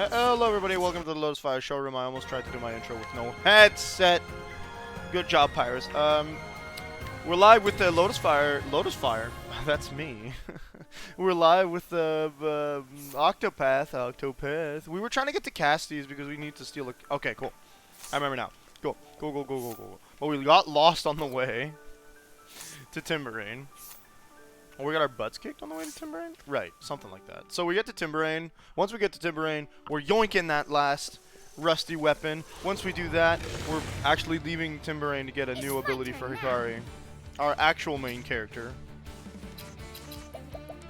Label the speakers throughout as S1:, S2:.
S1: Hello everybody, welcome to the Lotus Fire showroom. I almost tried to do my intro with no headset. Good job, Pyrus. We're live with the Lotus Fire, that's me. We're live with the Octopath. We were trying to get to Cassti's because we need to steal a... Okay, cool. I remember now. Go. But we got lost on the way to Timberrain. Oh, we got our butts kicked on the way to Timberrain? Right, something like that. So we get to Timberrain. Once we get to Timberrain, we're yoinking that last rusty weapon. Once we do that, we're actually leaving Timberrain to get a new ability for Hikari. Our actual main character.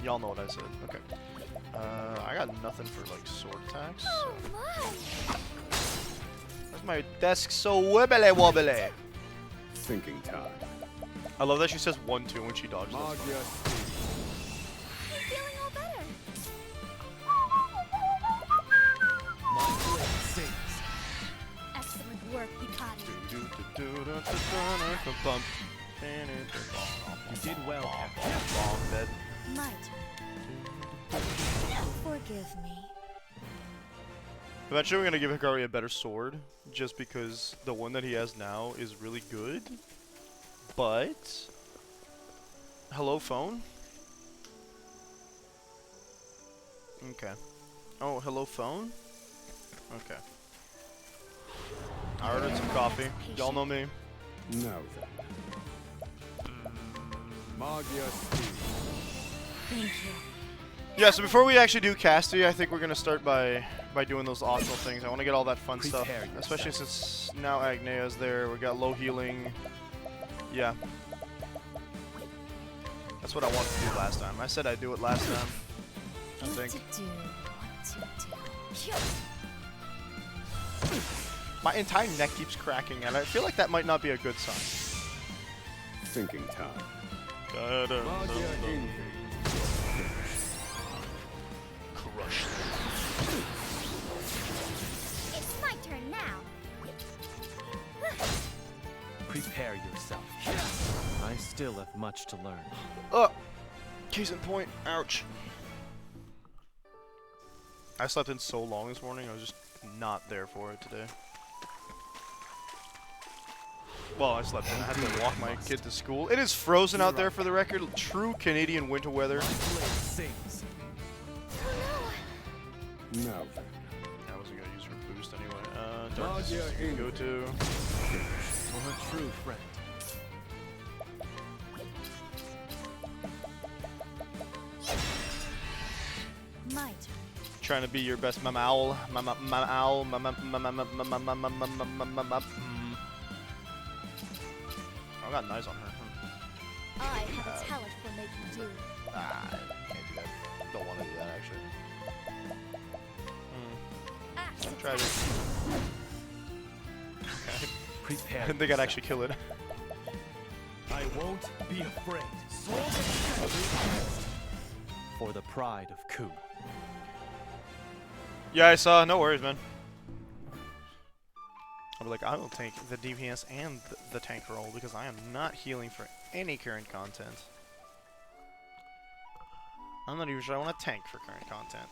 S1: Y'all know what I said. Okay. I got nothing for, like, sword attacks. So. Where's my desk so wibbly wobbly?
S2: Thinking time.
S1: I love that she says 1-2 when she dodges.
S3: I'm feeling all better.
S4: My blade sings.
S3: Excellent work, Hikari.
S4: You did well, Captain.
S3: Might. Forgive me.
S1: Eventually we're gonna give Hikari a better sword, just because the one that he has now is really good. But... Hello, phone? Okay. Oh, hello, phone? Okay. I ordered some coffee. Y'all know me.
S2: Now then. Magia speed.
S3: Thank you.
S1: Yeah, so before we actually do Castti, I think we're gonna start by doing those optional things. I want to get all that fun stuff, especially since now Agnea's there. We got low healing. Yeah. That's what I wanted to do last time. I said I'd do it last time. I think. My entire neck keeps cracking, and I feel like that might not be a good sign.
S2: Thinking time.
S4: Magia
S1: Crush.
S3: It's my turn now.
S4: Prepare yourself. I still have much to learn.
S1: Case in point. Ouch. I slept in so long this morning, I was just not there for it today. Well, I slept in. I had to walk my kid to school. It is frozen out there, for the record. True Canadian winter weather.
S4: My blade sings.
S2: Now then.
S1: I wasn't gonna use her boost anyway. Darkness
S2: Magia
S1: you can go to.
S4: For a true friend.
S3: Might.
S1: Trying to be your best mamal. I got knives on her.
S3: I have a talent for making do.
S1: I can't do that. Don't want to do that, actually. I'll try to. Okay.
S4: Prepare.
S1: I didn't think I'd actually kill it.
S4: I won't be afraid. For the pride of Ku.
S1: Yeah, I saw. No worries, man. I'll be like, I will take the DPS and the tank roll because I am not healing for any current content. I'm not even sure I want to tank for current content.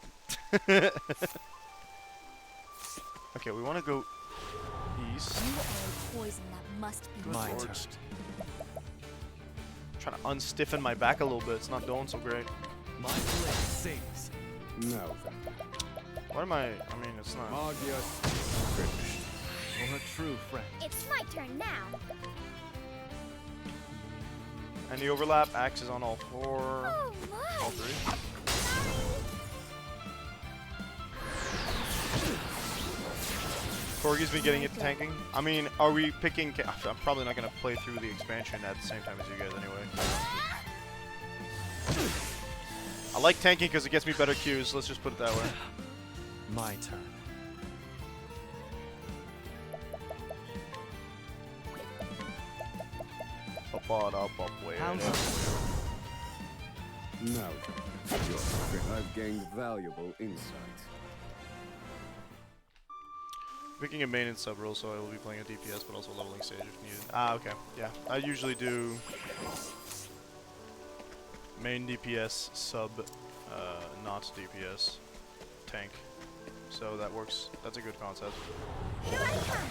S1: Okay, we want to go east.
S3: You are poison that must be
S4: My
S3: removed.
S4: turn.
S1: Trying to unstiffen my back a little bit. It's not doing so great.
S4: My blade sings.
S2: Now then.
S1: What am I? I mean, it's not.
S2: Magia finished.
S4: For a true friend.
S3: It's my turn now.
S1: Any overlap? Axe is on all four.
S3: Oh my.
S1: All three. Corgi's been getting into tanking. I mean, are we picking... I'm probably not going to play through the expansion at the same time as you guys anyway. I like tanking because it gets me better Qs. Let's just put it that way.
S4: My turn.
S1: How's
S2: Now then. Your secret. I've gained valuable insight.
S1: Picking a main and sub role, so I will be playing a DPS, but also leveling stage if needed. Ah, okay. Yeah. I usually do main DPS, sub, not DPS, tank. so that works. That's a good concept.
S3: Here I come.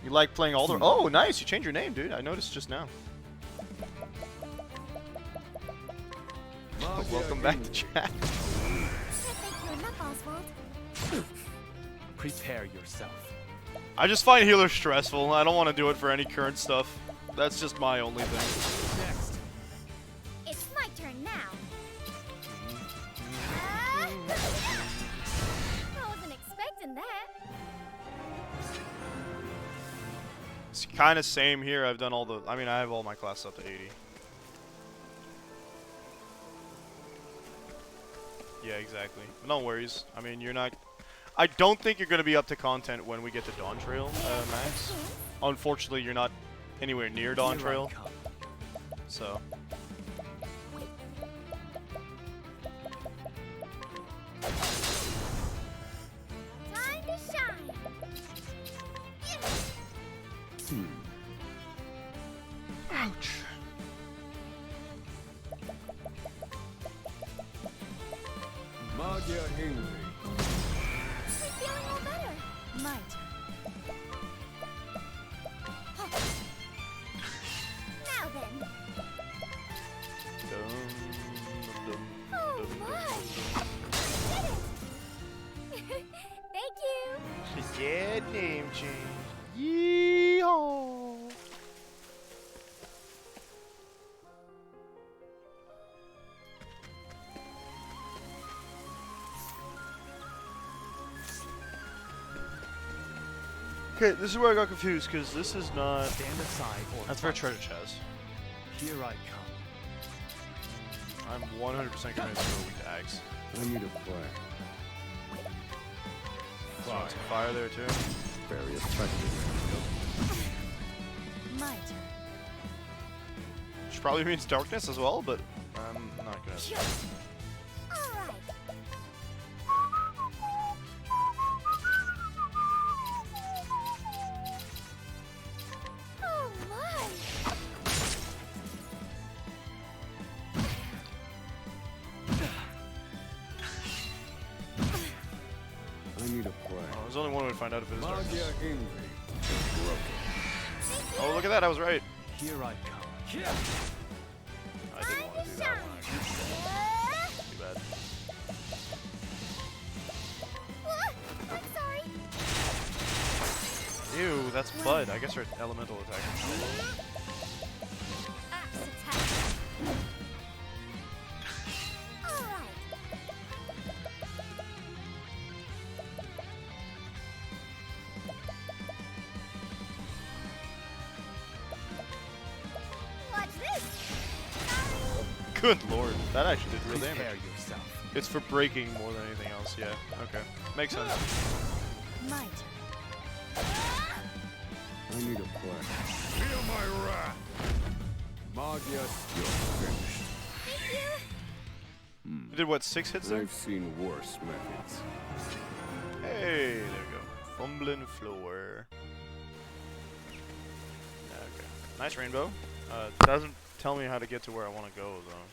S1: You like playing Alder? Oh, nice! You changed your name, dude. I noticed just now. Welcome back to chat.
S3: Can't thank you enough, Oswald.
S4: Prepare yourself.
S1: I just find healer stressful. I don't want to do it for any current stuff. That's just my only thing.
S4: Next.
S3: It's my turn now. I wasn't expecting that.
S1: It's kind of same here. I've done all the. I mean, I have all my classes up to 80. Yeah, exactly. No worries. I mean, you're not. I don't think you're gonna be up to content when we get to Dawn Trail, Max. Unfortunately, you're not anywhere near Dawn
S4: Here I
S1: Trail,
S4: come.
S1: so.
S3: Time to shine.
S1: Ouch.
S2: Magia Ingvi.
S3: I'm feeling all better. My turn. Now then. Oh my! Did it! Thank you.
S1: Yeah, name change. Yeehaw. Okay, this is where I got confused because this is not.
S4: Stand aside or
S1: That's for a
S4: fight.
S1: treasure chest.
S4: Here I come.
S1: I'm 100% convinced we're weak to axe.
S2: I need a play.
S1: So it's fire there too.
S2: Very effective.
S3: My turn.
S1: Which probably means darkness as well, but I'm not gonna.
S3: All right. Oh my!
S2: I need a play.
S1: Oh, there's only one way to find out if it is
S2: Magia
S1: darkness.
S2: Ingvi. Broken.
S1: Oh, look at that! I was right.
S4: Here I come.
S1: I didn't want to do that one. Actually. Too bad.
S3: I'm sorry.
S1: Ew, that's Bud. I guess her elemental attack.
S3: Axe attack. All right. Watch this. Sorry.
S1: Good lord, that actually did real
S4: Prepare
S1: damage.
S4: yourself.
S1: It's for breaking more than anything else. Yeah. Okay. Makes sense.
S3: My turn.
S2: I need a play. Feel my wrath. Magia, you're finished.
S3: Thank you.
S1: You did what? 6 hits there?
S2: I've seen worse methods.
S1: Hey, there we go. Fumbling floor. Okay. Nice rainbow. Doesn't tell me how to get to where I want to go though.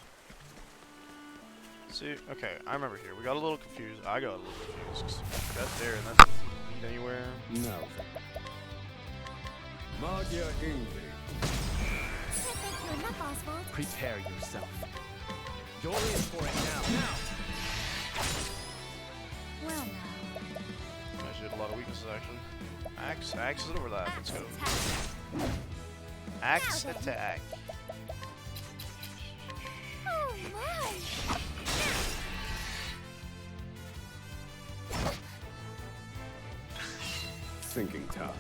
S1: See, okay, I remember here. We got a little confused. I got a little confused. 'Cause that's there, and that doesn't lead anywhere.
S2: Now then. Magia Ingvi.
S3: Can't thank you enough, Oswald.
S4: Prepare yourself. You're in for it now.
S3: Well now.
S1: Actually, had a lot of weaknesses actually. Axe is overlap. Let's go.
S3: Axe attack.
S1: Axe
S3: Now then.
S1: attack.
S3: Oh my!
S2: Thinking time.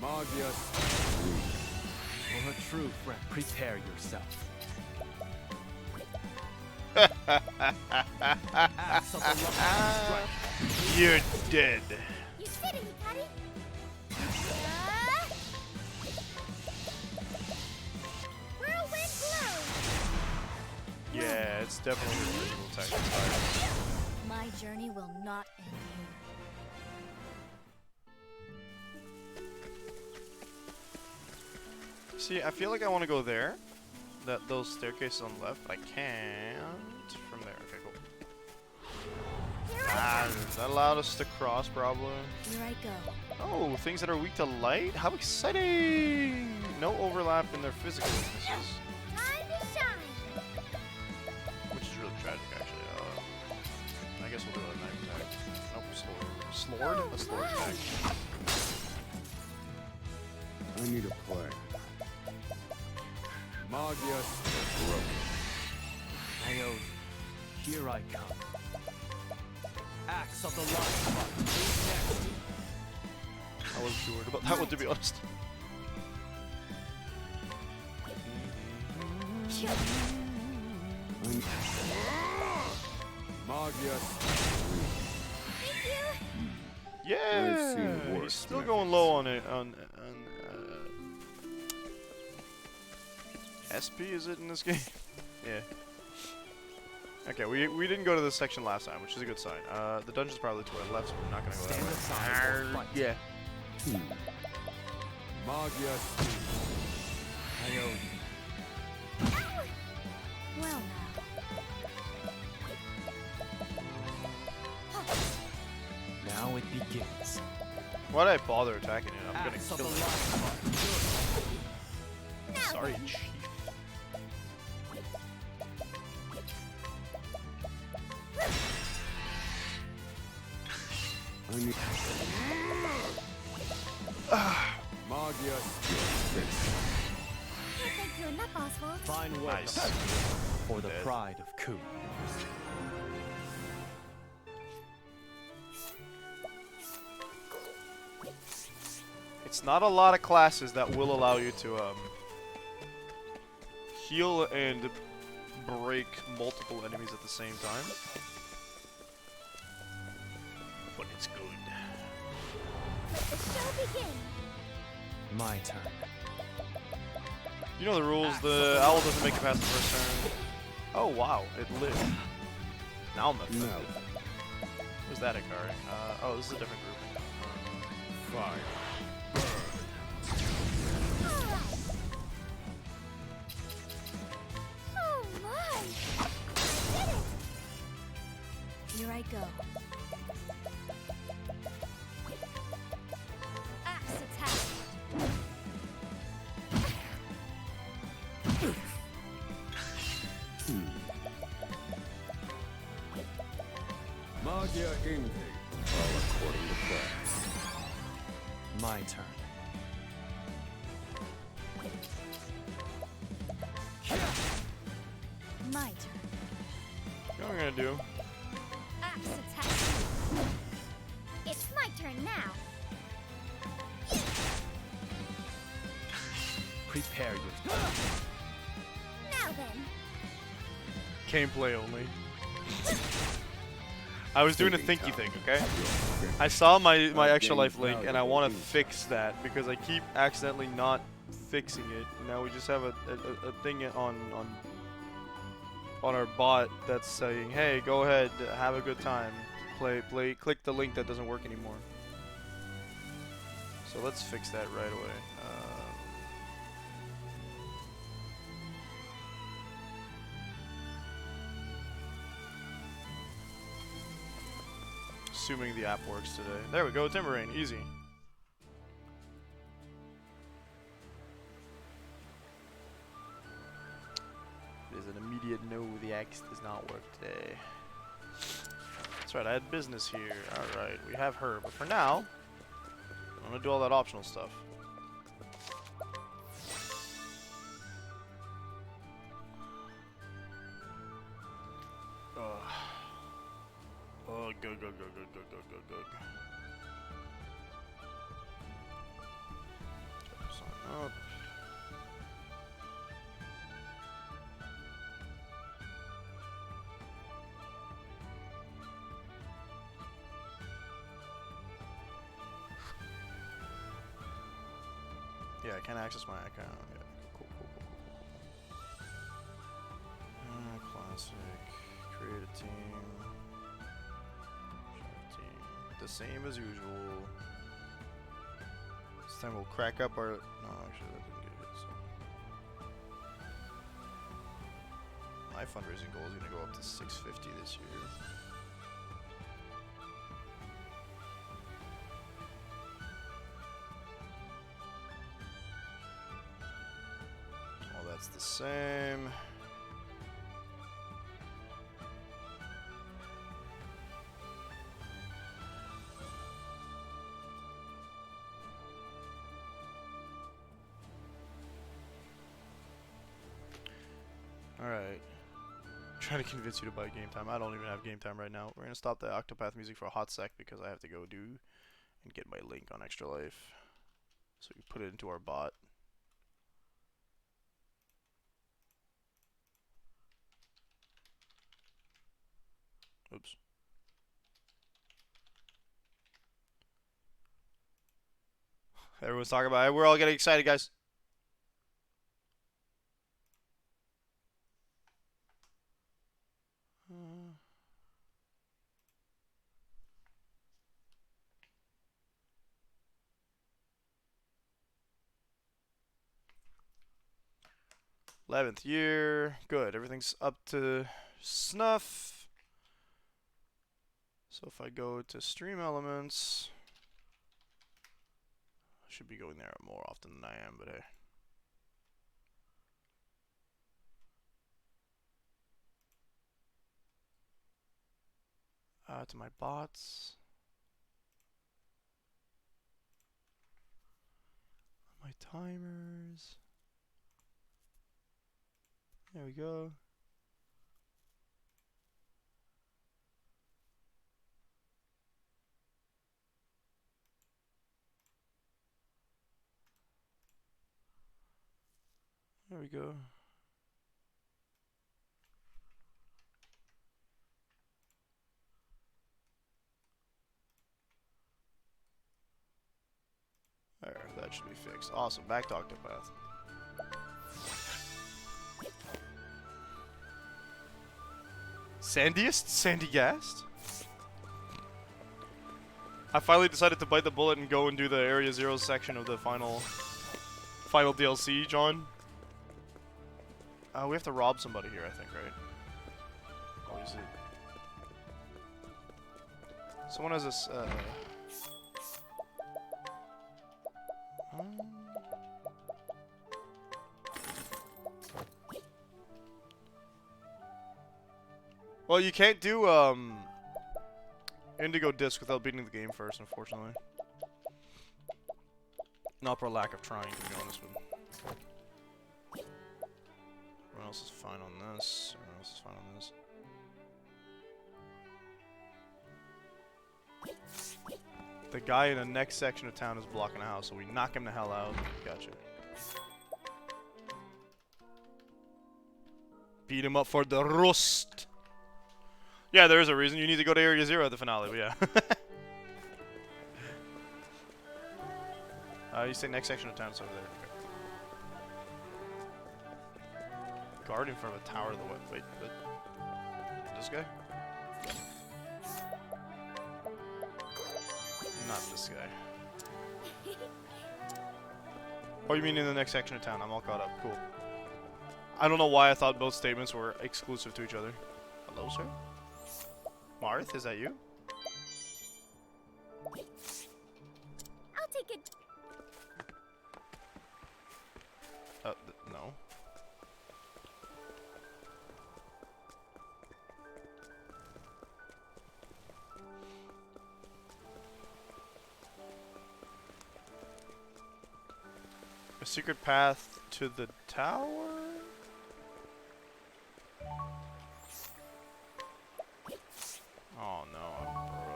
S2: Magia.
S4: For a true friend, prepare yourself. Axe of the lucky strike.
S1: You're dead.
S3: You did it, Hikari. Whirlwind blow.
S1: Yeah, it's definitely a original attack. Fire.
S3: My journey will not end here.
S1: See, I feel like I want to go there. Those staircases on the left, but I can't from there. Okay, cool. that allowed us to cross, probably.
S3: Here I go.
S1: Oh, things that are weak to light? How exciting! No overlap in their physical weaknesses.
S3: Time to shine.
S1: Which is really tragic, actually. I guess we'll do a knife attack. Nope, Slord? A Slord attack.
S2: I need a plan. Magius broken.
S4: Ione, here I come. Axe of the Life Heart.
S1: I wasn't too worried about that one, to be honest.
S2: Magius.
S3: Thank you.
S1: Yeah!
S2: I've seen worse
S1: He's still
S2: methods.
S1: going low on it. SP, is it in this game? Yeah. Okay, we didn't go to this section last time, which is a good sign. The dungeon's probably to our left, so we're not gonna go that
S4: Stand
S1: way.
S4: aside or fight.
S1: Yeah.
S2: Magius.
S4: Ione,
S3: Well now.
S4: now it begins.
S1: Why did I bother attacking it? I'm gonna
S4: Axe of
S1: kill
S4: the
S1: it.
S4: Life Heart.
S1: Sorry, chief.
S2: I need. Magius.
S3: Can't thank you enough, Oswald.
S4: Fine work
S1: Nice.
S4: for the
S1: Dead.
S4: pride of Ku.
S1: It's not a lot of classes that will allow you to heal and break multiple enemies at the same time. But it's good.
S3: Let the show begin.
S4: My turn.
S1: You know the rules, the owl doesn't make it past the first turn. Oh wow, it lived. Now I'm offended.
S2: No.
S1: Was that a card? Oh, this is a different grouping.
S2: Fire.
S3: Oh my! I did it! Here I go. Axe attack.
S2: Magia Invi. All according to plan.
S4: My turn.
S3: My turn.
S1: You know what I'm gonna do?
S3: Axe attack. It's my turn now.
S4: Prepare yourself.
S3: Now then.
S1: Gameplay only. I was doing a
S2: Thinking
S1: thinky
S2: time.
S1: thing, okay?
S2: Okay.
S1: I saw my
S2: I've
S1: extra life
S2: gained
S1: link and I
S2: valuable
S1: want to
S2: insight.
S1: fix that because I keep accidentally not fixing it. Now we just have a thing on our bot that's saying, "Hey, go ahead, have a good time. Click the link that doesn't work anymore." So let's fix that right away. Assuming the app works today. There we go, Timber Rain, easy. There's an immediate no, the axe does not work today. That's right, I had business here. Alright, we have her, but for now, I'm gonna do all that optional stuff. Oh, go. Sign up. Yeah, I can't access my account. Yeah, cool. Classic. Create a team. Team. The same as usual. This time we'll crack up our. No, actually, that didn't get hit. So. My fundraising goal is gonna go up to 650 this year. That's the same. Alright. Trying to convince you to buy game time. I don't even have game time right now. We're gonna stop the Octopath music for a hot sec because I have to go do and get my link on ExtraLife. So we put it into our bot. Oops. Everyone's talking about it. We're all getting excited, guys. Uh, 11th year. Good. Everything's up to snuff. So if I go to stream elements, I should be going there more often than I am, but hey. To my bots. My timers. There we go. There we go. There, that should be fixed. Awesome, back to Octopath. Sandiest? Sandygast? I finally decided to bite the bullet and go and do the Area 0 section of the final DLC, John. We have to rob somebody here, I think, right? Or is it? Someone has this, Well, you can't do, Indigo Disc without beating the game first, unfortunately. Not for lack of trying, to be honest with you. Everyone else is fine on this. Everyone else is fine on this. The guy in the next section of town is blocking a house, so we knock him the hell out. Gotcha. Beat him up for the rust. Yeah, there is a reason. You need to go to Area 0 at the finale, but yeah. You say next section of town, it's over there. Okay. Guard in front of a tower of the what? Wait, what? This guy? Not this guy. Oh, you mean in the next section of town? I'm all caught up. Cool. I don't know why I thought both statements were exclusive to each other. Hello, sir? Marth, is that you?
S3: I'll take it.
S1: No. A secret path to the tower? Oh no,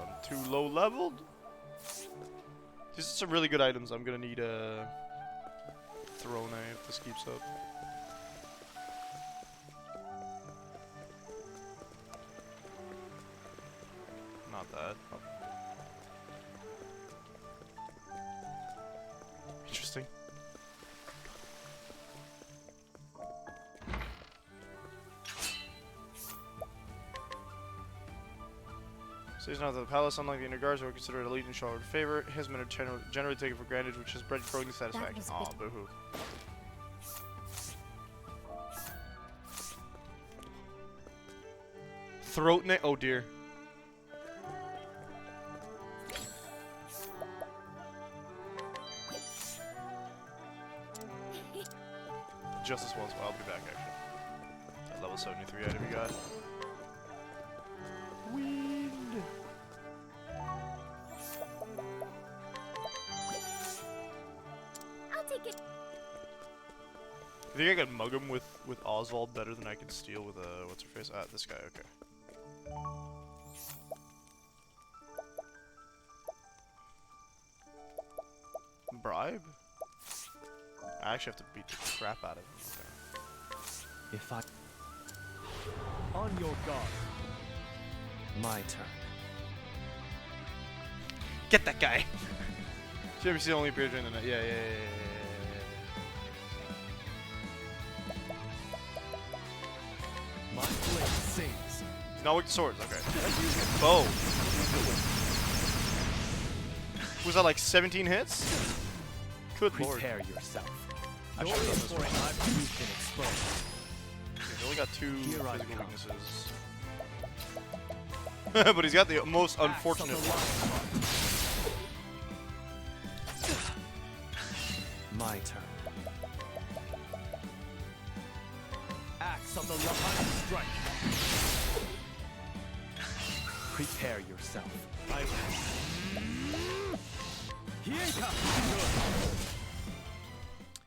S1: I'm too low leveled. These are some really good items. I'm gonna need a throne if this keeps up. Not that. Oh. Interesting. Stays not that the palace, unlike the inner guards, who are considered elite and showered favor, his men are generally taken for granted, which has bred growing dissatisfaction. Aw, boo-hoo. Throat neck. Oh dear. just this once. Well, I'll be back actually. That level 73 item you got. Wind.
S3: I'll take it.
S1: You think I could mug him with Oswald better than I can steal with what's her face? Ah, this guy. Okay. Bribe? I actually have to beat the crap out of him. Okay.
S4: If I...
S2: On your guard.
S4: My turn.
S1: Get that guy! CMC only appeared during the night. Yeah.
S2: My blade sings.
S1: He's not weak to swords. Okay. Bow. Was that like 17 hits? Good lord.
S4: Prepare yourself.
S1: I should have done this right.
S2: You've been exposed.
S1: He's only got 2
S4: Here I
S1: physical
S4: come.
S1: weaknesses. But he's got the most unfortunate one.
S4: My turn.
S2: Axe of the Lahani strike.
S4: Prepare yourself.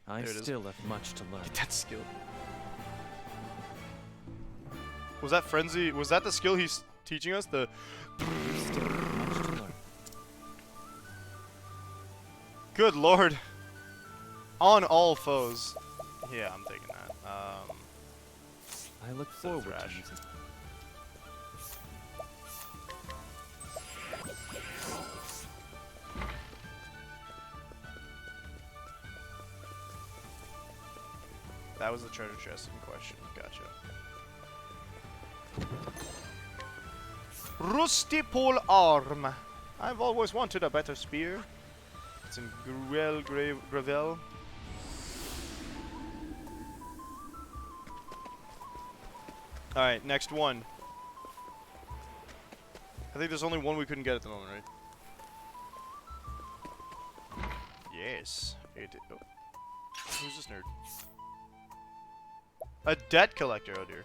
S4: I
S1: There it is.
S4: still have much to learn.
S1: Get that skill. Was that frenzy? Was that the skill he's teaching us? The.
S4: Still have much to learn.
S1: Good lord. On all foes. Yeah, I'm taking that.
S4: I look
S1: So
S4: forward to
S1: thrash.
S4: using.
S1: That was the treasure chest in question. Gotcha. Rusty pole arm. I've always wanted a better spear. It's in Gravel. Alright, next one. I think there's only one we couldn't get at the moment, right? Yes. Oh. Who's this nerd? A debt collector, oh dear.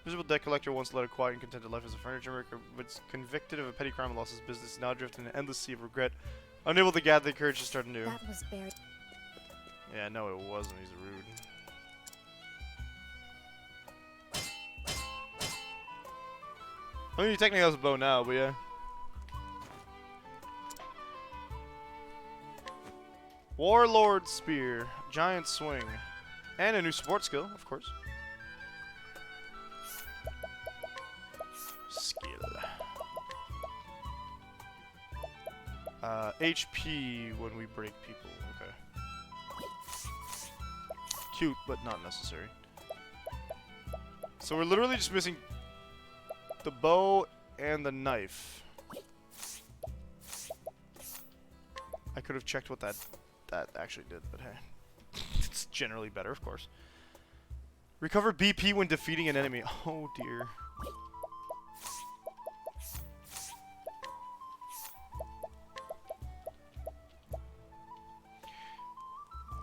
S1: Miserable debt collector once led a quiet and contented life as a furniture maker, but was convicted of a petty crime and lost his business, now drifting in an endless sea of regret, unable to gather the courage to start anew.
S3: That was buried.
S1: Yeah, no it wasn't, he's rude. I mean, he technically has a bow now, but yeah. Warlord Spear, Giant Swing, and a new support skill, of course. Skill. HP when we break people, okay. Cute, but not necessary. So we're literally just missing the bow and the knife. I could have checked what that actually did, but hey. It's generally better, of course. Recover BP when defeating an enemy. Oh dear.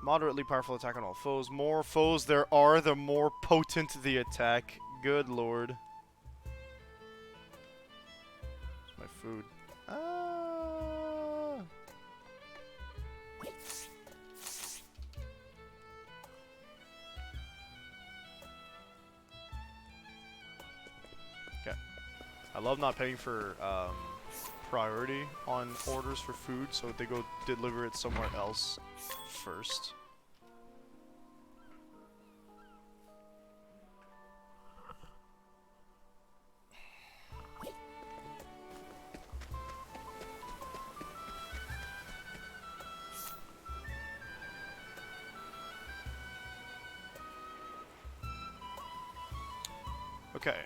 S1: Moderately powerful attack on all foes. More foes there are, the more potent the attack. Good lord. It's my food. Okay. I love not paying for priority on orders for food, so they go deliver it somewhere else first. Okay.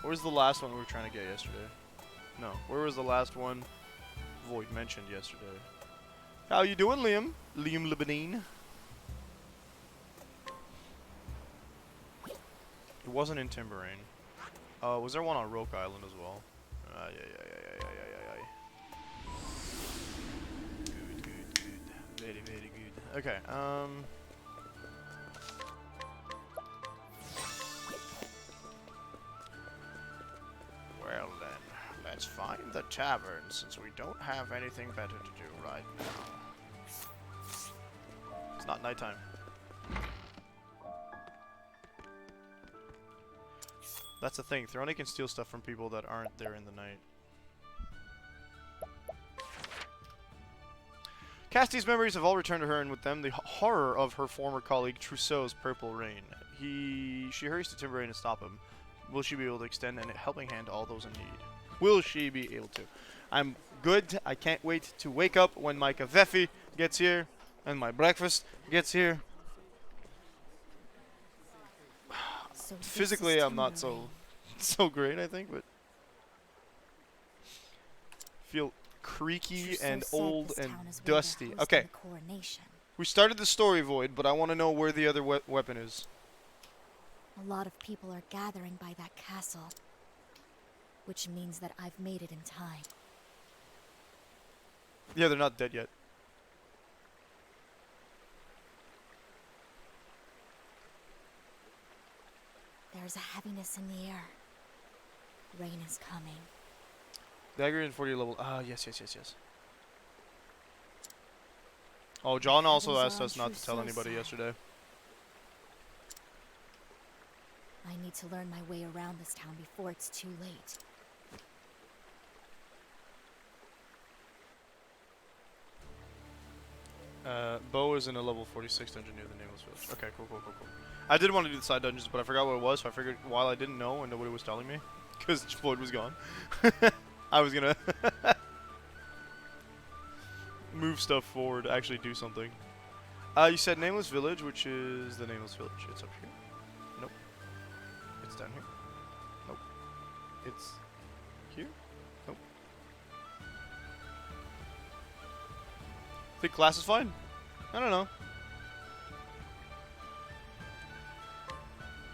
S1: Where's the last one we were trying to get yesterday? No, where was the last one Void mentioned yesterday? How you doing, Liam? Liam Lebanine. It wasn't in Timberrain. Was there one on Roke Island as well? Yeah. Very, very good. Okay, well then, let's find the tavern, since we don't have anything better to do right now. It's not nighttime. That's the thing, Throne can steal stuff from people that aren't there in the night. Casti's memories have all returned to her, and with them, the horror of her former colleague Trousseau's purple rain. She hurries to Timber Rain to stop him. Will she be able to extend a helping hand to all those in need? Will she be able to? I'm good. I can't wait to wake up when my kafefi gets here, and my breakfast gets here.
S3: So this
S1: Physically,
S3: is
S1: I'm not
S3: Timber
S1: so great, I think, but feel creaky
S3: Trousseau
S1: and
S3: said
S1: old
S3: this
S1: and
S3: town is where they're
S1: dusty.
S3: hosting
S1: Okay,
S3: the coronation.
S1: we started the story, Void, but I want to know where the other weapon is.
S3: A lot of people are gathering by that castle, which means that I've made it in time.
S1: Yeah, they're not dead yet.
S3: There's a heaviness in the air. Rain is coming.
S1: Dagger in 40 level. Ah, yes. Oh, John also
S3: heavens
S1: asked
S3: are
S1: us
S3: on
S1: not to tell
S3: Trousseau's
S1: anybody
S3: side.
S1: yesterday.
S3: I need to learn my way around this town before it's too late.
S1: Bo is in a level 46 dungeon near the Nameless Village. Okay, cool. I did want to do the side dungeons, but I forgot what it was, so I figured while I didn't know and nobody was telling me, because Floyd was gone, I was gonna move stuff forward, actually do something. You said Nameless Village, which is the Nameless Village. It's up here. Nope. It's down here. Nope. It's here. Nope. Think class is fine? I don't know.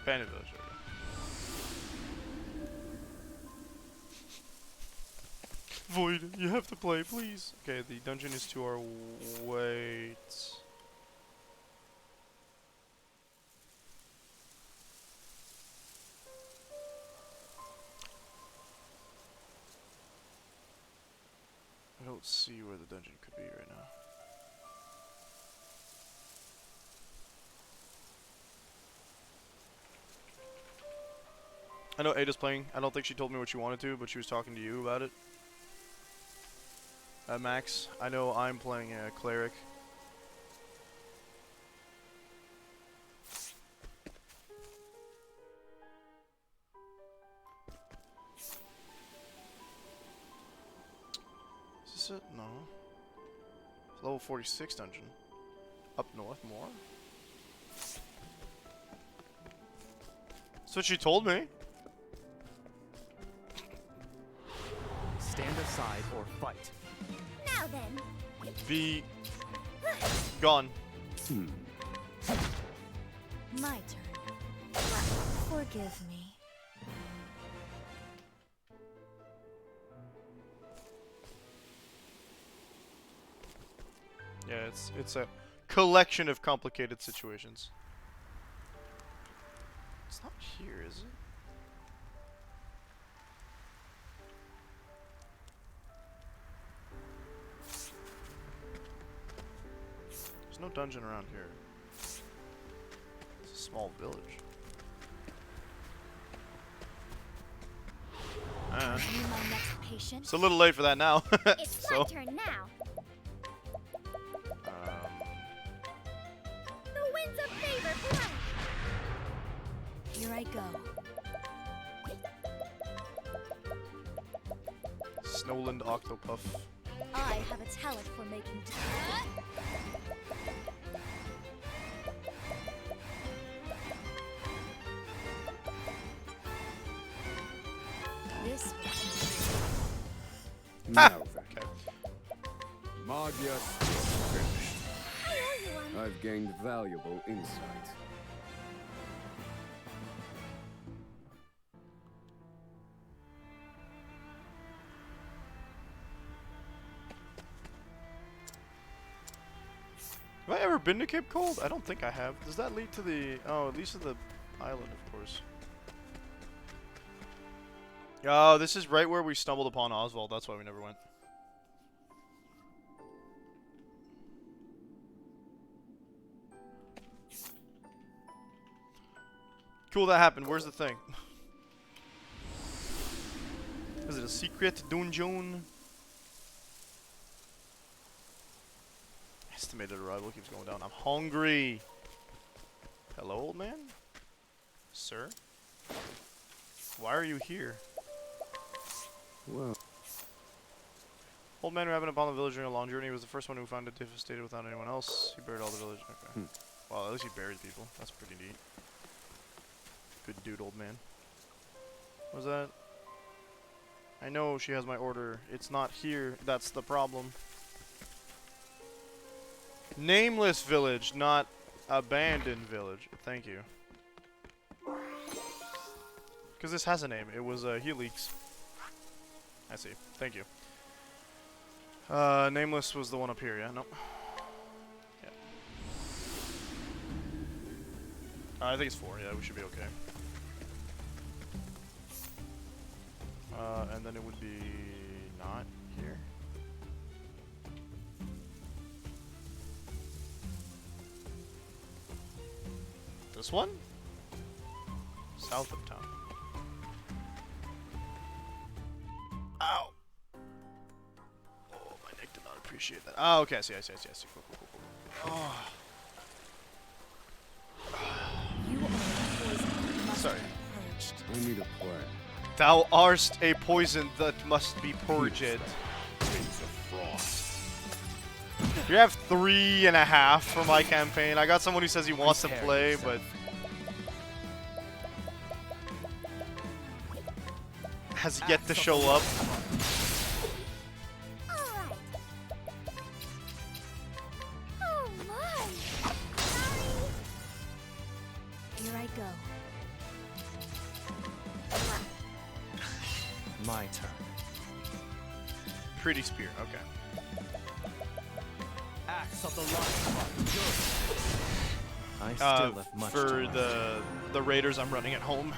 S1: Bandit Village. Void, you have to play, please. Okay, the dungeon is to our wait. I don't see where the dungeon could be right now. I know Ada's playing. I don't think she told me what she wanted to, but she was talking to you about it. Max, I know I'm playing a cleric. Is this it? No. It's level 46 dungeon. Up north more? That's what she told me.
S4: Stand aside or fight.
S3: Now then.
S1: Be gone.
S3: My turn. Forgive me.
S1: Yeah, it's a collection of complicated situations. It's not here, is it? There's no dungeon around here. It's a small village.
S3: Are you my next patient?
S1: It's a little late for that now.
S3: It's
S1: so,
S3: my turn now. The winds of favor blow. Here I go.
S1: Snowland Octopuff.
S3: I have a talent for making this.
S2: Now then,
S1: Okay.
S2: Maggia is finished.
S3: I owe you one.
S2: I've gained valuable insight.
S1: Have I ever been to Cape Cold? I don't think I have. Does that lead to the... Oh, it leads to the island, of course. Oh, this is right where we stumbled upon Oswald. That's why we never went. Cool, that happened. Where's the thing? Is it a secret dungeon? Estimated arrival keeps going down. I'm hungry. Hello, old man? Sir? Why are you here?
S2: Well,
S1: Old man who happened upon the village during a long journey was the first one who found it devastated without anyone else. He buried all the village. Okay. Well, at least he buried people. That's pretty neat. Good dude, old man. What was that? I know she has my order. It's not here. That's the problem. Nameless village, not abandoned village. Thank you. Because this has a name. It was Helix. I see. Thank you. Nameless was the one up here, yeah? Nope. Yeah. I think it's 4, yeah, we should be okay. And then it would be not here. This one? South of town. Ow! Oh, my neck did not appreciate that. Oh, okay, I see. Cool. Oh.
S3: You are a poison that must
S1: Sorry.
S3: be purged.
S2: I need a plan.
S1: Thou art a poison that must be purged.
S2: Wings of frost.
S1: You have 3.5 for my campaign. I got someone who says he wants to
S4: Prepare
S1: play,
S4: yourself.
S1: but has yet to show up.
S3: Alright. Oh my! Sorry. Here I go.
S4: My turn.
S1: Pretty spear, okay.
S4: Axe of the light. I still have much to
S1: For
S4: learn.
S1: the raiders I'm running at home.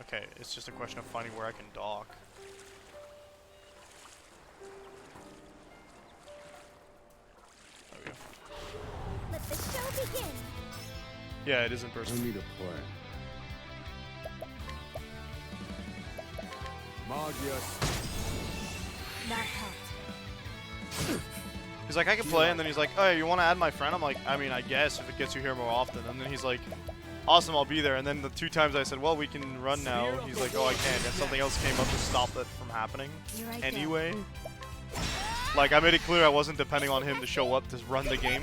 S1: Okay, it's just a question of finding where I can dock. There we go.
S3: Let the show begin.
S1: Yeah, it is in
S2: I
S1: person.
S2: need a plan. Magius.
S3: That helped.
S1: He's like, I can play, and then he's like, oh, you want to add my friend? I'm like, I mean, I guess, if it gets you here more often. And then he's like, awesome, I'll be there. And then the 2 times I said, well, we can run now, he's like, oh, I can't. And something else came up to stop that from happening.
S3: Here I go.
S1: Anyway. Like, I made it clear I wasn't depending on him to show up to run the game.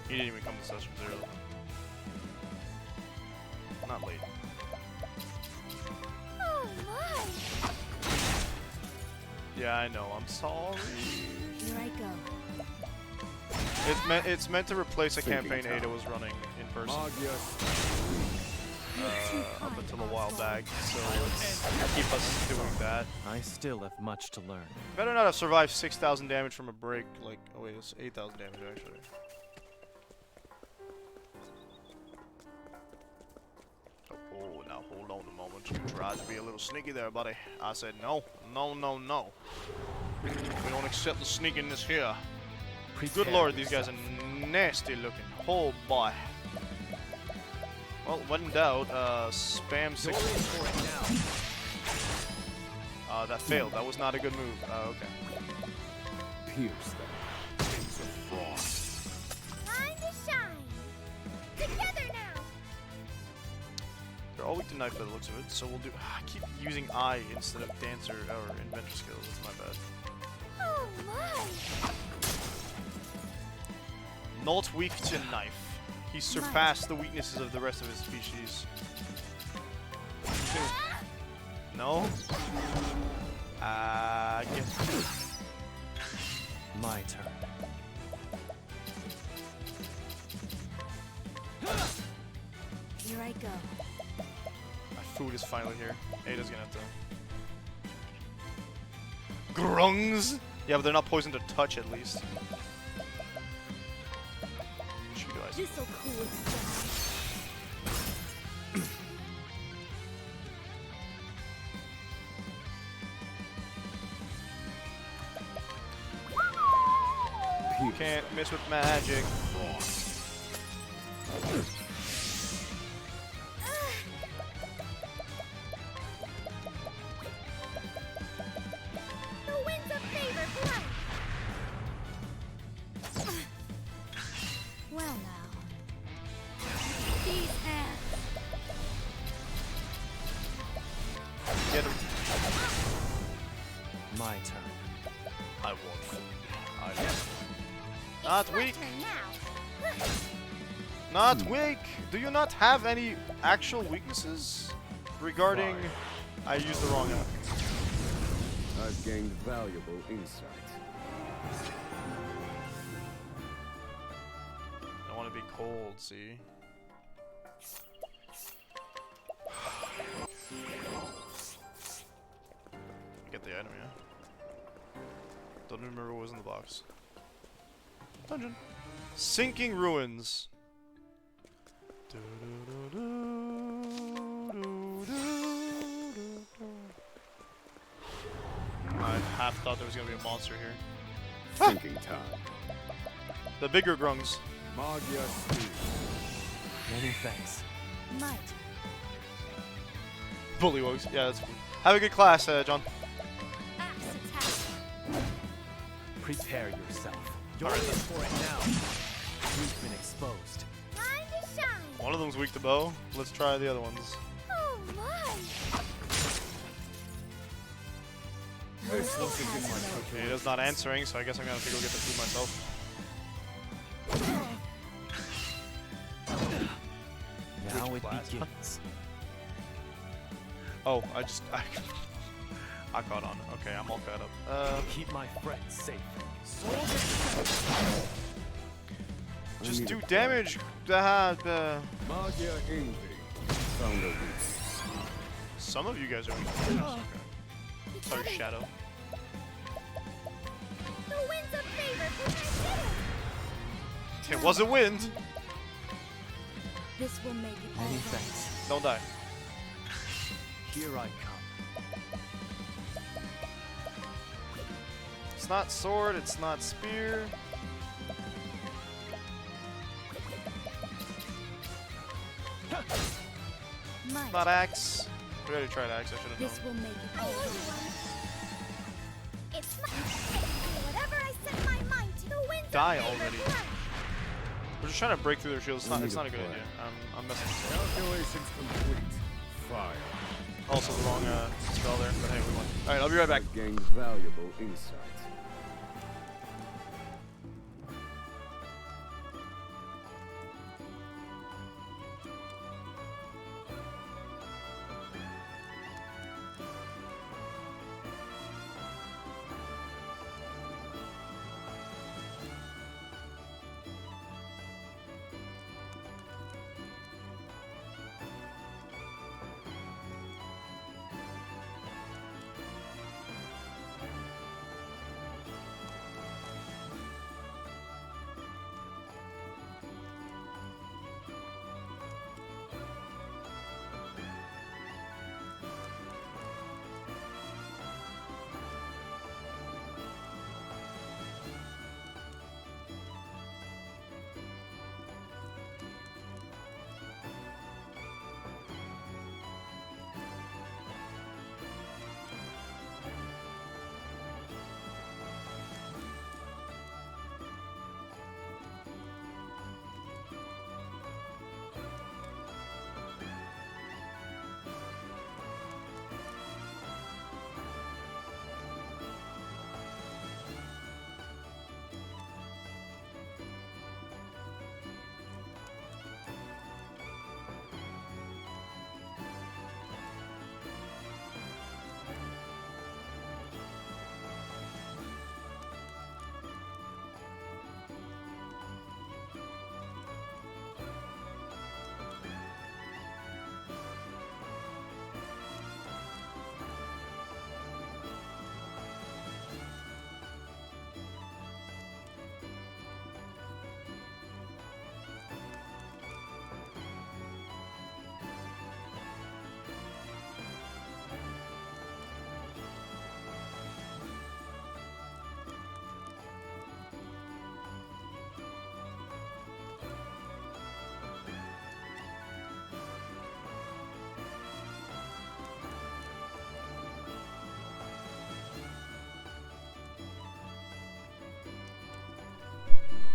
S1: He didn't even come to session 0. Not late.
S3: Oh my!
S1: Yeah, I know. I'm sorry.
S3: Here I go.
S1: It's meant to replace a
S2: Thinking
S1: campaign
S2: time.
S1: Ada was running in person
S2: Magius.
S1: up until a while back, so let's keep us doing that.
S4: I still have much to learn.
S1: Better not have survived 6,000 damage from a break. Like, oh wait, it's 8,000 damage actually. Oh, now hold on a moment. You tried to be a little sneaky there, buddy. I said no, no, no, no. We don't accept the sneakiness here. Good
S4: Prepare
S1: lord, these guys
S4: yourself.
S1: are nasty looking. Oh boy. Well, when in doubt, spam 6.
S4: Go in for it now.
S1: That failed. That was not a good move. Okay.
S2: Pierce them. Wings of frost.
S3: Time to shine. Together now.
S1: They're all weak to knife by the looks of it, so we'll do. I keep using I instead of dancer or inventor skills. That's my bad.
S3: Oh my!
S1: Not weak to knife. He surpassed the weaknesses of the rest of his species. No? I guess.
S4: My turn.
S3: Here I go.
S1: food is finally here. Ada's gonna have to. Grungs? Yeah, but they're not poisoned to touch at least. Should we do ice?
S3: This'll cool it down.
S1: You can't mess with magic.
S3: The winds of favor blow. Well now. These hands.
S1: Get him.
S4: My turn.
S1: I want food. I want. Not weak. Not weak. Do you not have any actual weaknesses regarding? I used the wrong app.
S2: I've gained valuable insight.
S1: I want to be cold. See. Get the item, yeah. Don't remember what was in the box. Dungeon. Sinking Ruins. I half thought there was gonna be a monster here.
S2: Thinking time.
S1: The bigger grungs.
S2: Magia Steel.
S4: Many thanks.
S3: Might.
S1: Bullywugs. Yeah, that's cool. Have a good class, John.
S3: Axe attack.
S4: Prepare yourself. You're
S1: Alright,
S4: in
S1: then.
S4: for it now. You've been exposed.
S3: Time to shine.
S1: One of them's weak to bow. Let's try the other ones.
S3: Oh my.
S2: This wasn't in my
S1: Okay, Ada's not answering, so I guess I'm gonna have to go get the food myself.
S4: Now
S1: Which
S4: it
S1: class?
S4: begins.
S1: Oh, I caught on. Okay, I'm all caught up.
S4: Keep my friends safe.
S1: Just
S2: need
S1: do
S2: a
S1: damage.
S2: Magia Envy. Found a weakness.
S1: Some of you guys are weak. Okay. Sorry, Shadow.
S3: The winds of favor protect
S1: It was a wind.
S3: This will make it all
S4: Many
S3: right.
S4: thanks.
S1: Don't die.
S4: Here I come.
S1: It's not sword. It's not spear.
S3: Might.
S1: Not axe. We already tried axe. I should have
S3: This
S1: known.
S3: will make it all right. It's my whatever I set my mind to. The winds
S1: Die
S3: of favor
S1: already.
S3: blow.
S1: We're just trying to break through their shields. It's not. It's not a good
S2: Need a
S1: idea.
S2: plan.
S1: I'm messing.
S2: Calculations complete. Fire.
S1: Also the wrong spell there. But hey, we won. All right, I'll be right back.
S2: I've gained valuable insight.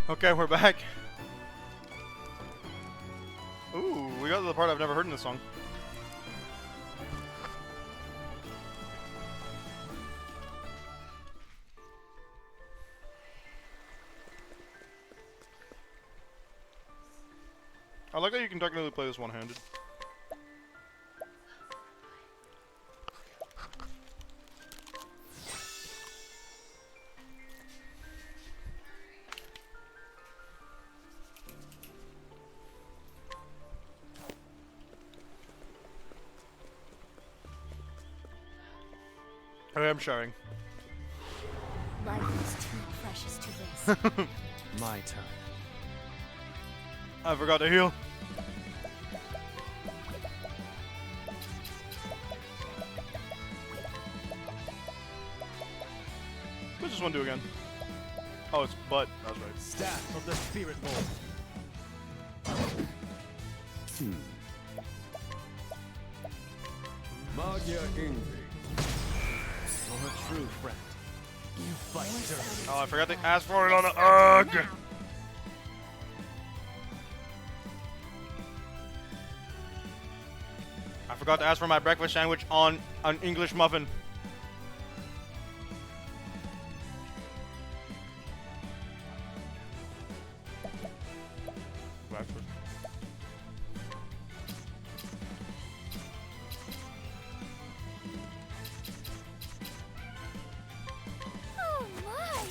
S1: Okay, we're back. Ooh, we got to the part I've never heard in this song. I like that you can technically play this one-handed. Okay, I'm sharing.
S3: Life is too precious to risk.
S4: My turn.
S1: I forgot to heal. What's this one do again? Oh, it's butt. That's right.
S4: Staff of the Spirit Mold.
S2: Magia Envy.
S4: You're a true friend. You fight dirty.
S1: Oh, I forgot to ask for it on the UGG! I forgot to ask for my breakfast sandwich on an English muffin. Breakfast.
S3: Oh my!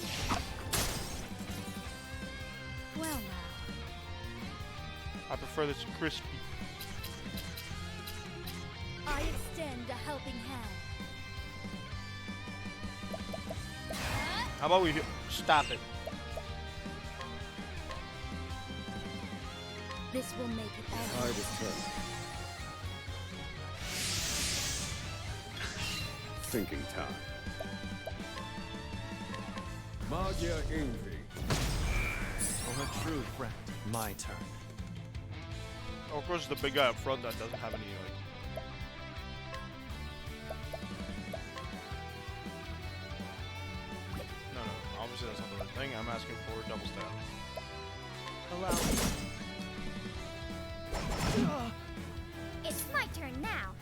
S3: Well now.
S1: I prefer this crispy.
S3: I extend a helping hand.
S1: How about we stop it?
S3: This will make it
S2: I
S3: better.
S2: return. Thinking time. Magia Envy.
S4: You're a true friend. My turn.
S1: Oh, of course, the big guy up front that doesn't have any, like... No, obviously that's not the right thing. I'm asking for double stab.
S4: Allow me.
S3: It's my turn now.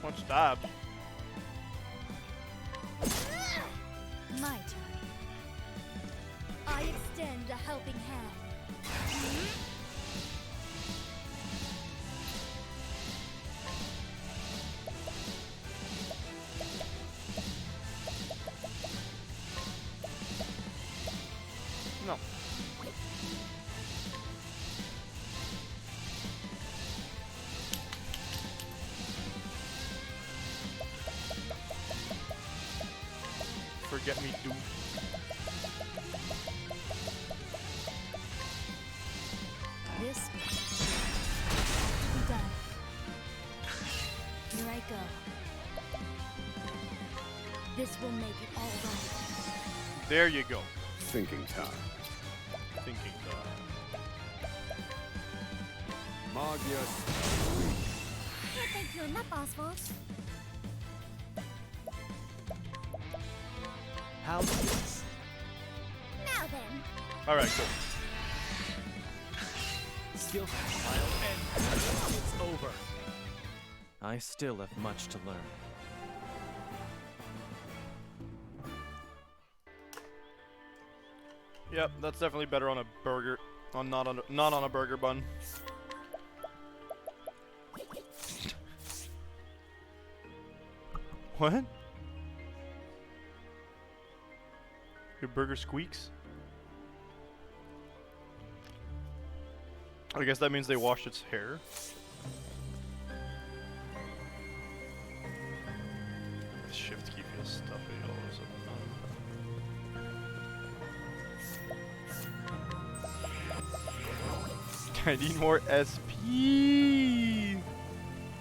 S1: One stab.
S3: My turn. I extend a helping hand.
S1: No. Forget me, dude.
S3: This will be done. Here I go. This will make it all right.
S1: There you go.
S2: Thinking time.
S1: Thinking
S2: Magia.
S3: Can't thank you enough, Oswald.
S4: How's this?
S3: Now then.
S1: Alright, cool.
S4: Skill. I'll end. It's over. I still have much to learn.
S1: Yep, that's definitely better on a burger. Not on a burger bun. What? Your burger squeaks? I guess that means they washed its hair. The shift key feels stuffy all of a sudden. I need more SP.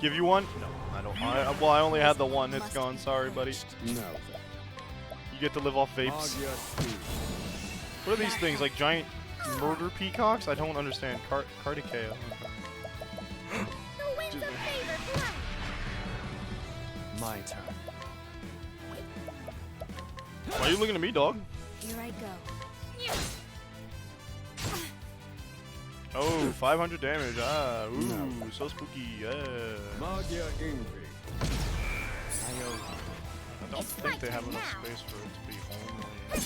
S1: Give you one? No, I don't. Well, I only had the one. It's gone. Sorry, buddy.
S2: Now then.
S1: You get to live off vapes.
S2: Magia Speed.
S1: What are these things? Like giant Murder peacocks? I don't understand. Cardicea.
S3: Who wins a favor flight?
S4: My turn.
S1: Why are you looking at me, dog?
S3: Here I go.
S1: Oh, 500 damage. Ah, ooh, so spooky. Yeah.
S2: Magia Envy.
S4: I owe
S1: I don't think they have enough space for it to be only.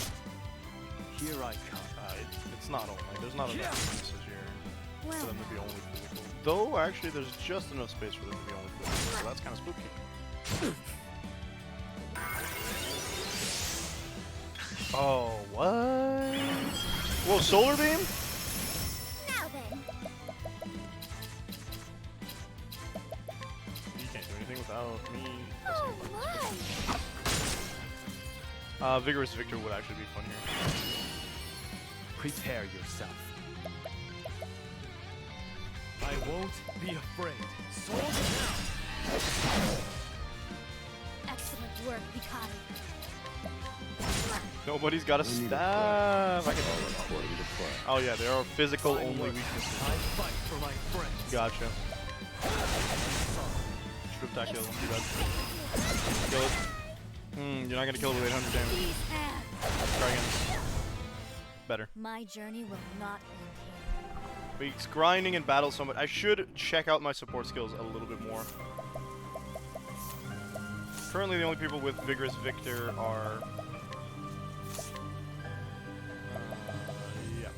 S4: you. Here I come.
S1: It's not only. There's not enough spaces here for
S3: Well,
S1: them to be only physical. Though, actually, there's just enough space for them to be only physical, so that's kind of spooky. Oh, what? Whoa, solar beam?
S3: now then.
S1: You can't do anything without me.
S3: Oh my!
S1: Vigorous Victor would actually be fun here.
S4: Prepare yourself. I won't be afraid. Sword down.
S3: Excellent work, Mikado.
S1: Nobody's got a
S2: We need a
S1: staff. I can.
S2: All according to plan.
S1: Oh yeah, there are physical
S4: Fine
S1: only
S4: work.
S1: weaknesses.
S4: I fight for my friends.
S1: Gotcha. Should have attacked it. Too bad. Kill it. You're not gonna kill it with 800 damage.
S3: These hands.
S1: Try again. Better.
S3: My journey will not end here.
S1: Weeks grinding in battle so much. I should check out my support skills a little bit more. Currently, the only people with Vigorous Victor are. Yeah.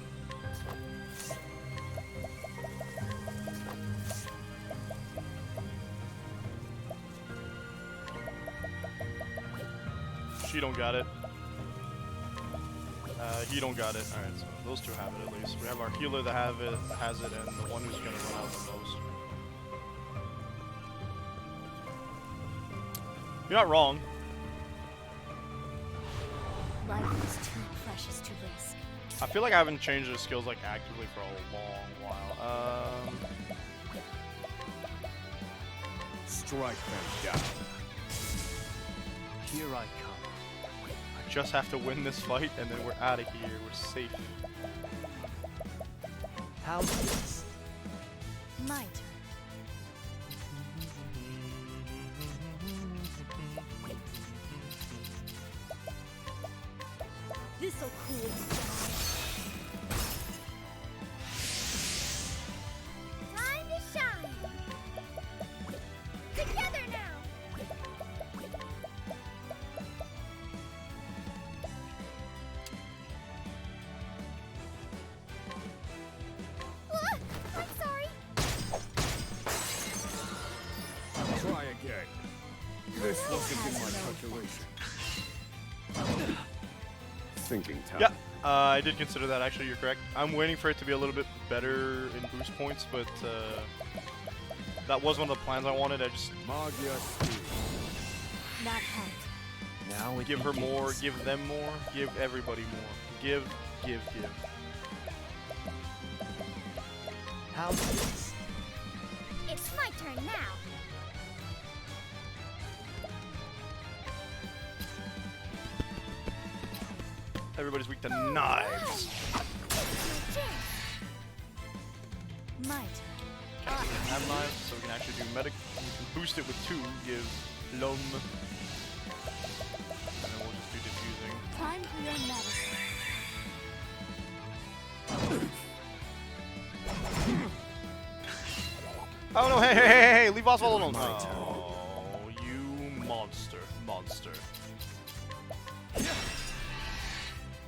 S1: She don't got it. He don't got it. Alright, so those two have it at least. We have our healer that has it, and the one who's gonna run out the most. You're not wrong.
S3: Life is too precious to risk.
S1: I feel like I haven't changed the skills like actively for a long while.
S2: Strike them down.
S4: Here I come.
S1: I just have to win this fight, and then we're out of here. We're safe.
S4: How's this?
S3: My turn. This'll cool you down. Time to shine. Together now. I'm sorry.
S2: Try again. This wasn't in my calculation. Thinking time.
S1: Yeah, I did consider that. Actually, you're correct. I'm waiting for it to be a little bit better in boost points, but that was one of the plans I wanted. I just
S2: Magia Steel.
S3: That helped.
S4: Now it
S1: give her more,
S4: begins.
S1: give them more, give everybody more. Give.
S4: How's this?
S3: It's my turn now.
S1: Everybody's weak to knives.
S3: My turn.
S1: Okay, we can have knives, so we can actually do medic. We can boost it with 2, give Lom. And then we'll just do diffusing.
S3: Time for your medicine.
S1: Oh no, hey, leave us all alone.
S4: My turn.
S1: Oh, you monster.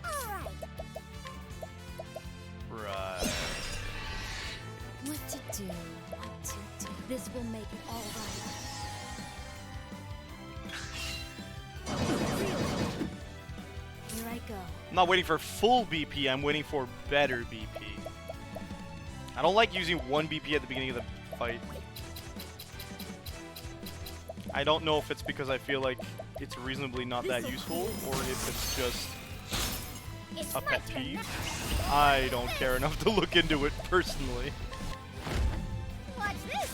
S3: Alright.
S1: Right.
S3: What to do? This will make it all right. Here I go.
S1: I'm not waiting for full BP, I'm waiting for better BP. I don't like using 1 BP at the beginning of the fight. I don't know if it's because I feel like it's reasonably not that useful, or if it's just
S3: It's
S1: a
S3: my
S1: pet
S3: turn
S1: peeve.
S3: now.
S1: I don't care enough to look into it personally.
S3: Watch this.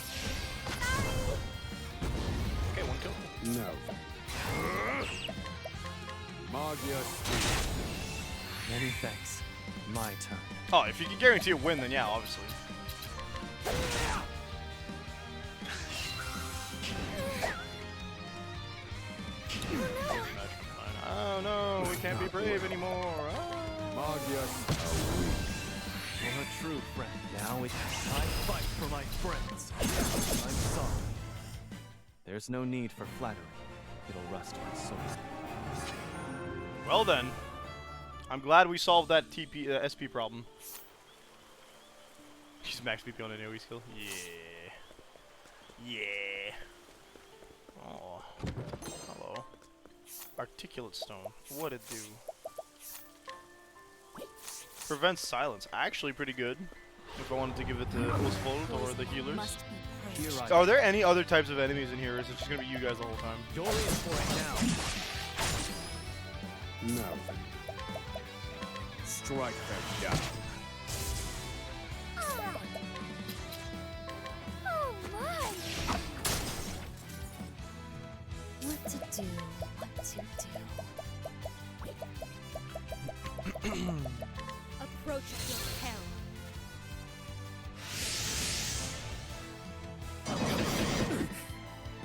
S1: Okay, 1 kill.
S2: No. Magia Steel.
S4: Many thanks. My turn.
S1: Oh, if you can guarantee a win, then yeah, obviously. Oh no, we can't be brave anymore. Oh.
S2: Magia's
S4: For a true friend. Now I fight for my friends. I'm sorry. There's no need for flattery. It'll rust my soul.
S1: Well then, I'm glad we solved that SP problem. He's max BP on an AoE skill. Yeah. Yeah. Oh. Hello. Articulate stone. What'd it do? Prevents silence. Actually pretty good. If I wanted to give it the Oswald or the healers.
S3: Must be
S4: Here
S3: praised.
S4: I
S1: Are there any other types of enemies in here, or is it just gonna be you guys the whole time?
S4: You're in for it now.
S2: no. Strike them down.
S3: Alright. Oh my! What to do? What to do? Approach your peril.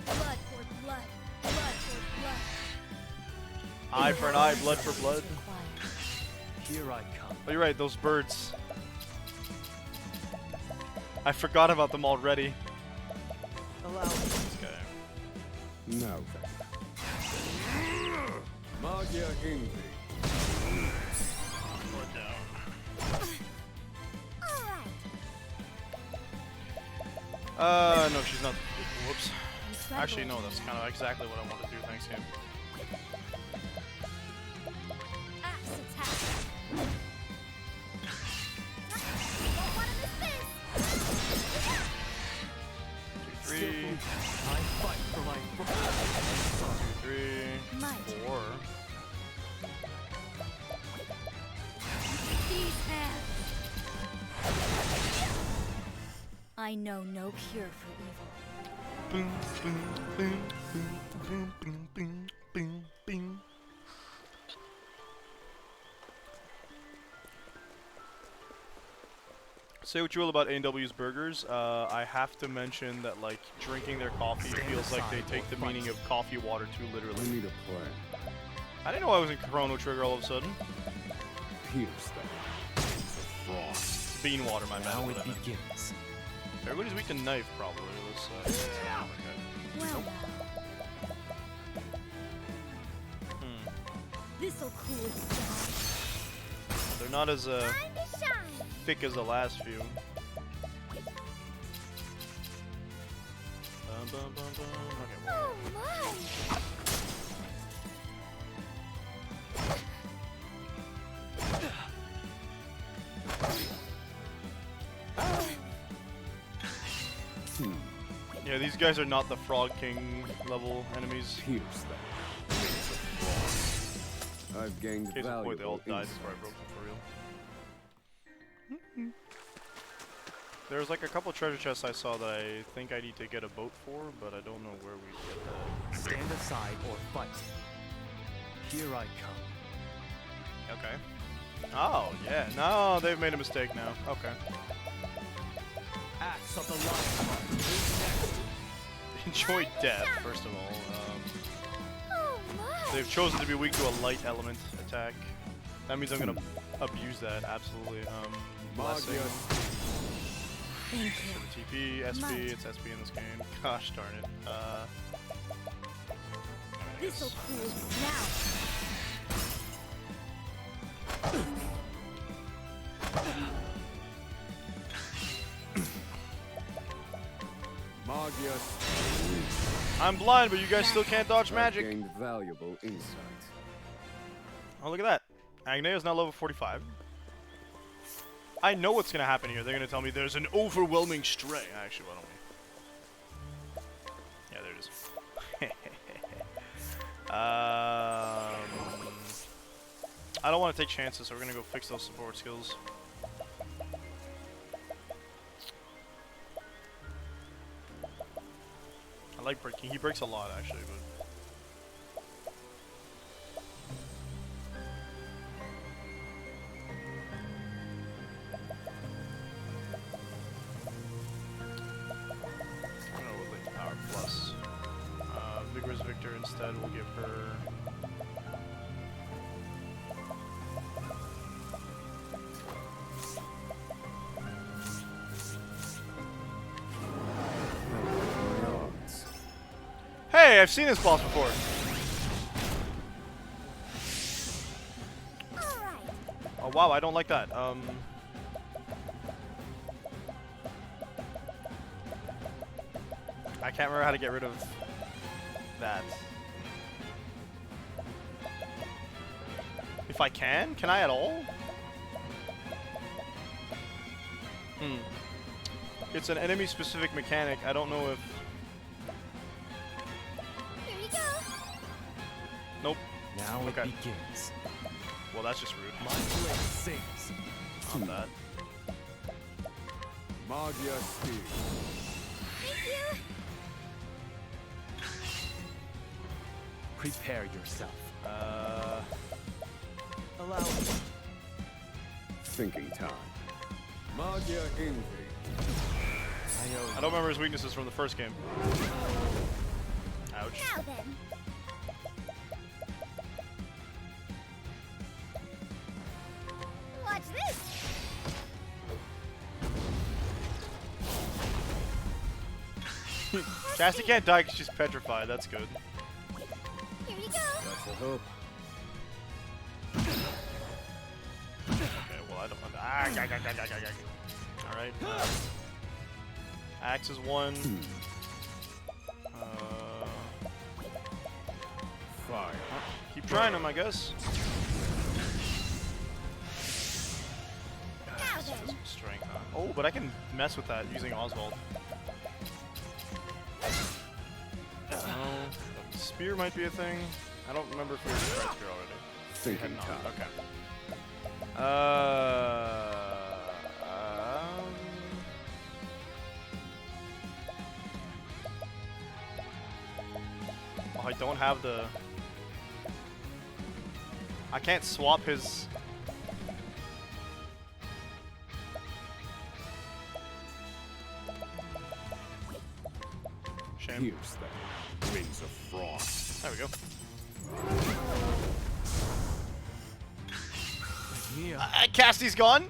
S3: Blood for blood. Blood for blood.
S1: Eye for an eye, blood for blood.
S4: Here I come.
S1: Oh, you're right, those birds. I forgot about them already.
S4: Allow me.
S1: This guy.
S2: No. Magia Envy.
S1: Blood down.
S3: Alright.
S1: No, she's not. Whoops. Actually, no, that's kind of exactly what I want to do. Thanks, game.
S3: Axe attack. Don't wanna miss this.
S1: 2, 3.
S4: I fight for my friends.
S1: 2, 3.
S3: Might.
S1: 4.
S3: These hands. I know no cure for evil.
S1: Boom, boom, boom, boom, boom, boom, boom, boom, boom. Say what you will about A&W's burgers. I have to mention that, like, drinking their coffee feels like they take the meaning of coffee water too
S2: I
S1: literally.
S2: need a plan.
S1: I didn't know I was in Chrono Trigger all of a sudden.
S2: Pierce them. The frost.
S1: Bean water, my
S4: Now
S1: bad.
S4: it begins.
S1: Everybody's weak to knife, probably. Let's okay.
S3: Well,
S1: Hmm.
S3: this'll cool it down.
S1: They're not as
S3: Time to shine.
S1: thick as the last few. Bum, bum, bum, bum. Okay, well,
S3: Oh my!
S1: yeah, these guys are not the Frog King level enemies.
S2: Pierce them. Wings of frost. I've gained
S1: Case in point, they all
S2: valuable
S1: died before I
S2: insights.
S1: broke them for real. There's like a couple treasure chests I saw that I think I need to get a boat for, but I don't know where we get that.
S4: Stand aside or fight. Here I come.
S1: Okay. Oh, yeah. No, they've made a mistake now. Okay.
S4: Axe of the Lion. Who's next?
S1: Enjoy death, first of all.
S3: Oh my!
S1: They've chosen to be weak to a light element attack. That means I'm gonna abuse that, absolutely. Blessing.
S2: Magia.
S3: Thank you.
S1: TP, SP, it's SP in this game. Gosh darn it.
S3: This'll cool it now.
S2: Magia.
S1: I'm blind, but you guys still can't dodge
S2: I've
S1: magic.
S2: gained valuable insights.
S1: Oh, look at that. Agneya is now level 45. I know what's gonna happen here. They're gonna tell me there's an overwhelming stray. Actually, why don't we? Yeah, there it is. I don't want to take chances, so we're gonna go fix those support skills. I like breaking. He breaks a lot, actually, but. Instead, we'll give her. Hey, I've seen this boss before. Oh wow, I don't like that. I can't remember how to get rid of that. If I can I at all? It's an enemy-specific mechanic. I don't know if.
S3: Here you go.
S1: Nope.
S4: Now
S1: Okay.
S4: it begins.
S1: Well, that's just rude.
S4: My blade sings.
S1: Not that.
S2: Magia Steel.
S3: Thank you.
S4: Prepare yourself. Allow me.
S2: Thinking time. Magia Envy.
S1: I don't remember his weaknesses from the first game. Ouch.
S3: Now then. Watch this.
S1: Cassie can't die because she's petrified. That's good.
S3: Here you go.
S2: That's a hope.
S1: Okay, well, I don't. Alright. Axe is one.
S2: Fire.
S1: Keep trying him, I guess.
S3: Now
S1: Just
S3: then.
S1: some strength, huh? Oh, but I can mess with that using Oswald. Spear might be a thing. I don't remember if we were Strike Spear already. We had
S2: Thinking
S1: not.
S2: time.
S1: Okay. Oh, I don't have the. I can't swap his. Shame.
S2: Pierce them. Wings of frost.
S1: There we go.
S4: Mia.
S1: Casti's gone.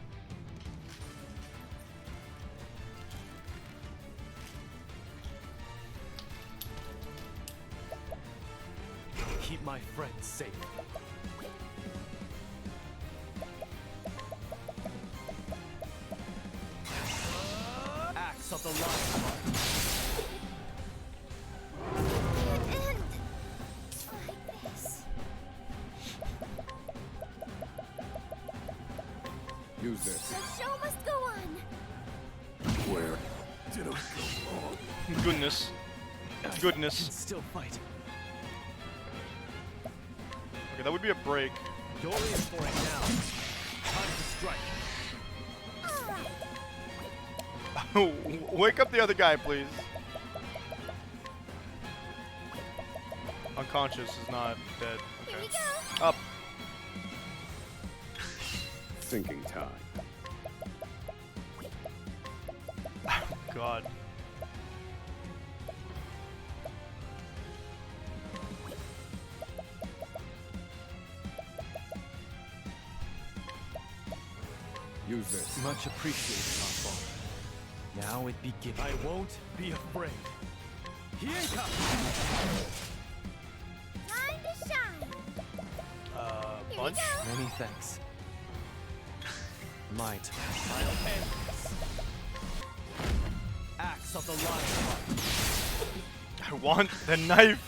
S4: Keep my friends safe. Axe of the Lion.
S3: Can't end like this.
S2: Use this.
S3: The show must go on.
S2: Where did it go wrong?
S1: Goodness.
S4: I can
S1: Goodness.
S4: still fight.
S1: Okay, that would be a break.
S4: You're in for it now. Time to strike.
S3: All right.
S1: Wake up the other guy, please. Unconscious is not dead.
S3: Here
S1: Okay.
S3: you go.
S1: Up.
S2: Thinking time.
S1: God.
S2: Use this.
S4: Much appreciated, Oswald. Now it begins. I won't be afraid. Here comes.
S3: Time to shine. Here
S1: Punch?
S3: we go.
S4: Many thanks. Might. I'll end this. Axe of the Lion.
S1: I want the knife.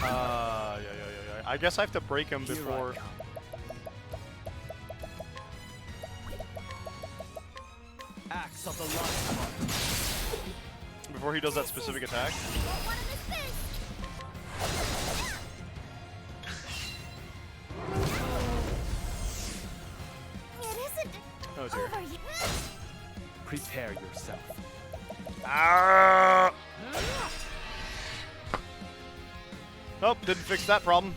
S1: Yeah. I guess I have to break him
S4: Here I
S1: before.
S4: come. Axe of the Lion.
S1: Before he does that specific attack.
S3: Won't want to miss this. It isn't
S1: Oh dear.
S3: over yet.
S4: Prepare yourself.
S1: Ah! Nope, didn't fix that problem.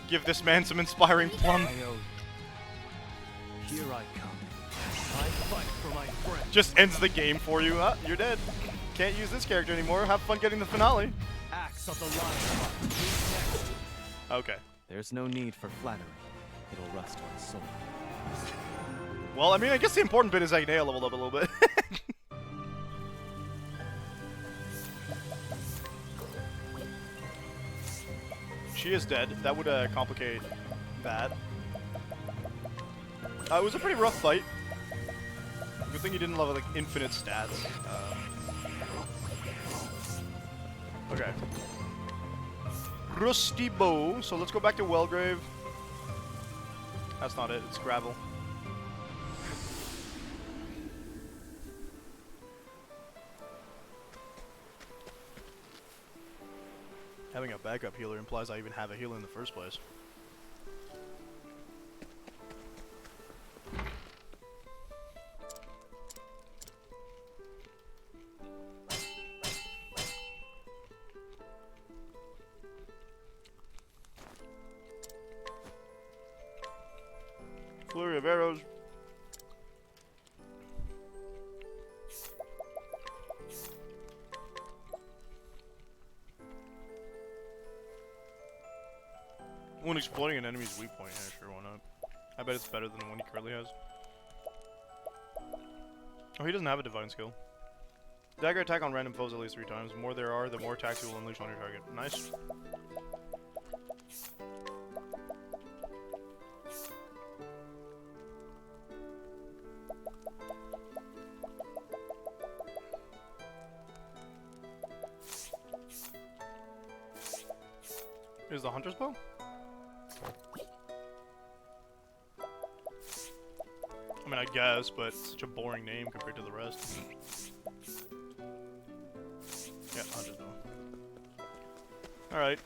S1: Give this man some inspiring plum.
S4: I owe you. Here I come. Time fight for my friends.
S1: Just ends the game for you. You're dead. Can't use this character anymore. Have fun getting the finale.
S4: Axe of the Lion. Next.
S1: Okay.
S4: There's no need for flattery. It'll rust my soul.
S1: Well, I mean, I guess the important bit is Agnea leveled up a little bit. She is dead. That would complicate that. It was a pretty rough fight. Good thing you didn't have like infinite stats. Okay. Rusty bow. So let's go back to Wellgrave. That's not it. It's gravel. Having a backup healer implies I even have a healer in the first place. Flurry of arrows. When exploiting an enemy's weak point, yeah, sure, why not? I bet it's better than the one he currently has. Oh, he doesn't have a divine skill. Dagger attack on random foes at least 3 times. The more there are, the more attacks you will unleash on your target. Nice. Is the hunter's bow? I mean, I guess, but it's such a boring name compared to the rest. Yeah, hunter's bow. Alright.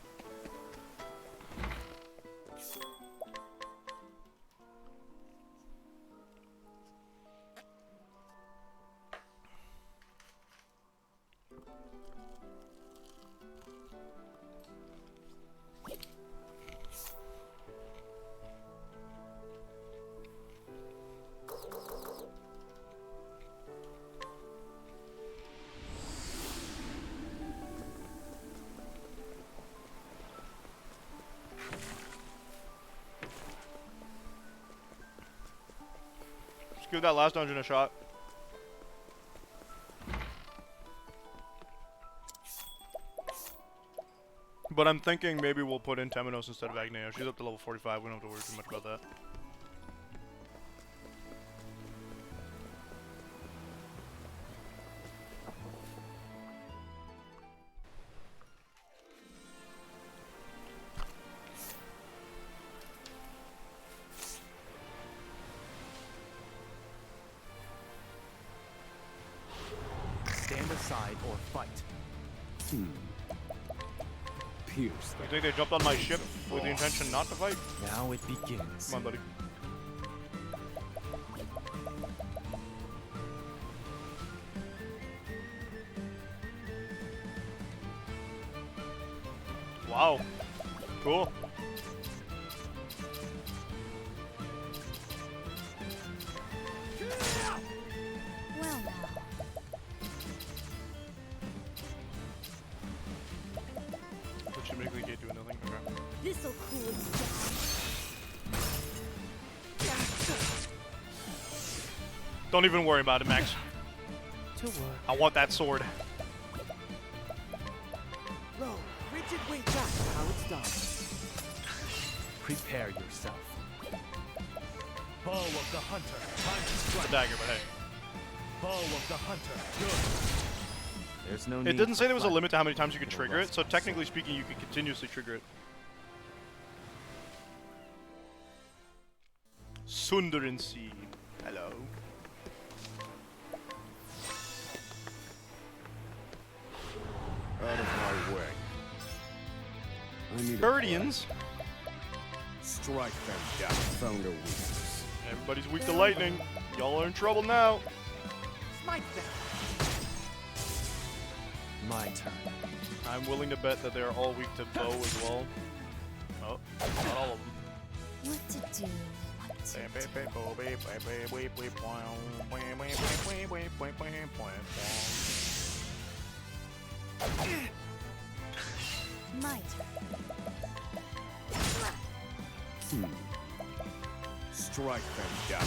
S1: Give that last dungeon a shot. But I'm thinking maybe we'll put in Temenos instead of Agnea. She's up to level 45, we don't have to worry too much about that.
S4: Stand aside or fight.
S2: Pierce
S1: You think they jumped on my ship with the intention not to fight?
S4: Now it begins.
S1: Come on, buddy. Wow. Cool.
S3: Well now.
S1: That should make the gate do nothing. Okay.
S3: This'll cool its jets.
S1: Don't even worry about it, Max.
S4: To work.
S1: I want that sword.
S5: Low, rigid wing back. How it's done.
S4: Prepare yourself. Bow of the hunter. Time to
S1: It's a
S4: strike.
S1: dagger, but hey.
S4: Bow of the hunter. Good. There's no need
S1: It didn't say
S4: for
S1: there was a
S4: flattery.
S1: limit to how many times you could
S4: It'll
S1: trigger it,
S4: rust
S1: so
S4: my
S1: technically
S4: soul.
S1: speaking, you could continuously trigger it. Sundarin Sea. Hello.
S2: out of my way. I need a
S1: Guardians.
S2: strike them down. Found a weakness.
S1: Everybody's weak to lightning. Y'all are in trouble now.
S5: Smite them.
S4: My turn.
S1: I'm willing to bet that they're all weak to bow as well. Oh, not all of them.
S3: What to do? What
S4: That's it.
S3: My turn.
S2: Strike them down.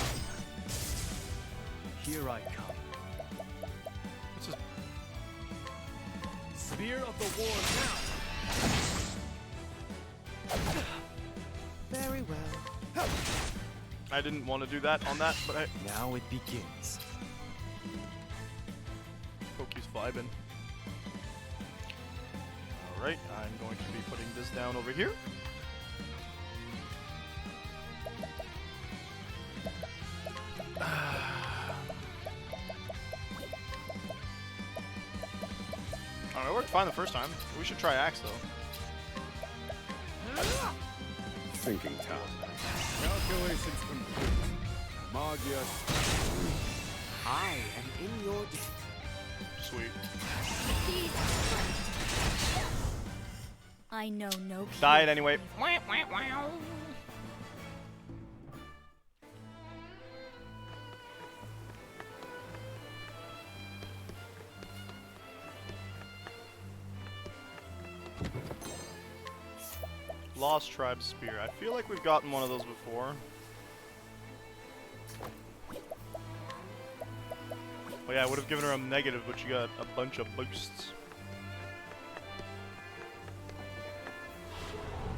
S4: Here I come.
S1: What's this?
S4: Spear of the war now.
S5: Very well.
S1: I didn't want to do that on that, but I...
S4: Now it begins.
S1: Poki's vibing. Alright, I'm going to be putting this down over here. Alright, it worked fine the first time. We should try axe though.
S2: Thinking time. Calculations complete. Magia.
S5: I am in your debt.
S1: Sweet.
S3: I know no cure
S1: Died
S3: for
S1: anyway.
S3: evil.
S1: Lost Tribe Spear. I feel like we've gotten one of those before. Oh yeah, I would have given her a negative, but she got a bunch of boosts.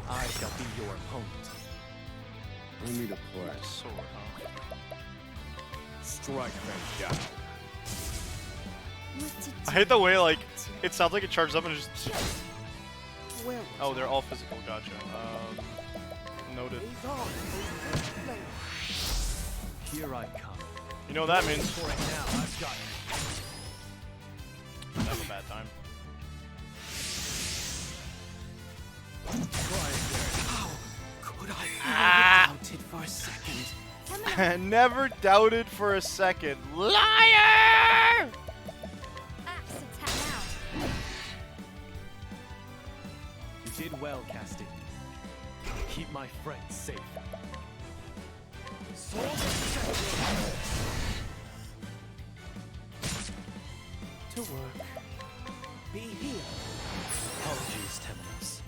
S4: I shall be your opponent.
S2: I need a play.
S1: Sword, huh?
S2: Strike them down.
S3: What to
S1: I hate the way, like,
S3: do?
S1: it sounds like it charges up and it just...
S5: Where was
S1: Oh, they're all physical, gotcha. Noted.
S5: Days on, those flames.
S4: Here I come.
S1: You know what that means?
S4: For it now, I've got it.
S1: That's a bad time.
S5: Could I
S1: Ah!
S5: doubted for a second?
S1: Never doubted for a second. Liar!
S3: Axe attack now.
S4: You did well, Castti. Keep my friends safe.
S5: Sword of to work. Be healed.
S4: Apologies, Temenos.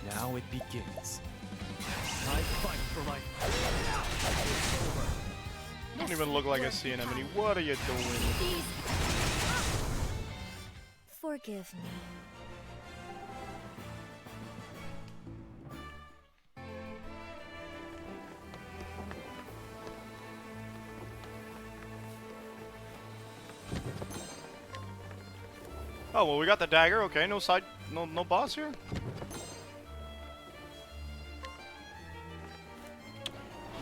S4: Now it begins. I fight for my...
S1: Don't even look like a sea anemone. What are you doing?
S3: Forgive me.
S1: Oh, well, we got the dagger. Okay, no side, no boss here.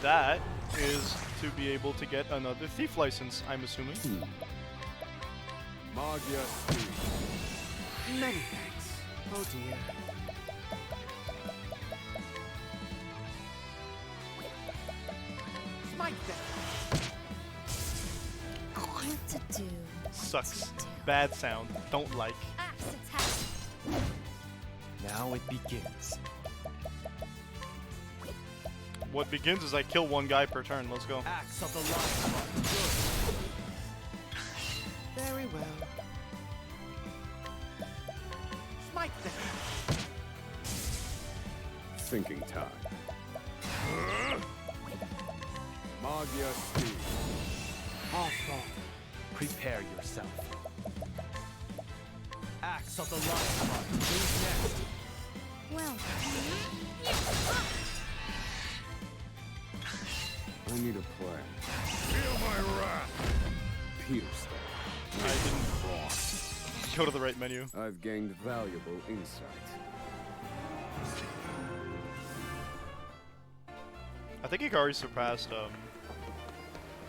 S1: That is to be able to get another thief license, I'm assuming.
S2: Magia speed.
S5: Many thanks. Oh dear. Smite them.
S3: What to do?
S1: Sucks.
S3: What to do?
S1: Bad sound. Don't like.
S3: Axe attack.
S4: Now it begins.
S1: What begins is I kill one guy per turn. Let's go.
S4: Axe of the Lion.
S5: Very well. Smite them.
S2: Thinking time. Magia speed.
S5: Awful.
S4: Prepare yourself. Axe of the Lion. Who's next?
S3: Well,
S2: I need a plan. Feel my wrath. Pierce them.
S1: I didn't go to the right menu.
S2: I've gained valuable insight.
S1: I think Ikari surpassed,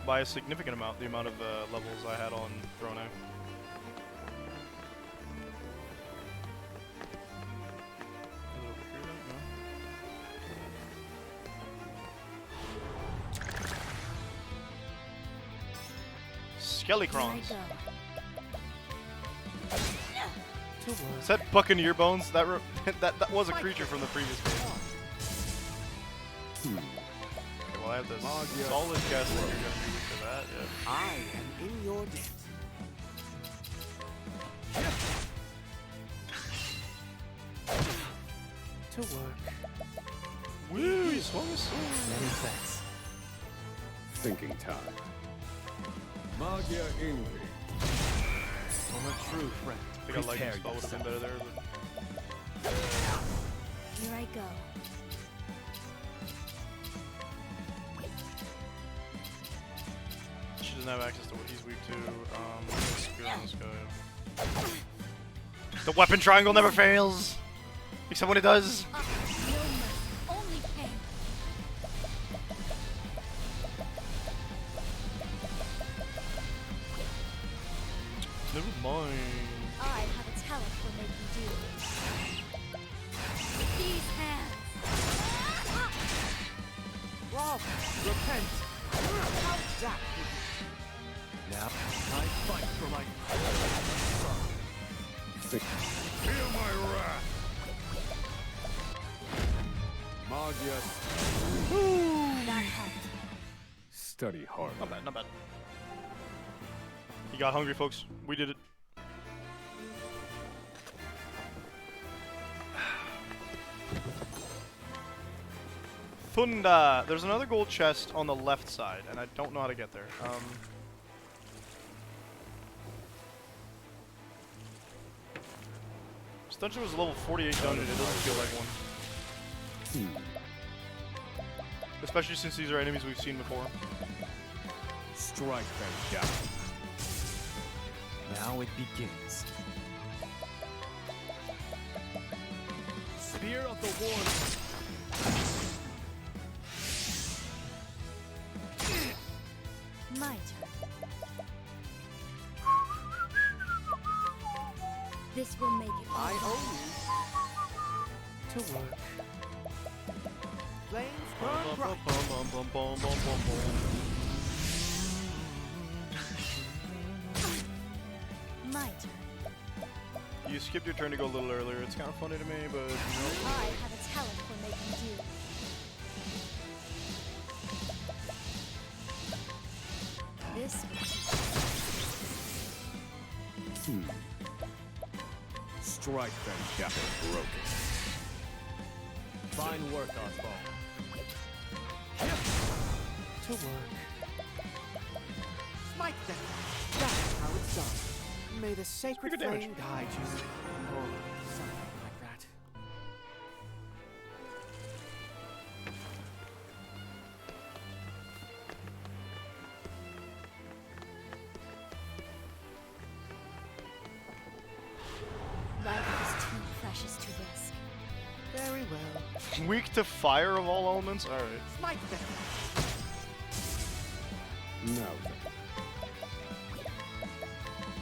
S1: by a significant amount, the amount of levels I had on Throne.
S3: here I
S1: Skelecrons.
S3: go.
S5: To work.
S1: Is that Buccaneer Bones? That was a creature from the previous game. I have this
S2: Magia.
S1: solid guess that you're gonna be weak to that. Yeah.
S5: I am in your debt.
S4: To work.
S1: Woo! He swung his sword.
S4: Many thanks.
S2: Thinking time. Magia Invi.
S4: From a true friend.
S1: I think a lightning spell would have been better there, but
S3: Here I go.
S1: she doesn't have access to what he's weak to. Let's screw on this guy. The weapon triangle never fails! Except when it does.
S3: No mercy, only pain.
S1: Never mind.
S3: I have a talent for making do. These hands.
S5: Rob, repent. How that
S4: Now, I fight for my
S2: Feel my wrath. Magia.
S3: that helped.
S2: Study hard.
S1: Not bad, not bad. He got hungry, folks. We did it. Funda! There's another gold chest on the left side, and I don't know how to get there. This dungeon was a level 48 dungeon, it doesn't feel like one. Especially since these are enemies we've seen before.
S2: Strike them down.
S4: Now it begins. Spear of the Warlord.
S3: My turn. This will make it.
S5: I owe
S4: To work.
S5: you. Flames burn bright.
S3: My turn.
S1: You skipped your turn to go a little earlier. It's kind of funny to me, but you know.
S3: I have a talent for making do. This will teach.
S2: Strike them down. Broken.
S4: Fine work, Oswald. To work.
S5: Smite them. That's how it's done. May the sacred
S1: Good damage.
S5: flame guide you. Or something like that.
S3: Life is too precious to risk.
S5: Very well.
S1: Weak to fire of all elements? Alright.
S5: Smite them.
S2: Now then.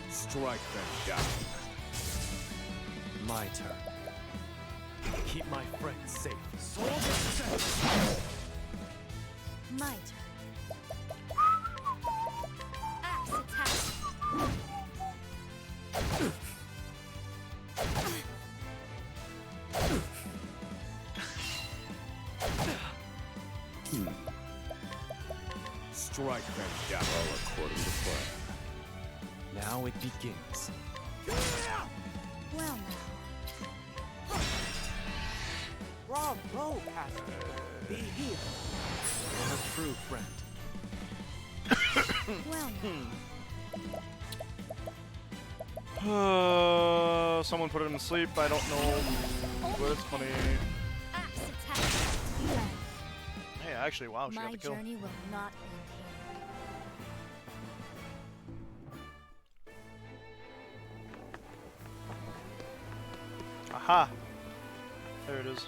S2: Strike them down.
S4: My turn. Keep my friends safe.
S3: My turn. Axe attack.
S2: Strike them down. All according to plan.
S4: Now it begins.
S3: Well now.
S5: Bravo, Castti. Be healed.
S4: From a true friend.
S3: Well now.
S1: Someone put him to sleep. I don't know, but it's funny.
S3: Axe attack.
S1: Hey, actually, wow, she got
S3: My
S1: the kill.
S3: journey will not end here.
S1: Aha! There it is.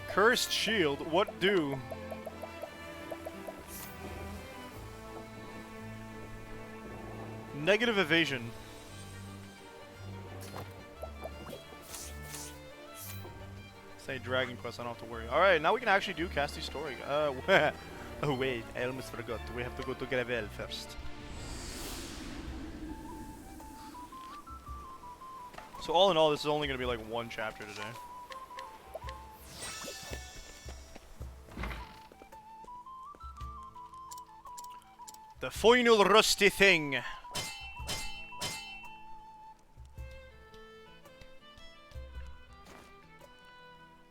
S1: Cursed shield. What do? Negative evasion. Say Dragon Quest, I don't have to worry. Alright, now we can actually do Cassti's story. Oh wait, I almost forgot. We have to go to Gravel first. So all in all, this is only going to be like one chapter today. The final rusty thing.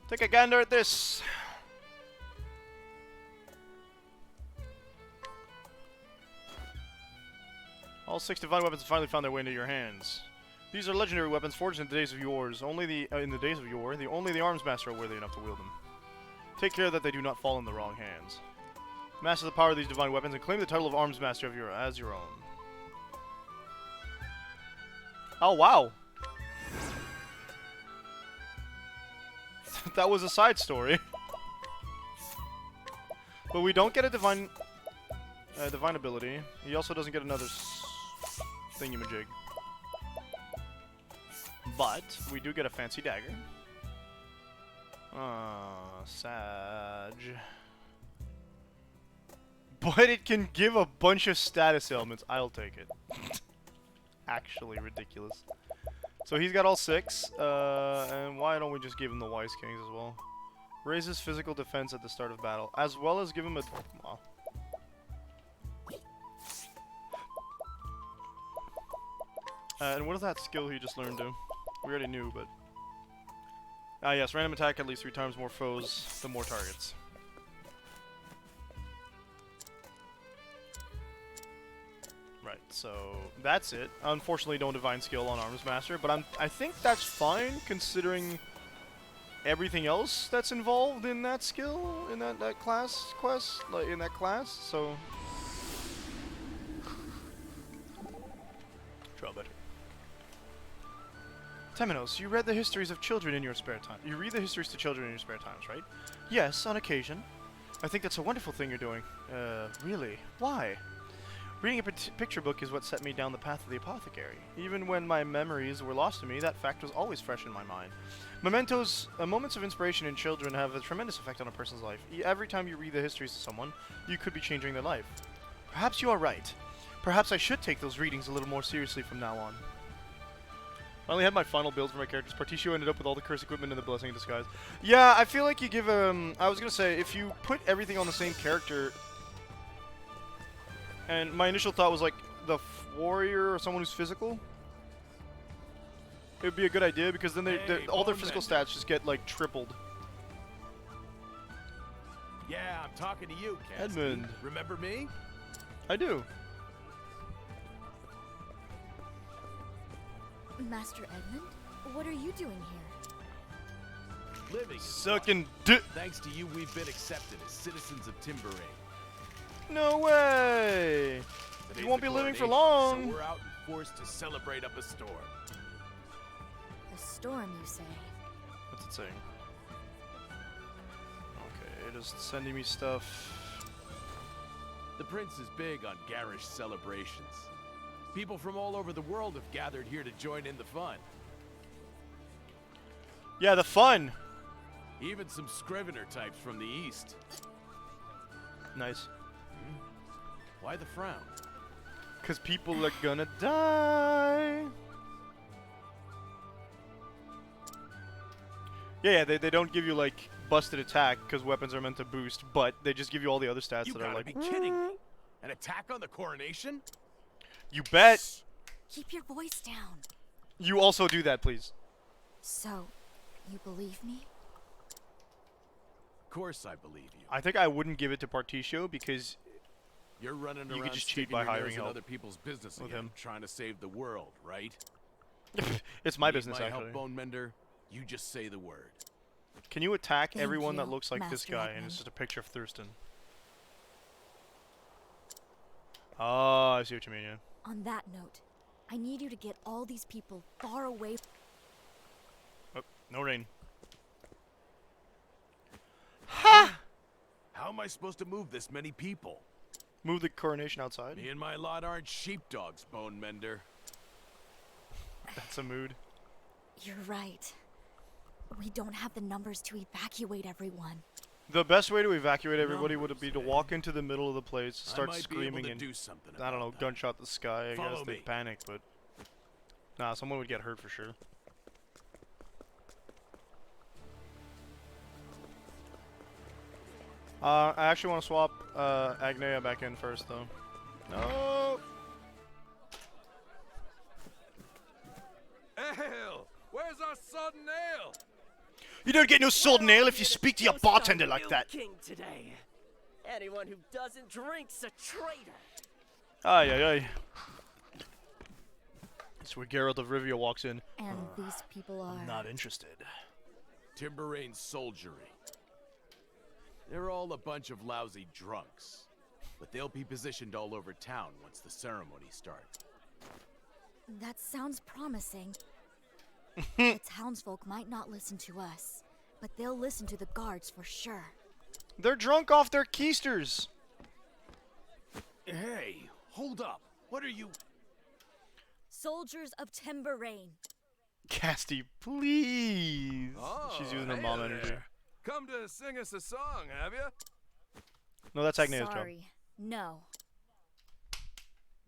S1: Take a gander at this. All 6 divine weapons have finally found their way into your hands. These are legendary weapons forged in the days of yore. Only the arms master are worthy enough to wield them. Take care that they do not fall in the wrong hands. Master the power of these divine weapons and claim the title of arms master as your own. Oh wow! That was a side story. But we don't get a divine ability. He also doesn't get another thingamajig. But we do get a fancy dagger. Sag. But it can give a bunch of status ailments. I'll take it. Actually ridiculous. So he's got all 6. And why don't we just give him the Wise Kings as well? Raises physical defense at the start of battle, as well as give him a... Wow. And what does that skill he just learned do? We already knew, but... Ah yes, random attack at least 3 times more foes, the more targets. Right, so that's it. Unfortunately, no divine skill on Arms Master, but I think that's fine considering everything else that's involved in that skill, in that class quest, like in that class. So, draw better. Temenos, you read the histories of children in your spare time. You read the histories to children in your spare times, right? Yes, on occasion. I think that's a wonderful thing you're doing. Really? Why? Reading a picture book is what set me down the path of the apothecary. Even when my memories were lost to me, that fact was always fresh in my mind. Mementos, moments of inspiration in children have a tremendous effect on a person's life. Every time you read the histories to someone, you could be changing their life. Perhaps you are right. Perhaps I should take those readings a little more seriously from now on. I only had my final build for my characters. Particio ended up with all the curse equipment and the blessing in disguise. Yeah, I feel like you give I was gonna say, if you put everything on the same character... And my initial thought was like the warrior or someone who's physical. It would be a good idea because then all their physical stats just get like tripled.
S2: Yeah, I'm talking to you, Castti.
S1: Edmund.
S2: Remember me?
S1: I do.
S3: Master Edmund, what are you doing here?
S2: Living is
S1: Sucking
S2: fun.
S1: dick.
S2: Thanks to you, we've been accepted as citizens of Timberane.
S1: No way.
S2: Today's
S1: You won't
S2: the
S1: be living for
S2: coronation,
S1: long.
S2: So we're out and forced to celebrate up a storm.
S3: A storm, you say?
S1: What's it saying? Okay, just sending me stuff.
S2: The prince is big on garish celebrations. People from all over the world have gathered here to join in the fun.
S1: Yeah, the fun.
S2: Even some scrivener types from the east.
S1: Nice.
S2: Why the frown?
S1: Because people are gonna die. Yeah, they don't give you like busted attack because weapons are meant to boost, but they just give you all the other stats
S2: You
S1: that are
S2: gotta
S1: like.
S2: be kidding me! An attack on the coronation?
S1: You bet.
S3: Keep your voice down.
S1: You also do that, please.
S3: So, you believe me?
S2: Of course I believe you.
S1: I think I wouldn't give it to Particio because
S2: You're running
S1: You could
S2: around
S1: just cheat
S2: sticking
S1: by
S2: your
S1: hiring
S2: nose in
S1: help
S2: other people's business
S1: with
S2: again,
S1: him.
S2: trying to save the world, right?
S1: it's my
S2: Need
S1: business
S2: my
S1: actually.
S2: help, Bone Mender? You just say the word.
S1: Can you attack
S3: Thank
S1: everyone that
S3: you,
S1: looks like this
S3: Master
S1: guy and
S3: Edmund.
S1: it's just a picture of Thurston? Oh, I see what you mean, yeah.
S3: On that note, I need you to get all these people far away.
S1: Oh, no rain.
S2: How am I supposed to move this many people?
S1: Move the coronation outside.
S2: Me and my lot aren't sheepdogs, Bone Mender.
S1: That's a mood.
S3: You're right. We don't have the numbers to evacuate everyone.
S1: The best way to evacuate everybody would
S2: Numbers,
S1: be to
S2: eh?
S1: walk into the middle of the place, start
S2: I might
S1: screaming,
S2: be able
S1: and
S2: to do something
S1: I don't know,
S2: about that.
S1: gunshot the sky. I
S2: Follow
S1: guess
S2: me.
S1: they'd panic, but nah, someone would get hurt for sure. I actually want to swap Agnea back in first, though. No.
S2: Ale! Where's our sudden ale?
S1: You don't get no salt nail if you speak to your bartender like that.
S5: King today. Anyone who doesn't drink's a traitor.
S1: Ay, ay, ay. That's where Geralt of Rivia walks in.
S3: And these people are...
S1: Not interested.
S2: Timberrane's soldiery. They're all a bunch of lousy drunks. But they'll be positioned all over town once the ceremony starts.
S3: That sounds promising. The townsfolk might not listen to us, but they'll listen to the guards for sure.
S1: They're drunk off their keisters.
S2: Hey, hold up. What are you...
S3: Soldiers of Timberrain.
S1: Castti, please. She's using her
S2: hey
S1: mom
S2: there.
S1: energy.
S2: Come to sing us a song, have you?
S1: No, that's Agnea's job.
S3: Sorry, no.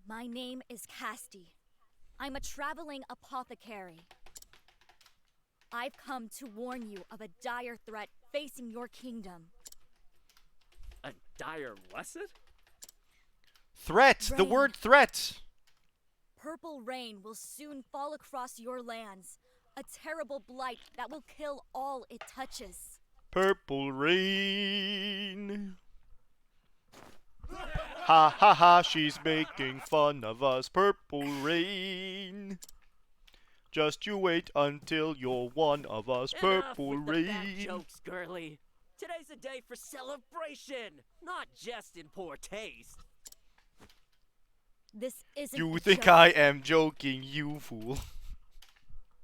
S3: My name is Castti. I'm a traveling apothecary. I've come to warn you of a dire threat facing your kingdom.
S5: A dire what's-it?
S1: Threat! The
S3: Rain.
S1: word threat!
S3: Purple rain will soon fall across your lands. A terrible blight that will kill all it touches.
S1: Purple rain. Ha ha ha, she's making fun of us. Purple rain. Just you wait until you're one of us. Purple
S5: Enough with the bad
S1: rain.
S5: jokes, girly. Today's a day for celebration, not just in poor taste.
S3: This isn't
S1: You
S3: a
S1: think
S3: joke.
S1: I am joking, you fool.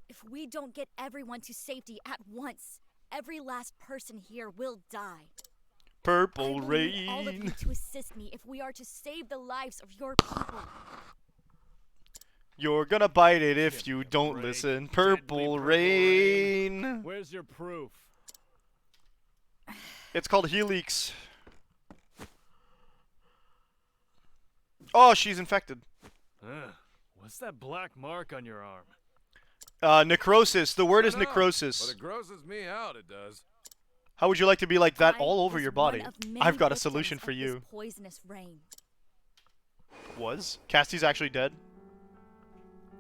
S3: If we don't get everyone to safety at once, every last person here will die.
S1: Purple
S3: I will need all of
S1: rain.
S3: you to assist me if we are to save the lives of your people.
S1: You're gonna bite it if
S4: Give me
S1: you
S4: a
S1: don't
S4: break.
S1: listen.
S4: Deadly
S1: Purple
S4: purple
S1: rain.
S4: Where's your proof?
S1: It's called Helix. Oh, she's infected.
S4: What's that black mark on your arm?
S1: Necrosis. The word is
S2: But
S1: necrosis.
S2: it grosses me out, it does.
S1: How would you like to be like that
S3: I
S1: all over
S3: was
S1: your
S3: one
S1: body?
S3: of many
S1: I've got a
S3: victims
S1: solution for
S3: of this
S1: you.
S3: Poisonous rain.
S1: Was? Casti's actually dead?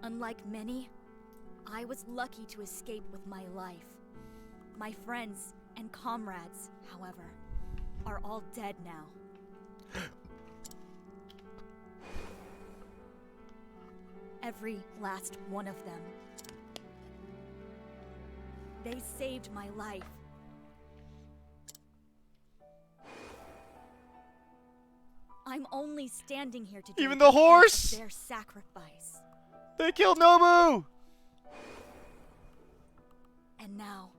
S3: Unlike many, I was lucky to escape with my life. My friends and comrades, however, are all dead now. Every last one of them. They saved my life. I'm only standing here today
S1: Even the
S3: because of
S1: horse!
S3: their sacrifice.
S1: They killed Nobu!
S3: And now,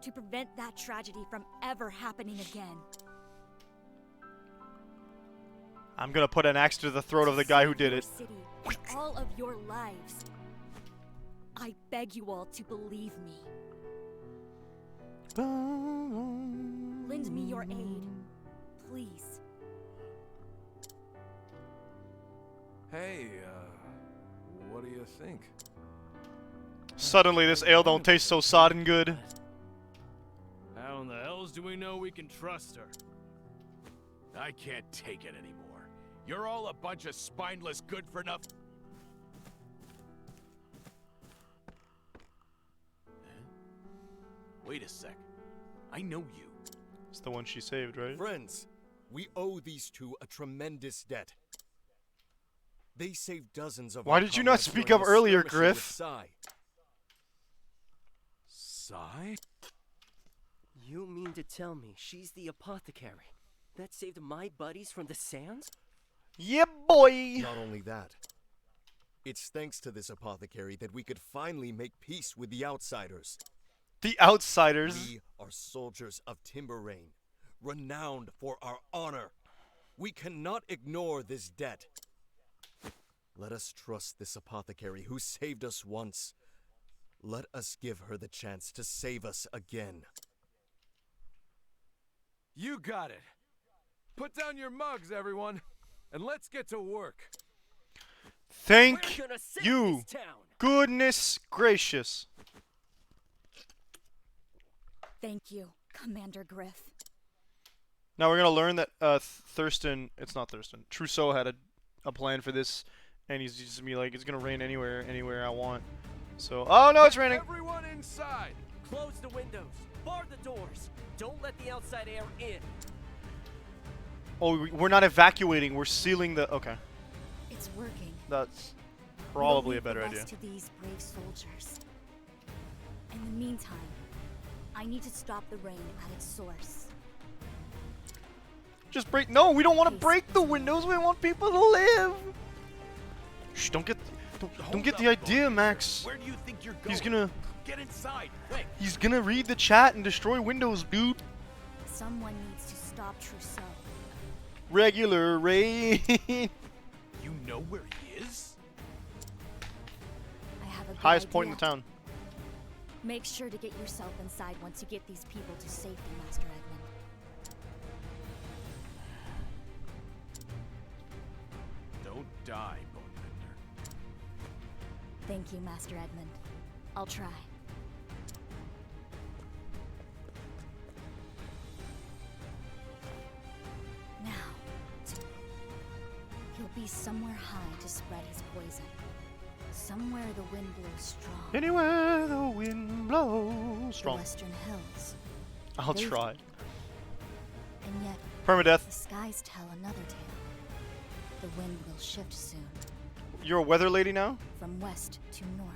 S3: to prevent that tragedy from ever happening again,
S1: I'm gonna put an axe to the throat of the guy who did
S3: your
S1: it.
S3: city, and all of your lives, I beg you all to believe me. Lend me your aid, please.
S2: Hey, what do you think?
S1: Suddenly this ale don't taste so sodden good.
S4: How in the hells do we know we can trust her?
S2: I can't take it anymore. You're all a bunch of spineless, good-for-nothing... Wait a sec. I know you.
S1: It's the one she saved, right?
S6: Friends, we owe these two a tremendous debt. They saved dozens of
S1: Why
S6: our
S1: did you not
S6: comrades
S1: speak
S6: during
S1: up
S6: the
S1: earlier,
S6: skirmishing
S1: Griff?
S6: with Sai.
S2: Sai?
S5: You mean to tell me she's the apothecary that saved my buddies from the sands?
S1: Yeah, boy!
S6: Not only that, it's thanks to this apothecary that we could finally make peace with the outsiders.
S1: The outsiders.
S6: We are soldiers of Timberrain, renowned for our honor. We cannot ignore this debt. Let us trust this apothecary who saved us once. Let us give her the chance to save us again.
S2: You got it. Put down your mugs, everyone, and let's get to work.
S1: Thank
S5: We're gonna save
S1: you.
S5: this town.
S1: Goodness gracious.
S3: Thank you, Commander Griff.
S1: Now we're gonna learn that Thurston, it's not Thurston, Trousseau had a plan for this, and he's just me like, it's gonna rain anywhere I want. So, oh no, it's raining.
S2: Everyone inside.
S5: Close the windows. Bar the doors. Don't let the outside air in.
S1: Oh, we're not evacuating. We're sealing the. Okay,
S3: It's working.
S1: that's
S3: We'll
S1: probably a
S3: leave the
S1: better
S3: rest
S1: idea.
S3: to these brave soldiers. In the meantime, I need to stop the rain at its source.
S1: Just break. No, we don't want to
S3: Please.
S1: break the windows. We want people to live. Shh, don't get the idea, Max.
S2: Where do you think you're going?
S1: He's gonna
S2: Get inside, quick.
S1: read the chat and destroy windows, dude.
S3: Someone needs to stop Trousseau.
S1: Regular rain.
S2: You know where he is?
S3: I have a good
S1: Highest point in the
S3: idea.
S1: town.
S3: Make sure to get yourself inside once you get these people to safety, Master Edmund.
S2: Don't die, Bonebender.
S3: Thank you, Master Edmund. I'll try. Now, he'll be somewhere high to spread his poison. Somewhere the wind blows strong.
S1: Anywhere the wind blows
S3: The
S1: strong.
S3: western hills.
S1: I'll
S3: They-
S1: try.
S3: And yet,
S1: Permadeath.
S3: the skies tell another tale. The wind will shift soon,
S1: You're a weather lady now?
S3: from west to north.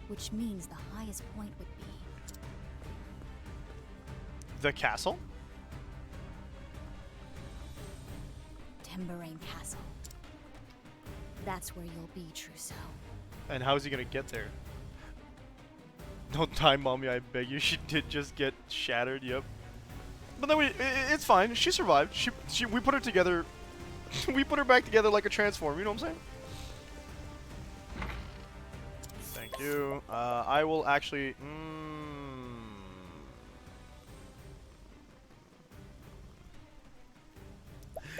S3: Which means the highest point would be
S1: The castle?
S3: Timberain Castle. That's where you'll be, Trousseau.
S1: And how is he gonna get there? Don't die, mommy, I beg you. She did just get shattered, yep. But then it's fine. She survived. We put her together. We put her back together like a transform, you know what I'm saying? Thank you. I will actually...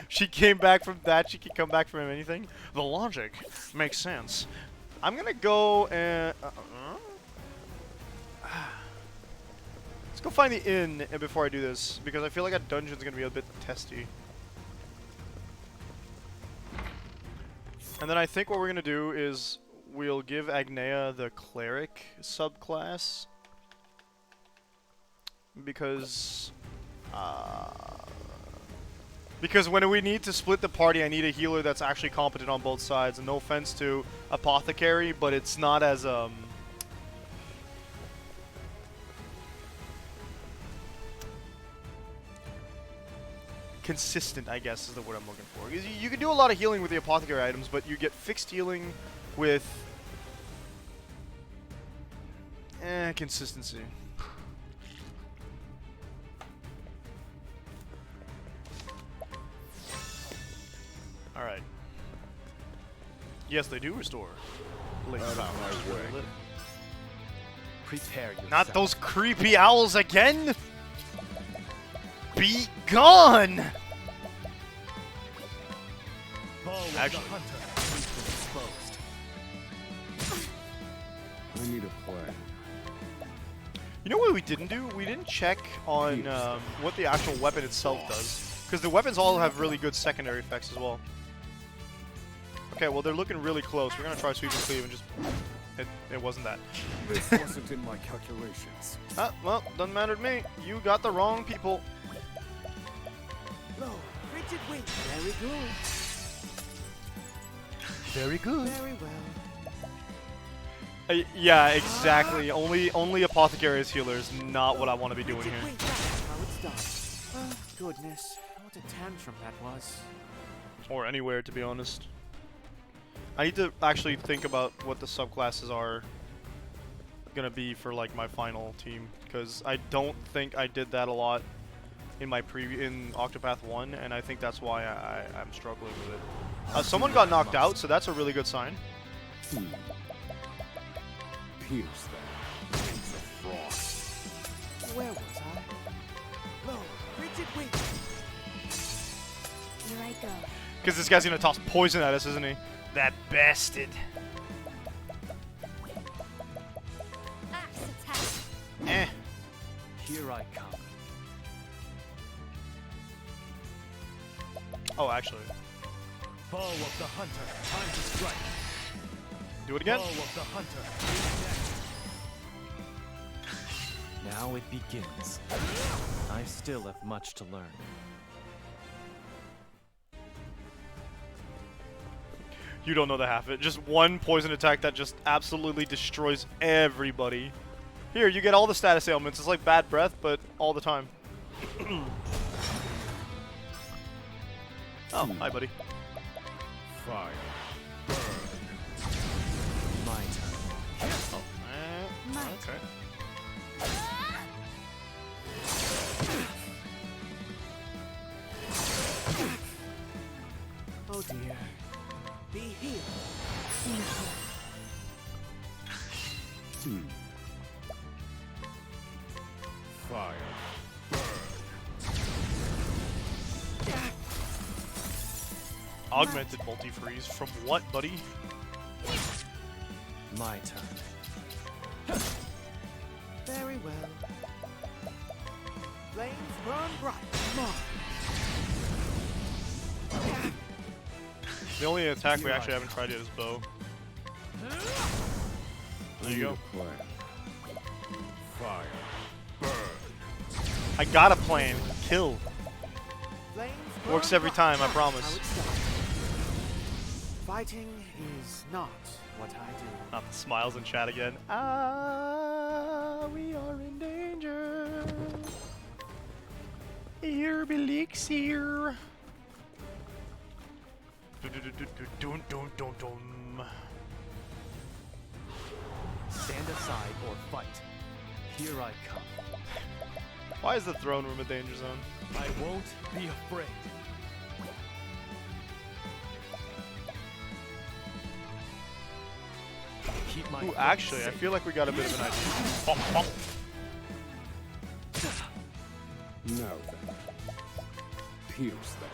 S1: She came back from that. She can come back from anything. The logic makes sense. I'm gonna go and... let's go find the inn before I do this, because I feel like a dungeon's gonna be a bit testy. And then I think what we're gonna do is we'll give Agnea the cleric subclass, because when we need to split the party, I need a healer that's actually competent on both sides. And no offense to apothecary, but it's not as consistent, I guess, is the word I'm looking for. 'Cause you can do a lot of healing with the apothecary items, but you get fixed healing with consistency. Alright. Yes, they do restore.
S4: Prepare yourself.
S1: Not those creepy owls again! Be gone!
S4: Bow of the
S1: Actually-
S4: hunter has been exposed.
S7: I need a plan.
S1: You know what we didn't do? We didn't check on what the actual weapon itself does. Because the weapons all have really good secondary effects as well. Okay, well they're looking really close. We're gonna try sweep and cleave and just... It wasn't that.
S7: This wasn't in my calculations.
S1: Ah, well, doesn't matter to me. You got the wrong people.
S5: Low, rigid wing. Very good.
S1: Very good.
S5: Very well.
S1: Yeah, exactly. Only apothecary as healers, not what I want to be doing
S5: Rigid
S1: here.
S5: wing. That's how it's done. Oh, goodness. What a tantrum that was.
S1: Or anywhere, to be honest. I need to actually think about what the subclasses are gonna be for like my final team, because I don't think I did that a lot in my in Octopath 1, and I think that's why I'm struggling with it. Someone got knocked out, so that's a really good sign.
S7: Pierce them. The frost.
S5: Where was I? Low, rigid wing.
S3: Here I go.
S1: Because this guy's gonna toss poison at us, isn't he? That bastard.
S3: Axe attack.
S1: Eh.
S4: Here I come.
S1: Oh, actually.
S4: Bow of the hunter, time to strike.
S1: Do it again.
S4: Bow of the hunter, is next. Now it begins. I still have much to learn.
S1: You don't know the half of it. Just one poison attack that just absolutely destroys everybody. Here, you get all the status ailments. It's like bad breath, but all the time. Oh, hi, buddy.
S7: Fire.
S4: My turn.
S1: Oh, okay.
S5: Oh dear. Be healed.
S7: Fire.
S1: Augmented multi-freeze. From what, buddy?
S4: My turn.
S5: Very well. Flames burn bright.
S1: The only attack we actually haven't tried yet is bow. There you go.
S7: Plan. Fire.
S1: I got a plan. Kill.
S5: Flames
S1: Works
S5: burn
S1: every
S5: bright.
S1: time, I
S5: How
S1: promise.
S5: it starts. Fighting is not what I do.
S1: Oh, smiles in chat again. Ah, we are in danger. Here, Belixir.
S4: Stand aside or fight. Here I come.
S1: Why is the throne room a danger zone?
S4: I won't be afraid. Keep my
S1: Ooh,
S4: friends
S1: actually, I
S4: safe.
S1: feel like we got a bit of an idea. Bonk, bonk.
S7: Now then. Pierce them.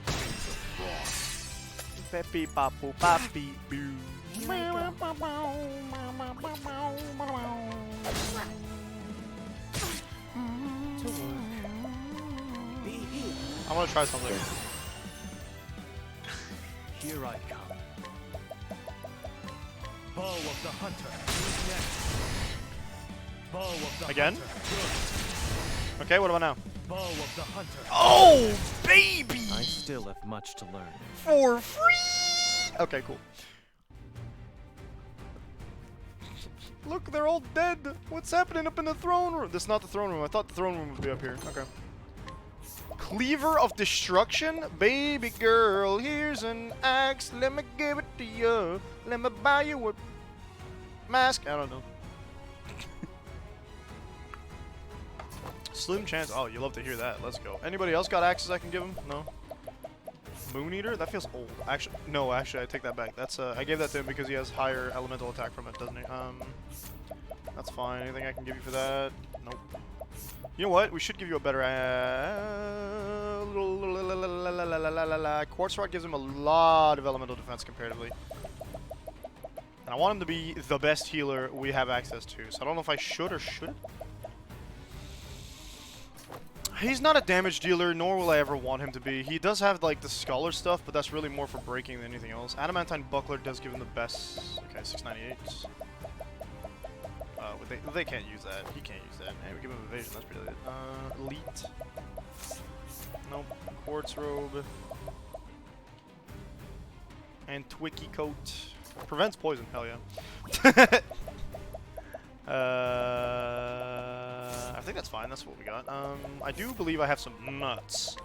S7: Wings of frost.
S1: Peppy papu papi boo.
S3: Here I
S5: To work. Be healed.
S1: I want to try something.
S4: Here I come. Bow of the hunter. Who's next? Bow of the
S1: Again?
S4: hunter.
S1: Okay, what about now?
S4: Good. Bow of the hunter.
S1: Oh, baby!
S4: I still have much to learn.
S1: For free! Okay, cool. Look, they're all dead. What's happening up in the throne room? This is not the throne room. I thought the throne room would be up here. Okay. Cleaver of Destruction? Baby girl, here's an axe. Let me give it to you. Let me buy you a mask. I don't know. Slim chance. Oh, you love to hear that. Let's go. Anybody else got axes I can give him? No? Moon Eater? That feels old. Actually, no, actually, I take that back. That's I gave that to him because he has higher elemental attack from it, doesn't he? That's fine. Anything I can give you for that? Nope. You know what? We should give you a better Quartz Rod gives him a lot of elemental defense comparatively. And I want him to be the best healer we have access to. So I don't know if I should or shouldn't. He's not a damage dealer, nor will I ever want him to be. He does have, like, the Scholar stuff, but that's really more for breaking than anything else. Adamantine Buckler does give him the best... Okay, 698. They can't use that. He can't use that. Hey, we give him evasion. That's pretty good. Elite. Nope. Quartz Robe. And Twicky Coat. Prevents poison. Hell yeah. I think that's fine. That's what we got. I do believe I have some nuts.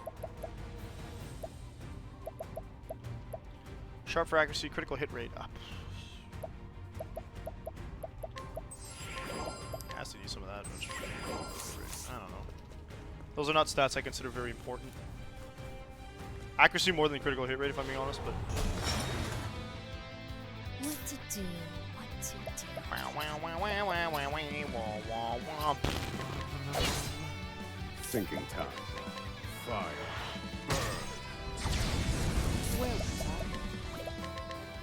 S1: Sharp for accuracy, critical hit rate up. Has to use some of that. Which, I don't know. Those are not stats I consider very important. Accuracy more than critical hit rate, if I'm being honest, but.
S3: What to do? What to do?
S7: Thinking time. Fire.
S5: Well,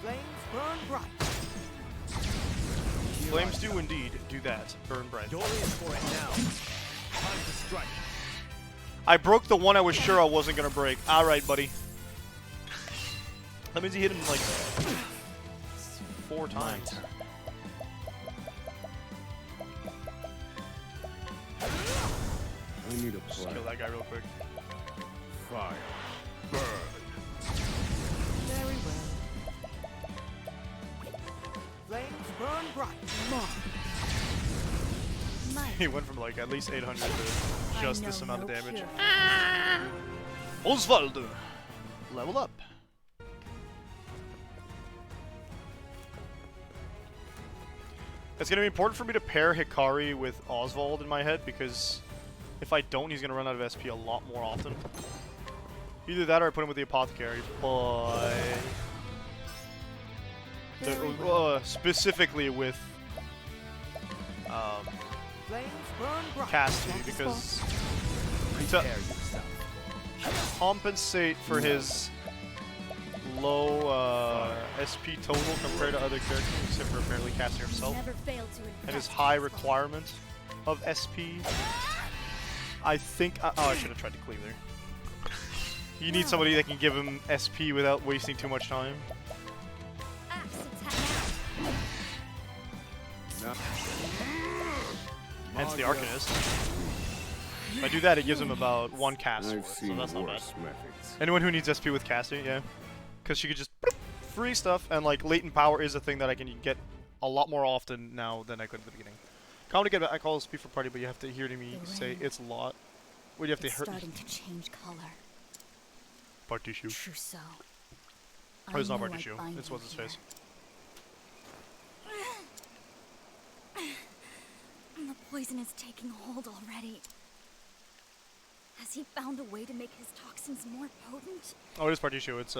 S5: flames burn bright.
S1: Flames do indeed do that. Burn bright.
S4: Going for it now. Time to strike.
S1: I broke the one I was sure I wasn't gonna break. Alright, buddy. That means he hit him like 4 times.
S7: I need a
S1: Just
S7: plan.
S1: kill that guy real quick.
S7: Fire. Burn.
S8: Very well. Flames burn bright.
S1: He went from like at least 800 to just this amount of damage.
S3: Cure.
S1: Oswald! Level up. It's going to be important for me to pair Hikari with Oswald in my head, because if I don't, he's going to run out of SP a lot more often. Either that or I put him with the Apothecary, but... specifically with
S8: Flames burn bright.
S1: Castti, because to compensate for his low SP total compared to other characters, except for apparently Castti himself,
S3: Never failed to
S1: and his
S3: impress
S1: high
S3: Oswald.
S1: requirement of SP, I think... oh, I should have tried to cleave there. You need somebody that can give him SP without wasting too much time.
S3: Axe attack.
S1: Hence the Arcanist. If I do that, it gives him about 1 cast
S7: I've
S1: worth, so
S7: seen
S1: that's not bad.
S7: worse methods.
S1: Anyone who needs SP with Castti, yeah. Because she could just free stuff, and like latent power is a thing that I can get a lot more often now than I could at the beginning. Calm to get back, I call SP for party, but you have to hear to me
S3: The
S1: say
S3: rain.
S1: it's a lot. What do you have to
S3: It's
S1: hurt?
S3: starting to change color.
S1: Partition.
S3: Trousseau.
S1: Oh, it's not
S3: I know
S1: Partition.
S3: I bind
S1: It's
S3: you
S1: what's his
S3: here.
S1: face.
S3: The poison is taking hold already. Has he found a way to make his toxins more potent?
S1: Oh, it is Partition. It's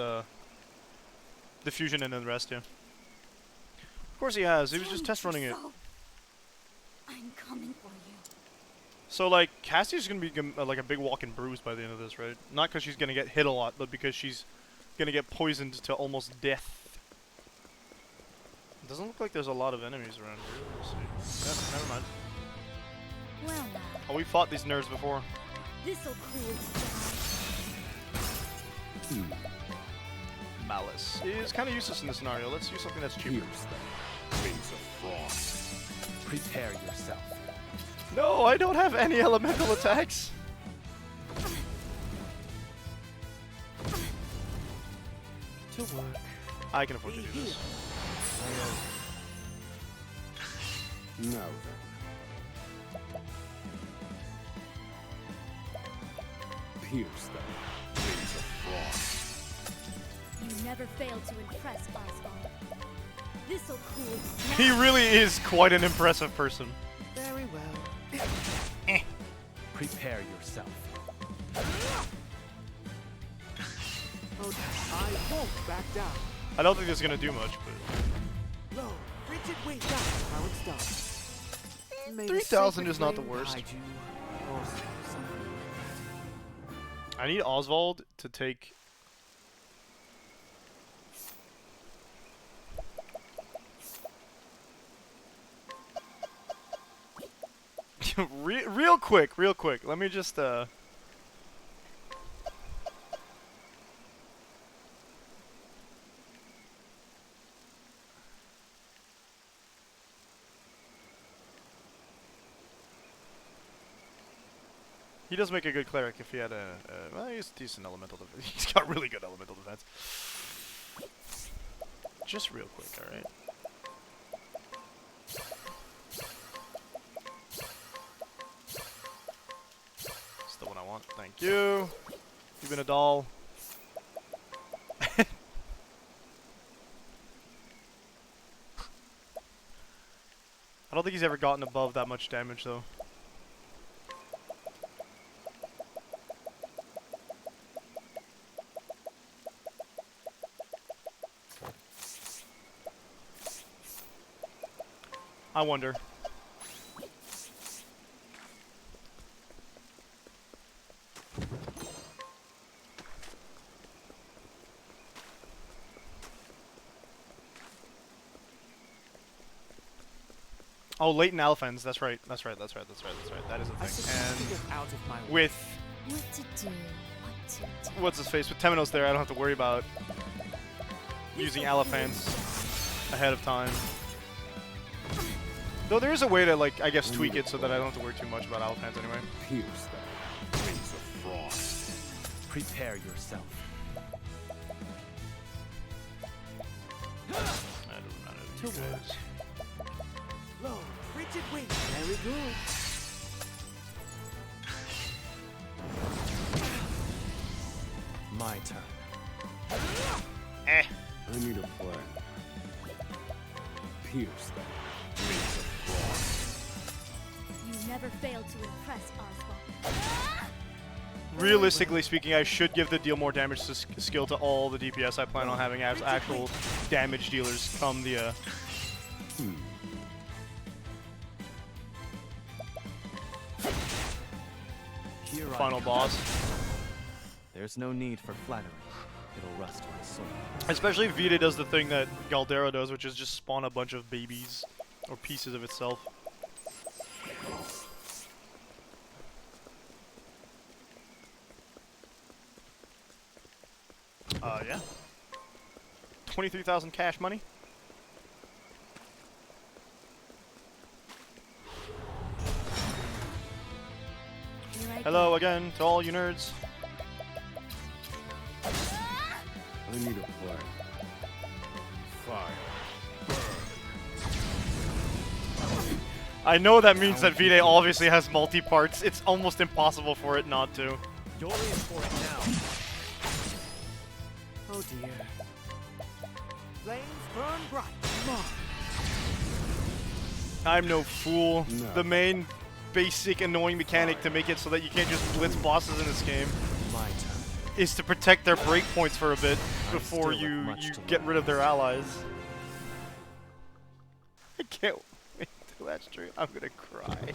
S1: diffusion and then the rest, yeah. Of course he has. He was just test running it.
S3: Trousseau. I'm coming for you.
S1: So like, Cassie's gonna be like a big walking bruise by the end of this, right? Not because she's gonna get hit a lot, but because she's gonna get poisoned to almost death. It doesn't look like there's a lot of enemies around here. Let's see. Yeah, never mind.
S3: Well now,
S1: Oh, we fought these nerds before.
S3: this'll cool you down.
S1: Malice is kind of useless in this scenario. Let's use something that's cheaper.
S7: Pierce them. Wings of frost.
S4: Prepare yourself.
S1: No, I don't have any elemental attacks.
S8: To work.
S1: I can afford to do this.
S7: Now then. Pierce them. Wings of frost.
S3: You never fail to impress, Oswald. This'll cool you
S1: He
S3: down.
S1: really is quite an impressive person.
S8: Very well.
S4: Prepare yourself.
S8: Oh, I won't back down.
S1: I don't think this is gonna do much, but
S8: Low, rigid weight down. How it's done. May the
S1: 3,000
S8: sacred
S1: is not the
S8: flame
S1: worst.
S8: guide you, or something.
S1: I need Oswald to take. Real quick. Let me just He does make a good cleric if he had well, he's decent elemental defense. He's got really good elemental defense. Just real quick, alright? That's the one I want. Thank you. You've been a doll. I don't think he's ever gotten above that much damage, though. I wonder. Oh, latent alphans. That's right. That is a
S8: I
S1: thing.
S8: suggest you
S1: And
S8: get out of my way.
S1: with
S3: What to do? What to do?
S1: what's his face with Temenos there, I don't have to worry about using elephants ahead of time. Though there is a way to, like, I guess tweak it so that I don't have to worry too much about elephants anyway.
S7: Pierce them. Wings of frost.
S4: Prepare yourself.
S1: That doesn't matter to you guys.
S8: Low, rigid wing. Very good.
S4: My turn.
S1: Eh.
S7: I need a plan. Pierce them. Wings of frost.
S3: You never fail to impress, Oswald.
S1: Realistically speaking, I should give the deal more damage skill to all the DPS I plan on having as actual damage dealers come the
S4: Here I
S1: final
S4: come.
S1: boss.
S4: There's no need for flattery. It'll rust my soul.
S1: Especially if Vita does the thing that Galdera does, which is just spawn a bunch of babies or pieces of itself. Yeah. 23,000 cash money.
S3: Here I
S1: Hello
S3: go.
S1: again to all you nerds.
S7: I need a plan. Fire.
S1: I know that means that Vita obviously has multi-parts. It's almost impossible for it not to.
S4: You're reinforced now.
S8: Oh dear. Flames burn bright. Mark.
S1: I'm no fool.
S7: No.
S1: The main basic annoying mechanic to make it so that you can't just blitz bosses in this game
S4: My turn.
S1: is to protect their breakpoints for a bit before
S4: still have
S1: you
S4: much to
S1: get
S4: learn.
S1: rid of their allies. I can't wait till that's true. I'm gonna cry.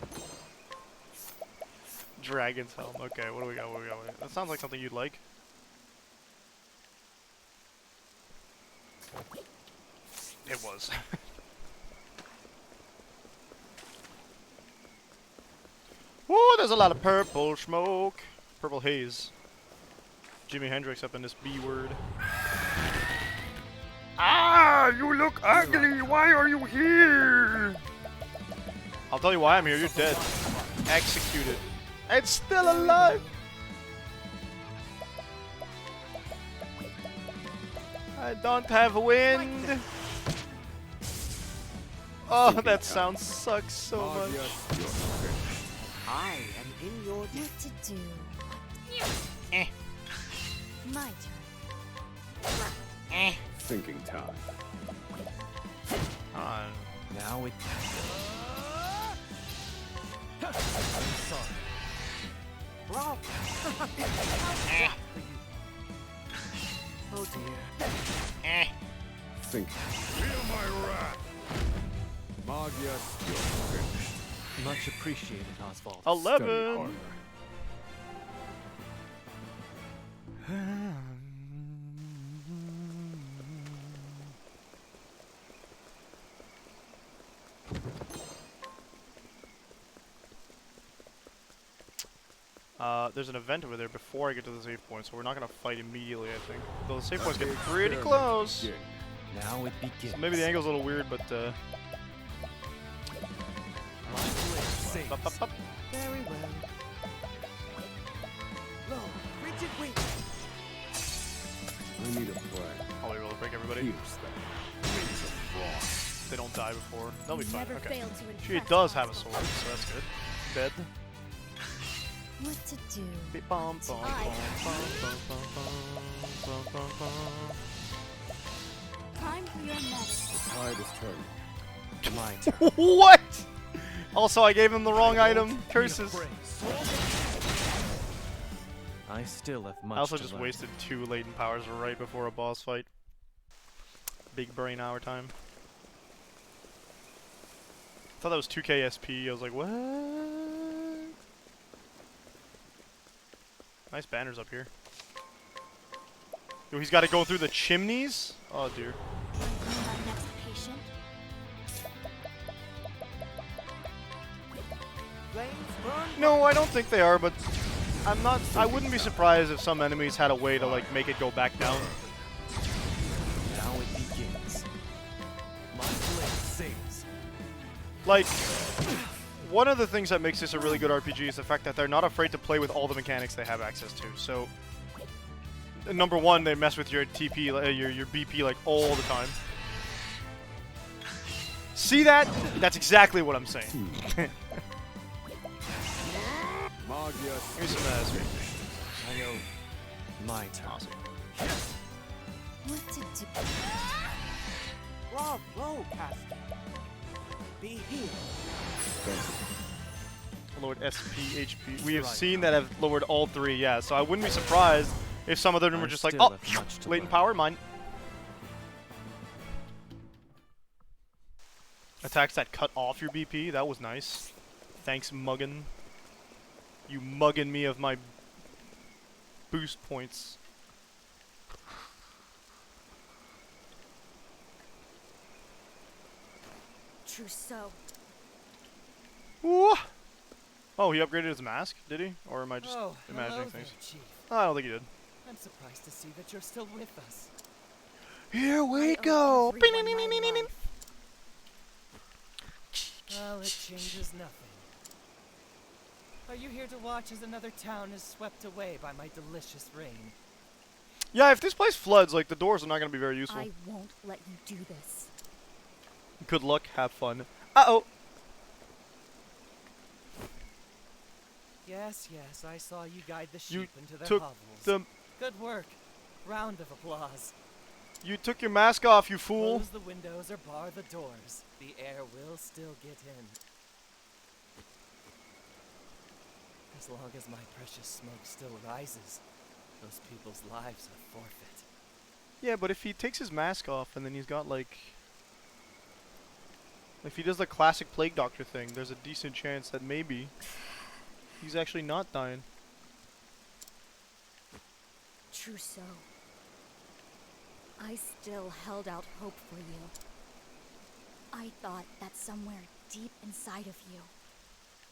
S1: Dragon's Helm. Okay, what do we got? What do we got? That sounds like something you'd like. It was. Woo, there's a lot of purple smoke. Purple haze. Jimi Hendrix up in this B word. Ah, you look ugly. Why are you here? I'll tell you why I'm here. You're dead. Executed. It's still alive. I don't have wind. Oh, that sound sucks so much.
S8: I am in your debt.
S3: What to do?
S1: Eh.
S3: My turn.
S1: Eh.
S7: Thinking time.
S4: Now it. I'm sorry.
S8: Bravo.
S1: Eh.
S8: Oh dear.
S1: Eh.
S7: Think. Feel my wrath. Magya still finished.
S4: Much appreciated, Oswald.
S1: 11.
S7: Study armor.
S1: There's an event over there before I get to the save point, so we're not gonna fight immediately, I think. Though the save point's getting pretty close.
S7: Begin.
S4: Now it begins.
S1: So maybe the angle's a little weird, but
S4: Saves.
S1: up, up, up.
S8: Very well. Low, rigid wing.
S7: I need a plan.
S1: I'll be able to break everybody.
S7: Pierce them. Wings of frost.
S1: They don't die before. They'll be
S3: You
S1: fine.
S3: never
S1: Okay.
S3: fail to impress,
S1: She does have a
S3: Oswald.
S1: sword, so that's good. Dead.
S3: What to do?
S1: Beep, bum, bum,
S3: I-
S1: bum, bum, bum, bum, bum, bum, bum.
S3: Time for your medicine.
S7: Tide is turning.
S4: My turn.
S1: What? Also, I gave him the wrong item. Curses.
S4: I still have much
S1: I also
S4: to
S1: just
S4: learn.
S1: wasted 2 latent powers right before a boss fight. Big brain hour time. I thought that was 2k SP. I was like, what? Nice banners up here. Yo, he's got to go through the chimneys? Oh, dear.
S3: My next patient.
S8: Flames burn.
S1: No, I don't think they are, but I'm not. I wouldn't be surprised if some enemies had a way to like make it go back down.
S4: Now it
S1: Like, one of the things that makes this a really good RPG is the fact that they're not afraid to play with all the mechanics they have access to. So, number one, they mess with your TP, your BP like all the time. See that? That's exactly what I'm saying. Give me some SP.
S4: I know my turn.
S1: Awesome.
S3: What to do?
S8: Bravo, Castti. Be healed.
S1: Lowered SP, HP. We have seen that have lowered all three, yeah. So I wouldn't be surprised if some of them were just like,
S4: still
S1: oh,
S4: have much to
S1: latent
S4: learn.
S1: power, mine. Attacks that cut off your BP, that was nice. Thanks, Muggin. You mugging me of my boost points.
S3: Trousseau.
S1: Ooh. Oh, he upgraded his mask, did he? Or am I just imagining
S8: hello
S1: things?
S8: there, Chief.
S1: Oh, I don't think he did.
S8: I'm surprised to see that you're still with us.
S1: Here we
S3: I
S1: go.
S3: owe everyone my life.
S8: Well, it changes nothing. Are you here to watch as another town is swept away by my delicious rain?
S1: Yeah, if this place floods, like, the doors are not going to be very useful.
S3: I won't let you do this.
S1: Good luck, have fun. Uh-oh.
S8: Yes, yes, I saw you guide the
S1: You
S8: sheep into their
S1: took
S8: hovels.
S1: the...
S8: Good work. Round of applause.
S1: You took your mask off, you fool.
S8: Close the windows or bar the doors. The air will still get in. As long as my precious smoke still rises, those people's lives are forfeit.
S1: Yeah, but if he takes his mask off and then he's got, like... If he does the classic Plague Doctor thing, there's a decent chance that maybe he's actually not dying.
S3: Trousseau. I still held out hope for you. I thought that somewhere deep inside of you,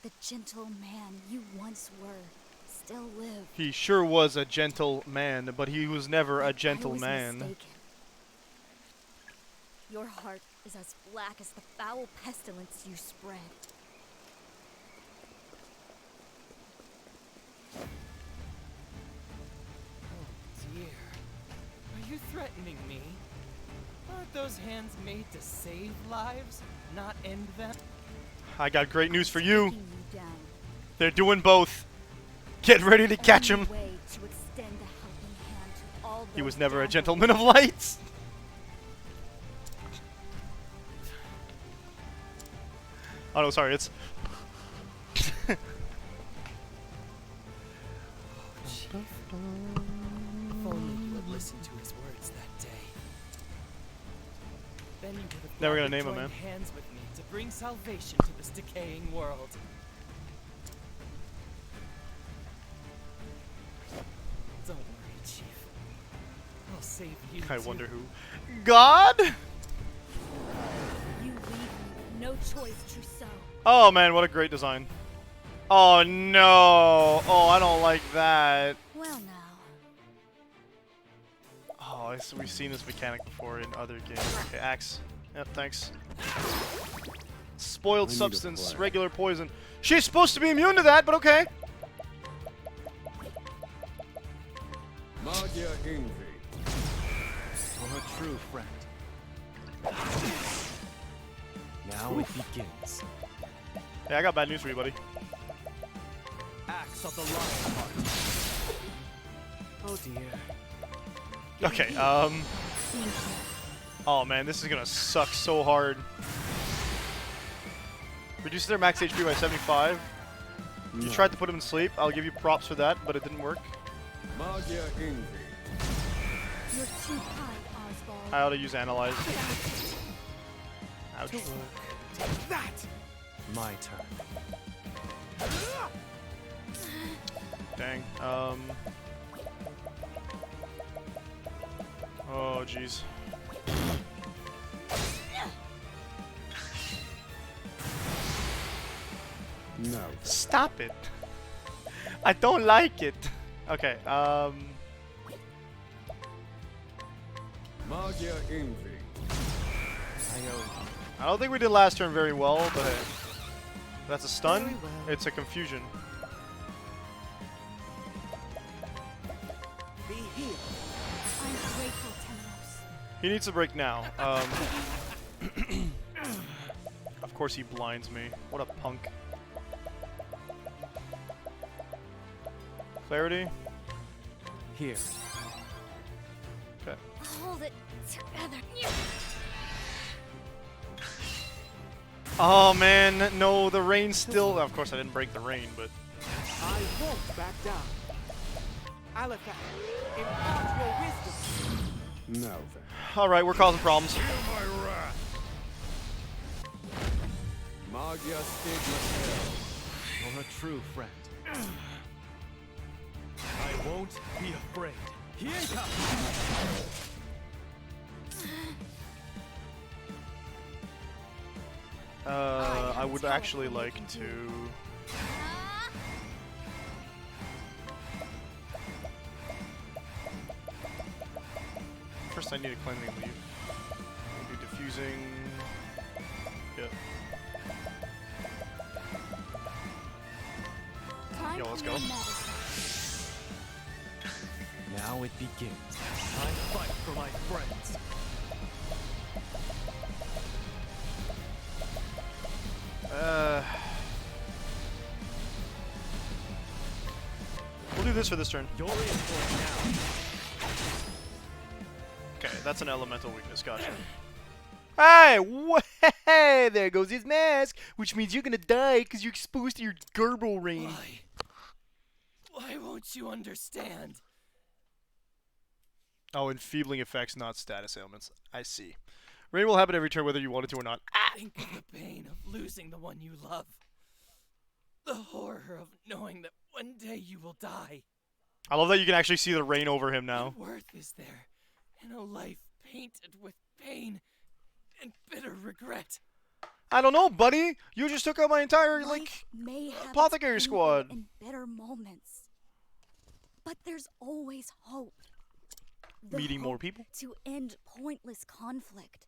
S3: the gentle man you once were still lived.
S1: He sure was a gentle man, but he was never a
S3: But
S1: gentle
S3: I was
S1: man.
S3: mistaken. Your heart is as black as the foul pestilence you spread.
S8: Oh dear. Are you threatening me? Aren't those hands made to save lives, not end them?
S1: I got great news for you.
S3: Taking you down.
S1: They're doing both. Get ready to catch him.
S3: Only way to extend a helping hand to all
S1: He was
S3: those
S1: never a
S3: down
S1: gentleman of light. Oh no, sorry, it's...
S8: Chief. If only you had listened to his words that day. Then you would have
S1: Never
S8: gladly
S1: gonna name him,
S8: joined
S1: man.
S8: hands with me to bring salvation to this decaying world. Don't worry, Chief. I'll save you.
S1: I
S8: too.
S1: wonder who. God?
S3: You leave me with no choice, Trousseau.
S1: Oh man, what a great design. Oh no. Oh, I don't like that.
S3: Well now.
S1: Oh, we've seen this mechanic before in other games. Okay, axe. Yep, thanks. Spoiled
S7: I need a
S1: substance,
S7: plan.
S1: regular poison. She's supposed to be immune to that, but okay.
S7: Magia Envy.
S4: For a true friend. Now it begins.
S1: Yeah, I got bad news for you, buddy.
S4: Axe of the Lionheart. Oh dear.
S1: Okay, oh man, this is gonna suck so hard. Reduces their max HP by 75. You
S7: No.
S1: tried to put him in sleep. I'll give you props for that, but it didn't work.
S7: Magia Envy.
S3: You're too kind, Oswald.
S1: I ought to use Analyze. Ouch.
S8: That!
S4: My turn.
S1: Dang. Oh, jeez.
S7: No.
S1: Stop it. I don't like it. Okay,
S7: Magia Envy.
S4: I owe
S1: I don't think we did last turn very well, but hey. That's a stun.
S5: Very well.
S1: It's a confusion.
S5: Be healed.
S3: I'm grateful, Temenos.
S1: He needs to break now. Of course he blinds me. What a punk. Clarity.
S4: Here.
S1: Okay.
S3: Hold it together.
S1: Oh man, no, the rain still. Of course I didn't break the rain, but
S9: I won't back down. Alaka, impart your wisdom.
S7: Now then.
S1: alright, we're causing problems.
S7: My wrath. Magia stigma.
S4: You're a true friend. I won't be afraid. Here it comes.
S1: I would actually like to. First, I need a cleansing leaf. We'll do diffusing. Yep.
S3: Time
S1: Yo, let's
S3: for
S1: go.
S3: your medicine.
S4: Now it begins. I fight for my friends.
S1: We'll do this for this turn.
S4: You're in for it now.
S1: Okay, that's an elemental weakness. Gotcha. Hey, hey, there goes his mask, which means you're gonna die because you're exposed to your Gerbil rain.
S8: Why won't you understand?
S1: Oh, enfeebling effects, not status ailments. I see. Rain will happen every turn whether you want it to or not.
S8: Think of the pain of losing the one you love. The horror of knowing that one day you will die.
S1: I love that you can actually see the rain over him now.
S8: What worth is there in a life painted with pain and bitter regret?
S1: I don't know, buddy. You just took out my entire, like,
S3: Life may have its
S1: apothecary
S3: painful
S1: squad.
S3: and bitter moments, but there's always hope. The
S1: Meeting more
S3: hope
S1: people.
S3: to end pointless conflict.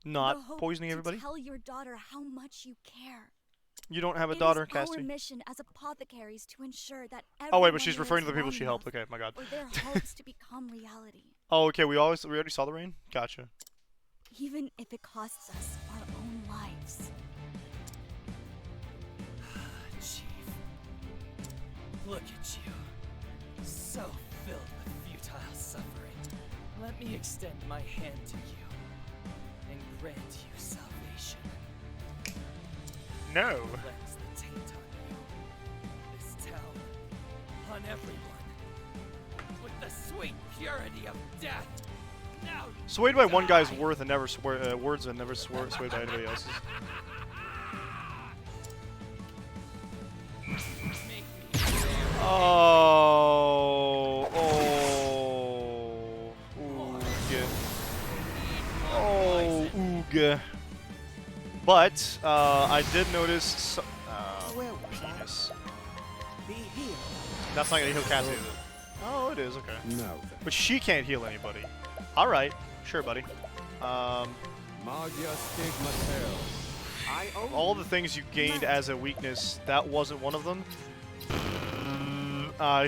S1: Not
S3: The hope
S1: poisoning
S3: to
S1: everybody.
S3: Tell your daughter how much you care.
S1: You don't have a
S3: It
S1: daughter,
S3: is our
S1: Castti.
S3: mission as apothecaries to ensure that
S1: Oh wait,
S3: everyone
S1: but she's
S3: lives
S1: referring to the people
S3: long
S1: she helped.
S3: enough
S1: Okay, my god.
S3: for their hopes to become reality,
S1: Oh, okay. We already saw the rain. Gotcha.
S3: even if it costs us our own lives.
S8: Chief, look at you. So filled with futile suffering. Let me extend my hand to you and grant you salvation.
S1: No.
S8: Cleanse the taint on you, this town, on everyone, with the sweet purity of death. Now
S1: Swayed by one guy's
S8: die.
S1: worth and never words and never swayed by anybody else's.
S8: Make me
S1: Oh. Oog. Oh, oog. But I did notice. Penis.
S5: Be healed.
S1: That's not gonna heal Cassie, is it? Oh, it is. Okay.
S7: Now then.
S1: But she can't heal anybody. All right, sure, buddy.
S7: Magia stigma.
S5: I own
S1: All the things you gained as a weakness, that wasn't one of them.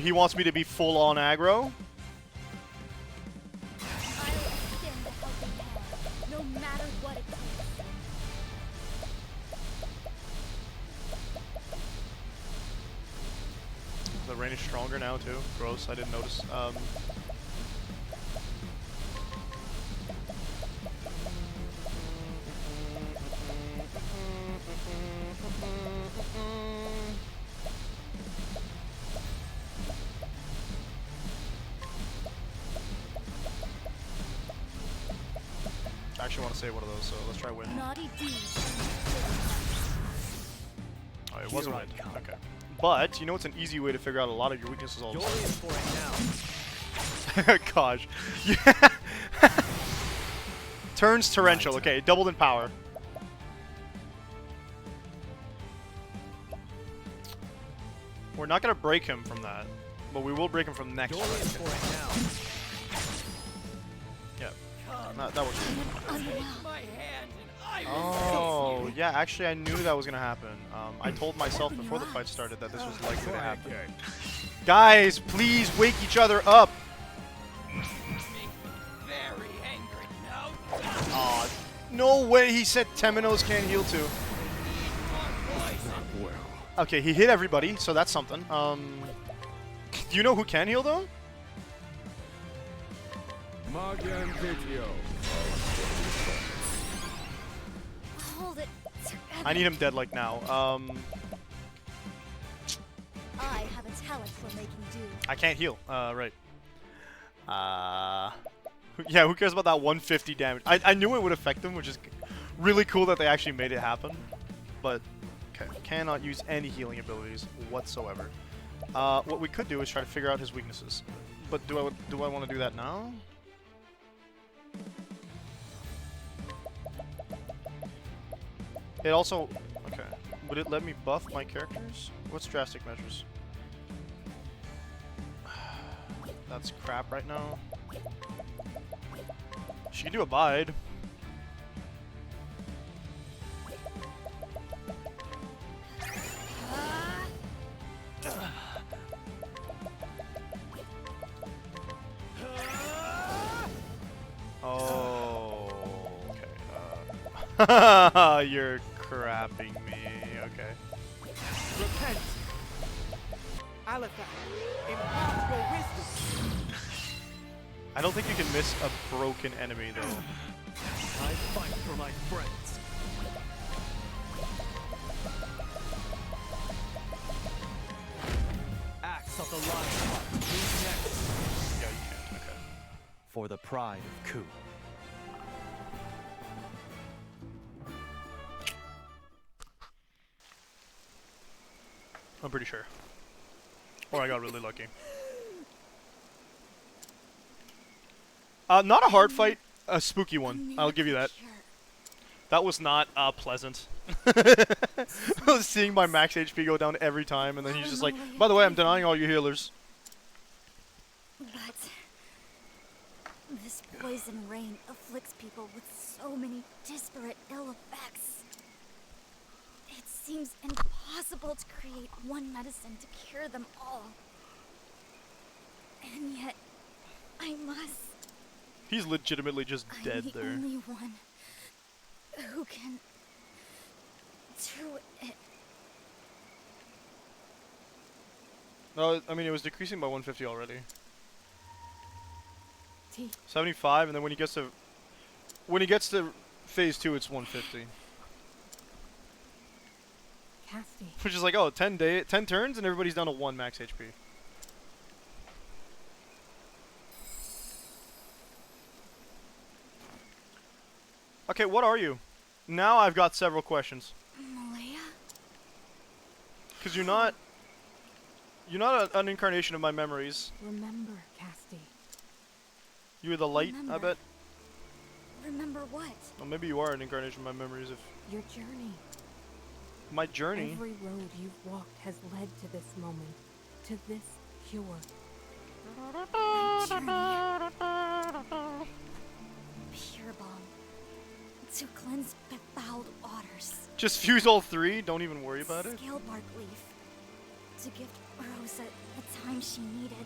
S1: He wants me to be full on aggro.
S3: I'll extend a helping hand, no matter what it takes.
S1: The rain is stronger now too. Gross, I didn't notice. I actually want to save one of those, so let's try win.
S3: Naughty deeds.
S1: Oh, it wasn't
S4: Here I
S1: win.
S4: come.
S1: Okay. But, you know it's an easy way to figure out a lot of your weaknesses all of
S4: You're
S1: a
S4: in for it now.
S1: sudden. Gosh. Yeah. Turns torrential.
S4: My
S1: Okay, doubled in power. We're not going to break him from that, but we will break him from next
S4: You're in
S1: turn.
S4: for it now.
S1: Yeah, that works.
S8: take my hand and
S1: Oh, yeah, actually I knew that was gonna happen. I told myself before the fight started that this was likely to happen. Guys, please wake each other up!
S8: Very angry now.
S1: Aw, no way he said Temenos can't heal too. Okay, he hit everybody, so that's something. Do you know who can heal though?
S7: Magan Video.
S3: Hold it together.
S1: I need him dead like now.
S3: I have a talent for making do.
S1: I can't heal. Right. Yeah, who cares about that 150 damage? I knew it would affect them, which is really cool that they actually made it happen. But, okay, cannot use any healing abilities whatsoever. What we could do is try to figure out his weaknesses. But do I want to do that now? It also, okay. Would it let me buff my characters? What's drastic measures? That's crap right now. She can do Abide. Oh, okay. You're crapping me. Okay.
S9: Repent. Aliphac, impart your wisdom.
S1: I don't think you can miss a broken enemy though.
S4: I fight for my friends. Axe of the Lion. Who's next?
S1: Yeah, you can. Okay.
S4: For the pride of Ku.
S1: I'm pretty sure. Or I got really lucky. Not a hard fight, a spooky one. I'll give you that. That was not pleasant. Seeing my max HP go down every time, and then he's just like, by the way, I'm denying all you healers.
S3: But this poison rain afflicts people with so many disparate ill effects. It seems impossible to create one medicine to cure them all. And yet, I must.
S1: He's legitimately just dead
S3: I'm the
S1: there.
S3: only one who can do it.
S1: No, I mean it was decreasing by 150 already.
S3: T.
S1: 75, and then when he gets to phase 2, it's 150.
S10: Castti.
S1: Which is like, oh, 10 turns, and everybody's down to 1 max HP. Okay, what are you? Now I've got several questions.
S3: Malaya?
S1: Because you're not an incarnation of my memories.
S10: Remember, Castti.
S1: You were the light, I
S3: Remember.
S1: bet.
S3: Remember what?
S1: Well, maybe you are an incarnation of my memories. If
S10: Your journey.
S1: my journey.
S10: Every road you've walked has led to this moment, to this cure.
S3: Pure balm. To cleanse befouled waters.
S1: Just fuse all 3. Don't even worry about it.
S3: Scale bark leaf. To gift Rosa the time she needed.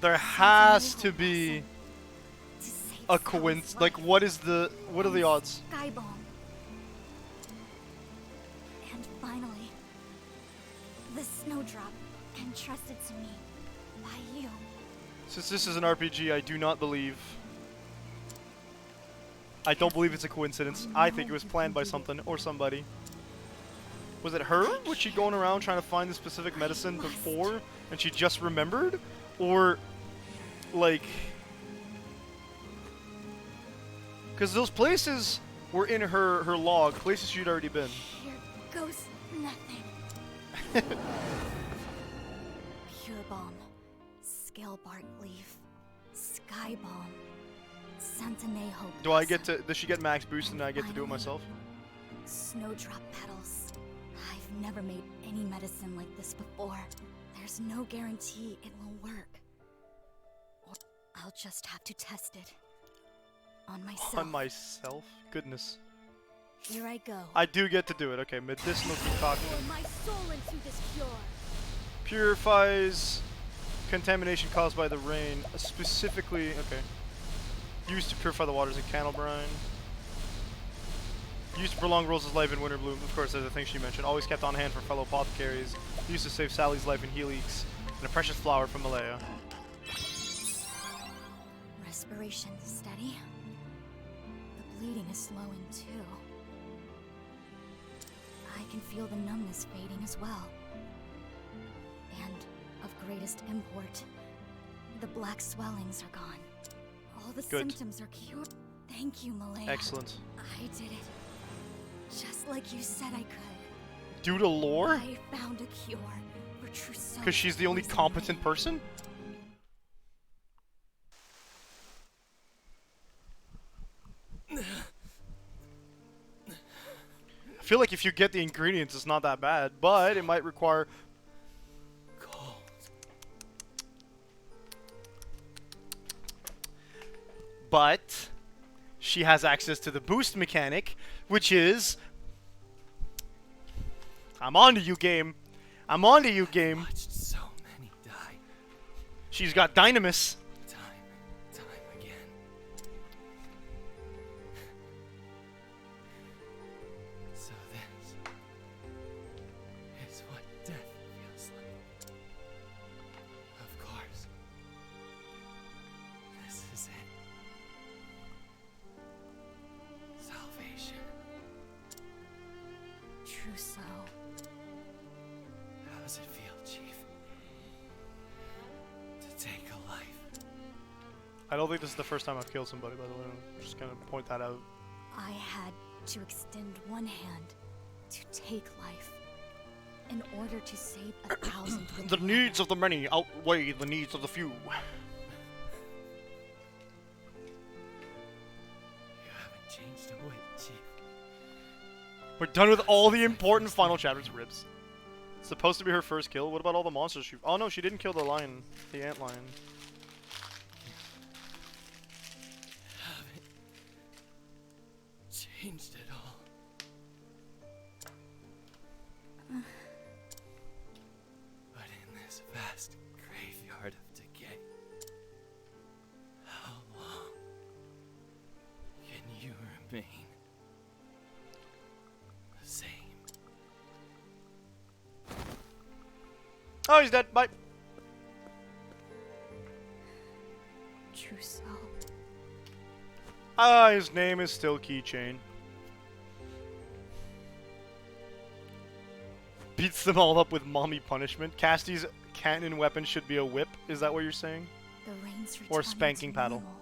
S1: There has to be
S3: To save
S1: a
S3: Sally's
S1: coincidence.
S3: life.
S1: Like, what are the odds?
S3: Sky balm. And finally, the snowdrop entrusted to me by you.
S1: Since this is an RPG, I do not believe. I don't believe it's a coincidence. I think it was planned by something or somebody. Was it her? Was she going around trying to find the specific medicine before and she just remembered? Or, like... Because those places were in her log, places she'd already been.
S3: Here goes nothing. Pure balm. Scale bark leaf. Sky balm. Santanejo.
S1: Do I get to... Does she get max boost and I get to do it myself?
S3: Snowdrop petals. I've never made any medicine like this before. There's no guarantee it will work. Or I'll just have to test it. On myself.
S1: On myself? Goodness.
S3: Here I go.
S1: I do get to do it. Okay, medicinal concoction.
S3: Pour my soul into this cure.
S1: Purifies contamination caused by the rain. Specifically, okay. Used to purify the waters of candle brine. Used to prolong Rose's life in winter bloom. Of course, there's a thing she mentioned. Always kept on hand for fellow apothecaries. Used to save Sally's life in Helix. And a precious flower from Malaya.
S3: Respiration steady. The bleeding is slowing too. I can feel the numbness fading as well. And of greatest import, the black swellings are gone. All the symptoms are cured. Thank you, Malaya.
S1: Excellent.
S3: I did it. Just like you said I could.
S1: Due to lore?
S3: I found a cure for Trousseau's
S1: Because she's the only
S3: poison
S1: competent
S3: rain.
S1: person? I feel like if you get the ingredients, it's not that bad, but it might require...
S5: Cold.
S1: But she has access to the boost mechanic, which is... I'm on to you, game. I'm on to you, game.
S5: Watched so many die.
S1: She's got Dynamis.
S5: Time and time again. So this is what death feels like. Of course. This is it. Salvation.
S3: Trousseau.
S5: How does it feel, Chief? To take a life.
S1: I don't think this is the first time I've killed somebody, by the way. I'm just gonna point that out.
S3: I had to extend one hand to take life in order to save 1,000 with
S1: The
S3: the
S1: needs
S3: other.
S1: of the many outweigh the needs of the few.
S5: You haven't changed a whit, Chief.
S1: We're done with all the important final chapters, Ribs. It's supposed to be her first kill. What about all the monsters she... Oh no, she didn't kill the lion. The ant lion.
S5: Haven't changed it all. But in this vast graveyard of decay, how long can you remain the same?
S1: Oh, he's dead. Bye.
S3: Trousseau.
S1: Ah, his name is still Keychain. Beats them all up with mommy punishment. Casti's cannon weapon should be a whip. Is that what you're saying?
S3: The rain's
S1: Or
S3: returning
S1: spanking
S3: to
S1: paddle.
S3: normal.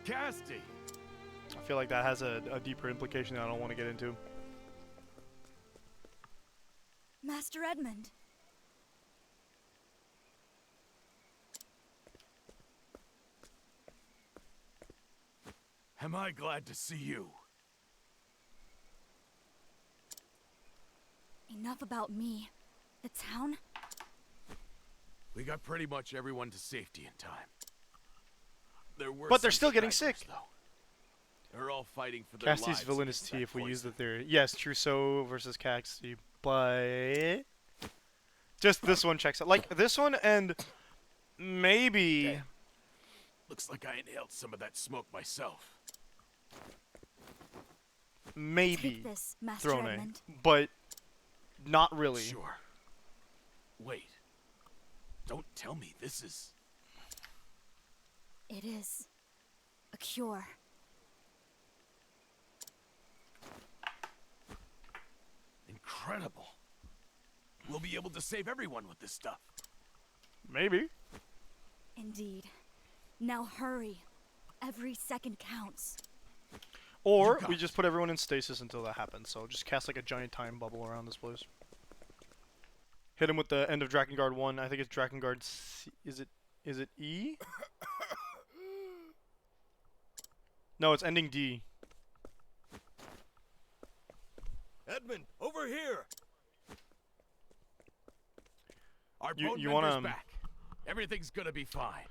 S2: Castti!
S1: I feel like that has a deeper implication that I don't want to get into.
S3: Master Edmund.
S2: Am I glad to see you?
S3: Enough about me. The town?
S2: We got pretty much everyone to safety in time. There were
S1: But they're
S2: some
S1: still getting
S2: stragglers,
S1: sick.
S2: Though. They're all fighting for their lives.
S1: Casti's villainous
S2: against
S1: tea
S2: that
S1: if we use the
S2: poison.
S1: theory. Yes, Trousseau versus Casti, but... Just this one checks out. Like, this one and maybe...
S2: Damn. Looks like I inhaled some of that smoke myself.
S1: Maybe
S3: Take this, Master
S1: Throne,
S3: Edmund.
S1: but not really.
S2: Sure. Wait. Don't tell me this is...
S3: It is a cure.
S2: Incredible. We'll be able to save everyone with this stuff.
S1: Maybe.
S3: Indeed. Now hurry. Every second counts.
S1: Or
S2: got
S1: we
S2: it.
S1: just put everyone in stasis until that happens. So just cast like a giant time bubble around this place. Hit him with the end of Drakengard 1. I think it's Drakengard C. Is it E? No, it's ending D.
S6: Edmund, over here!
S2: Our
S1: You-
S2: bone
S1: you
S2: bender's
S1: wanna,
S2: back. Everything's gonna be fine.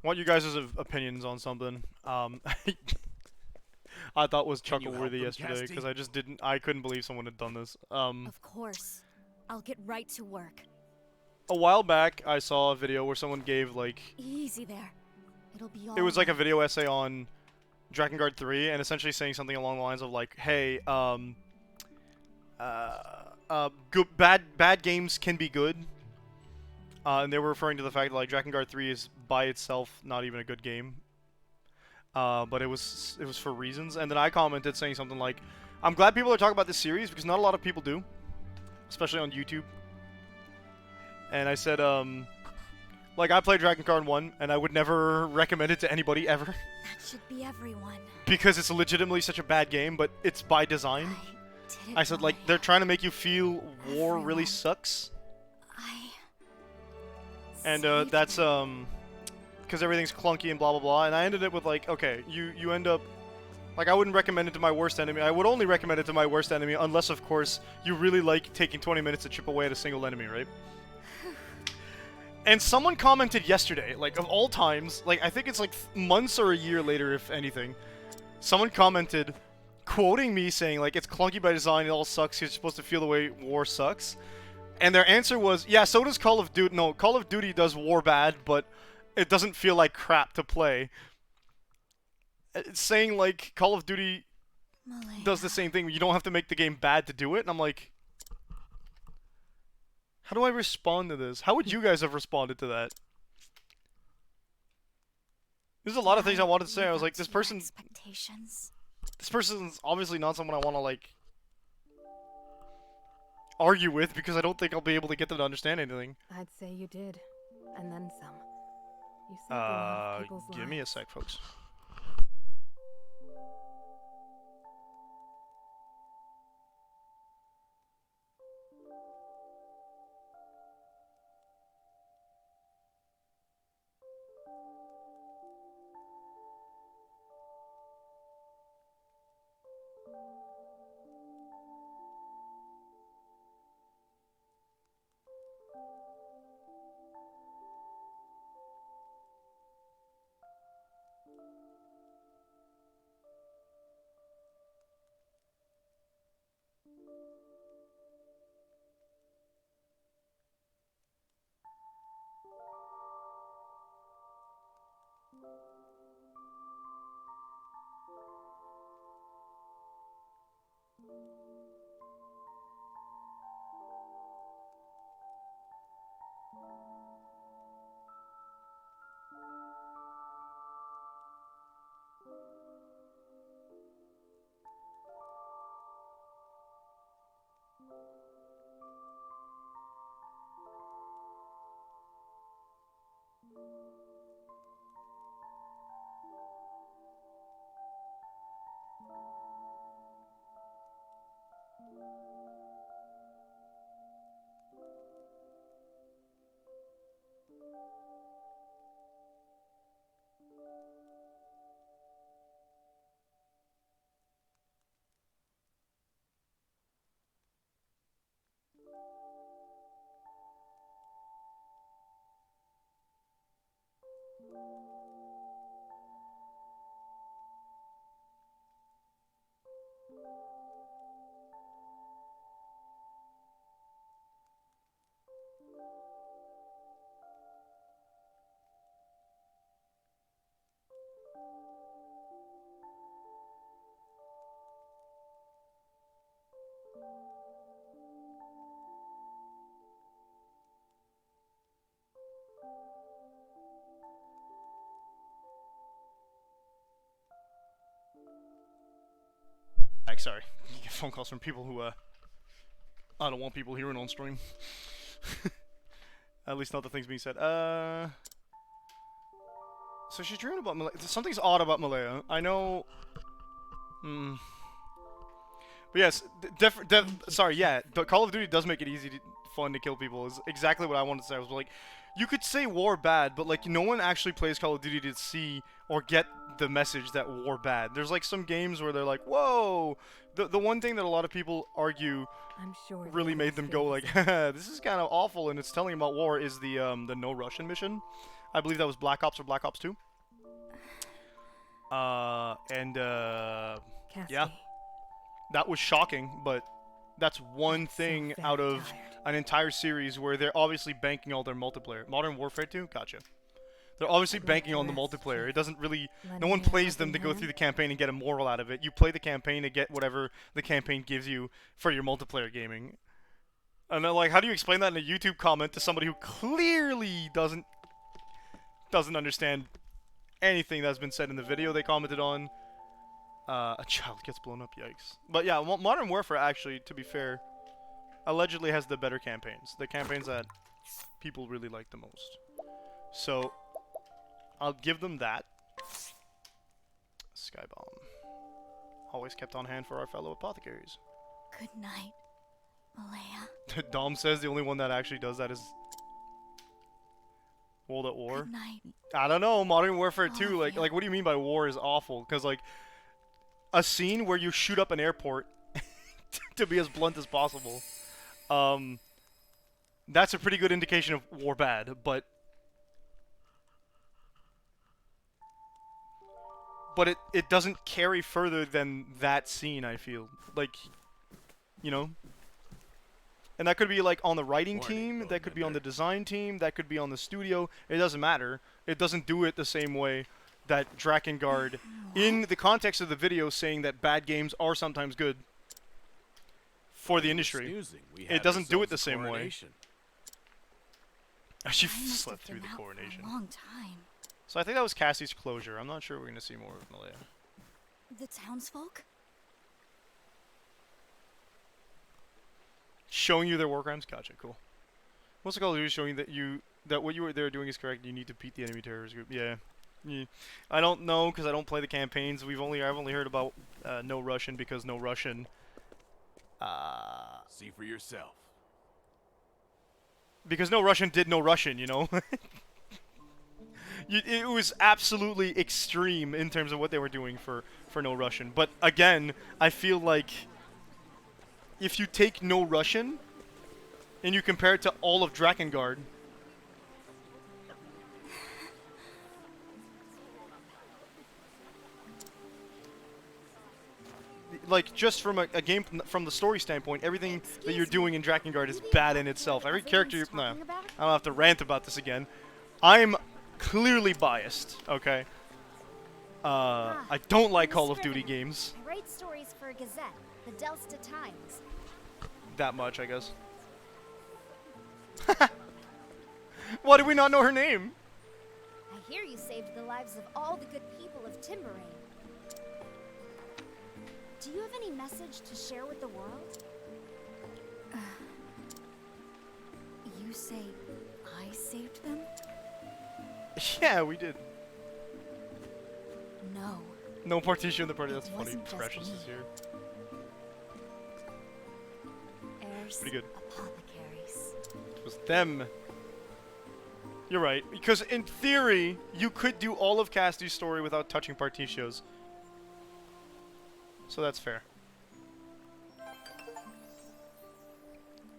S1: Want you guys' opinions on something. I thought was
S2: Can you help
S1: chuckle-worthy
S2: them,
S1: yesterday because
S2: Castti?
S1: I couldn't believe someone had done this.
S3: Of course. I'll get right to work.
S1: A while back, I saw a video where someone gave like
S3: Easy there. It'll be all
S1: it was like a
S3: right.
S1: video essay on Drakengard 3 and essentially saying something along the lines of like, hey, bad games can be good. And they were referring to the fact that like Drakengard 3 is by itself not even a good game. But it was for reasons. And then I commented saying something like, I'm glad people are talking about this series because not a lot of people do, especially on YouTube. And I said, like I played Drakengard 1 and I would never recommend it to anybody ever.
S3: That should be everyone.
S1: Because it's legitimately such a bad game, but it's by design. I said like they're trying to make you feel war really sucks. And that's because everything's clunky and blah blah blah. And I ended it with like, okay, you end up like I wouldn't recommend it to my worst enemy. I would only recommend it to my worst enemy unless of course you really like taking 20 minutes to chip away at a single enemy, right? And someone commented yesterday, like of all times, like I think it's like months or a year later if anything, someone commented quoting me saying like it's clunky by design, it all sucks, you're supposed to feel the way war sucks. And their answer was, yeah, so does Call of Duty. No, Call of Duty does war bad, but it doesn't feel like crap to play. It's saying like Call of Duty does the same thing. You don't have to make the game bad to do it. And I'm like, how do I respond to this? How would you guys have responded to that? There's a lot of things I wanted to say. I was like, this person's obviously not someone I want to like argue with because I don't think I'll be able to get them to understand anything.
S10: I'd say you did, and then some. You saved a lot of people's
S1: give me a
S10: lives.
S1: sec, folks. Sorry, you get phone calls from people who I don't want people hearing on stream. At least not the things being said. So she's dreaming about Malaya. Something's odd about Malaya. I know. But yes, sorry, yeah. But Call of Duty does make it fun to kill people. Is exactly what I wanted to say. I was like, you could say war bad, but like no one actually plays Call of Duty to see or get the message that war bad. There's like some games where they're like, whoa. The one thing that a lot of people argue
S10: I'm sure
S1: really made them go like, this is kind of awful, and it's telling about war is the No Russian mission. I believe that was Black Ops or Black Ops 2.
S10: Castti.
S1: Yeah. That was shocking, but that's one
S10: I'm so
S1: thing
S10: very
S1: out of
S10: tired.
S1: an entire series where they're obviously banking all their multiplayer. Modern Warfare 2? Gotcha. They're obviously
S10: I'd like
S1: banking
S10: to
S1: on the
S10: rest,
S1: multiplayer.
S10: Chief.
S1: It doesn't really...
S10: Lend
S1: No one
S10: me a
S1: plays them to
S10: helping
S1: go through the
S10: hand?
S1: campaign and get a moral out of it. You play the campaign to get whatever the campaign gives you for your multiplayer gaming. And then, like, how do you explain that in a YouTube comment to somebody who clearly doesn't understand anything that's been said in the video they commented on? A child gets blown up, yikes. But yeah, Modern Warfare actually, to be fair, allegedly has the better campaigns. The campaigns that people really like the most. So, I'll give them that. Skybomb. Always kept on hand for our fellow apothecaries.
S3: Good night, Malaya.
S1: Dom says the only one that actually does that is World at War.
S3: Good night.
S1: I don't know, Modern Warfare 2,
S3: All of
S1: like what do you mean by war is awful? Because, like, a scene where you shoot up an airport, to be as blunt as possible, that's a pretty good indication of war bad, but it doesn't carry further than that scene, I feel. Like, you know? And that could be, like, on the writing team, that could be on the design team, that could be on the studio. It doesn't matter. It doesn't do it the same way that Drakengard, in the context of the video saying that bad games are sometimes good for the industry, it doesn't do it the same way. She slept through the coronation.
S3: A long time.
S1: So I think that was Cassie's closure. I'm not sure we're going to see more of Malaya.
S3: The townsfolk?
S1: Showing you their war crimes? Gotcha, cool. What's it called? Showing that what you were there doing is correct. You need to beat the enemy terrorist group. Yeah. I don't know because I don't play the campaigns. I've only heard about No Russian because No Russian.
S2: See for yourself.
S1: Because No Russian did No Russian, you know. It was absolutely extreme in terms of what they were doing for No Russian. But again, I feel like if you take No Russian and you compare it to all of Drakengard, like, just from a game from the story standpoint, everything that you're doing in Drakengard is bad in itself. Every character, no, I don't have to rant about this again. I'm clearly biased, okay? I don't like Call of Duty games.
S11: I write stories for a Gazette, the Delsta Times.
S1: That much, I guess. Why do we not know her name?
S11: I hear you saved the lives of all the good people of Timberain. Do you have any message to share with the world?
S3: You say I saved them?
S1: Yeah, we did.
S3: No.
S1: No partition in the party. That's
S3: It
S1: funny.
S3: wasn't just
S1: Precious
S3: me.
S1: is here.
S3: Heirs
S1: Pretty good.
S3: apothecaries.
S1: It was them. You're right. Because in theory, you could do all of Cassti's story without touching Partitios. So that's fair.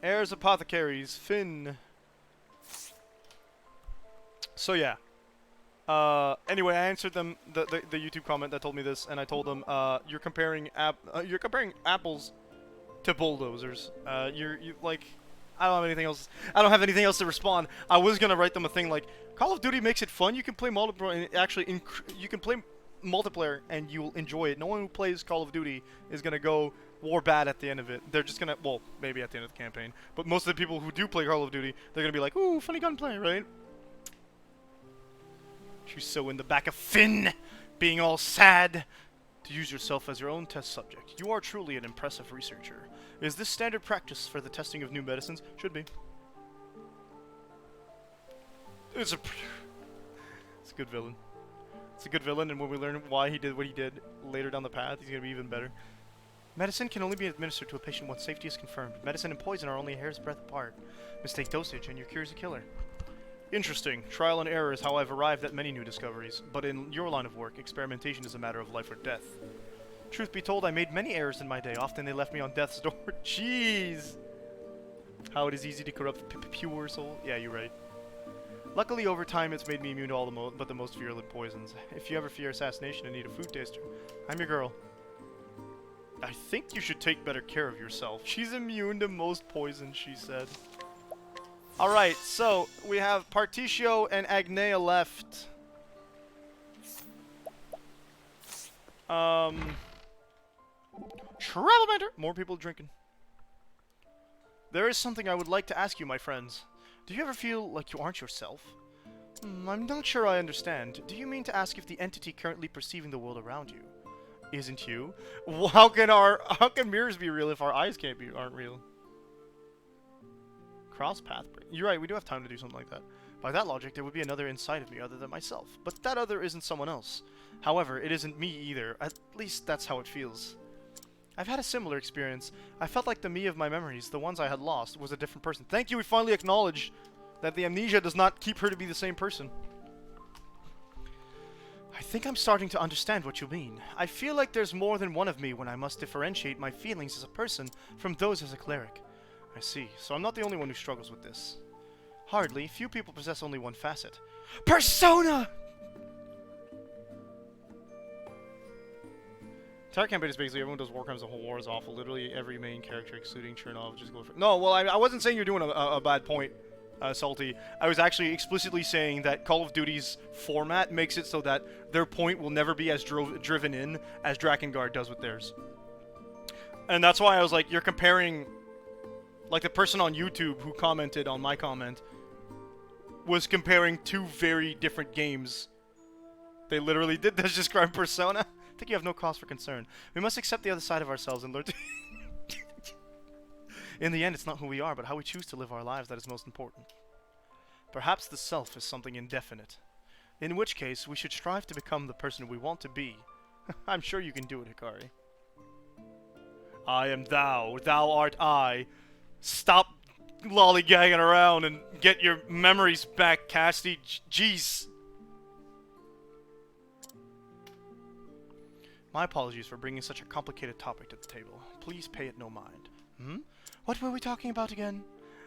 S1: Heirs apothecaries. Finn. So yeah. Anyway, I answered them the YouTube comment that told me this, and I told them you're comparing apples to bulldozers. You like, I don't have anything else. I don't have anything else to respond. I was gonna write them a thing like, Call of Duty makes it fun. You can play multiplayer. And actually, you can play multiplayer and you'll enjoy it. No one who plays Call of Duty is gonna go war bad at the end of it. They're just gonna, well, maybe at the end of the campaign, but most of the people who do play Call of Duty, they're gonna be like, ooh, funny gunplay, right? She's so in the back of Finn, being all sad. To use yourself as your own test subject. You are truly an impressive researcher. Is this standard practice for the testing of new medicines? Should be. It's a good villain. It's a good villain, and when we learn why he did what he did later down the path, he's gonna be even better. Medicine can only be administered to a patient once safety is confirmed. Medicine and poison are only a hair's breadth apart. Mistake dosage, and your cure is a killer. Interesting. Trial and error is how I've arrived at many new discoveries, but in your line of work, experimentation is a matter of life or death. Truth be told, I made many errors in my day. Often they left me on death's door. Jeez! How it is easy to corrupt pure soul. Yeah, you're right. Luckily, over time, it's made me immune to all the most virulent poisons. If you ever fear assassination and need a food taster, I'm your girl. I think you should take better care of yourself. She's immune to most poison, she said. Alright, so we have Particio and Agnea left. Travelmander! More people drinking. There is something I would like to ask you, my friends. Do you ever feel like you aren't yourself? I'm not sure I understand. Do you mean to ask if the entity currently perceiving the world around you isn't you? Well, how can mirrors be real if our eyes aren't real? Cross path. You're right, we do have time to do something like that. By that logic, there would be another inside of me other than myself. But that other isn't someone else. However, it isn't me either. At least that's how it feels. I've had a similar experience. I felt like the me of my memories, the ones I had lost, was a different person. Thank you, we finally acknowledged that the amnesia does not keep her to be the same person. I think I'm starting to understand what you mean. I feel like there's more than one of me when I must differentiate my feelings as a person from those as a cleric. I see. So I'm not the only one who struggles with this. Hardly. Few people possess only one facet. Persona! Entire campaign is basically everyone does war crimes, the whole war is awful. Literally every main character, excluding Chernov, just go for... No, well, I wasn't saying you're doing a bad point, Salty. I was actually explicitly saying that Call of Duty's format makes it so that their point will never be as driven in as Drakengard does with theirs. And that's why I was like, you're comparing... Like the person on YouTube who commented on my comment was comparing two very different games. They literally did describe Persona. I think you have no cause for concern. We must accept the other side of ourselves and learn to... In the end, it's not who we are, but how we choose to live our lives that is most important. Perhaps the self is something indefinite. In which case, we should strive to become the person we want to be. I'm sure you can do it, Hikari. I am thou. Thou art I. Stop lollygagging around and get your memories back, Castti. Jeez. My apologies for bringing such a complicated topic to the table. Please pay it no mind. What were we talking about again?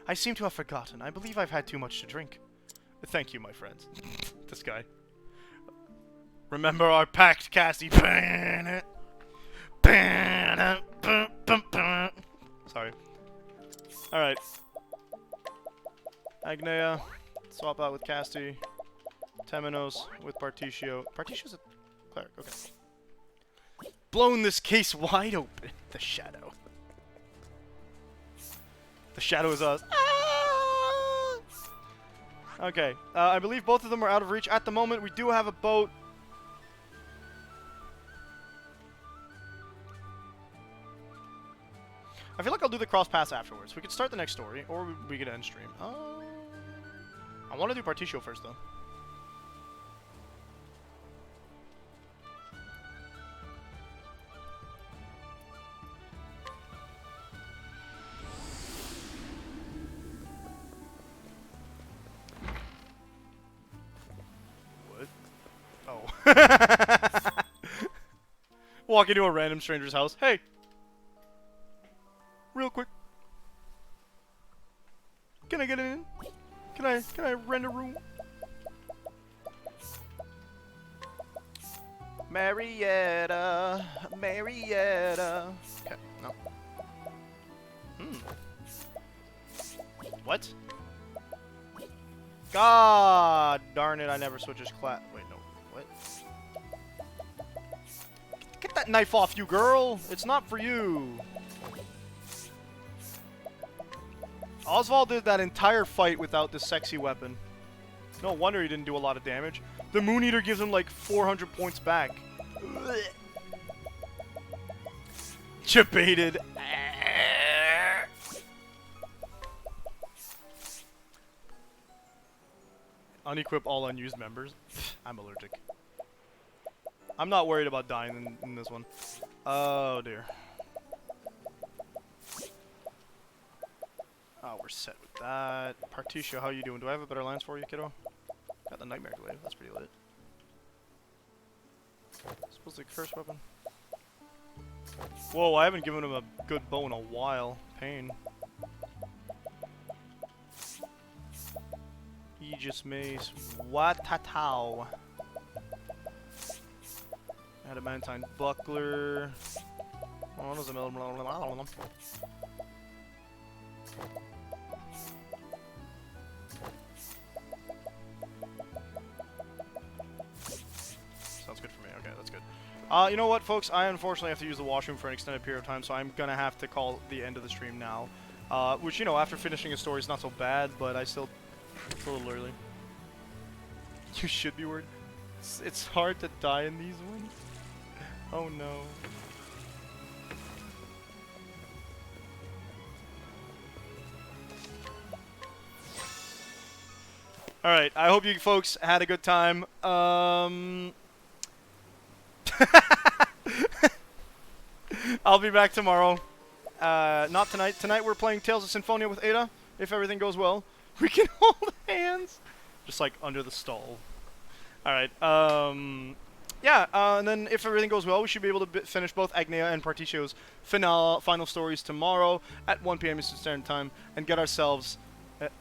S1: I seem to have forgotten. I believe I've had too much to drink. Thank you, my friends. This guy. Remember our pact, Castti. Sorry. Alright. Agnea, swap out with Castti. Temenos with Particio. Particio's a cleric, okay. Blown this case wide open. The shadow. The shadow is us. Ah! Okay, I believe both of them are out of reach at the moment. We do have a boat. I feel like I'll do the cross pass afterwards. We could start the next story, or we could end stream. I want to do Particio first, though. What? Oh. Walk into a random stranger's house. Hey! Real quick. Can I get in? Can I rent a room? Marietta. Okay, no. What? God darn it, I never switch his class. Wait, no. What? Get that knife off you, girl! It's not for you. Oswald did that entire fight without this sexy weapon. No wonder he didn't do a lot of damage. The Moon Eater gives him like 400 points back. Debated. Unequip all unused members. I'm allergic. I'm not worried about dying in this one. Oh dear. Oh, we're set with that. Particio, how you doing? Do I have a better lance for you, kiddo? Got the Nightmare Glaive. That's pretty lit. Supposedly curse weapon. Whoa, I haven't given him a good bow in a while. Pain. Aegis Mace. Watatao. Adamantine Buckler. Sounds good for me. Okay, that's good. You know what, folks? I unfortunately have to use the washroom for an extended period of time, so I'm gonna have to call the end of the stream now. Which, you know, after finishing a story is not so bad, but it's a little early. You should be worried. It's hard to die in these ones. Oh no. Alright, I hope you folks had a good time. I'll be back tomorrow. Not tonight. Tonight we're playing Tales of Symphonia with Ada. If everything goes well, we can hold hands. Just like under the stall. Alright, yeah, and then if everything goes well, we should be able to finish both Agnea and Particio's final stories tomorrow at 1 p.m. Eastern Standard Time and get ourselves...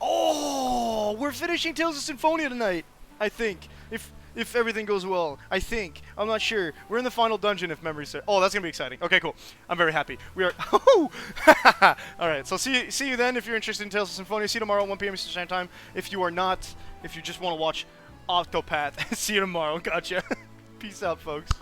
S1: oh! We're finishing Tales of Symphonia tonight, I think. If everything goes well, I think. I'm not sure. We're in the final dungeon if memory serves. Oh, that's going to be exciting. Okay, cool. I'm very happy. We are... Oh! Alright, so see you then if you're interested in Tales of Symphonia. See you tomorrow at 1 p.m. Eastern Standard Time. If you are not, if you just want to watch Octopath, see you tomorrow. Gotcha. Peace out, folks.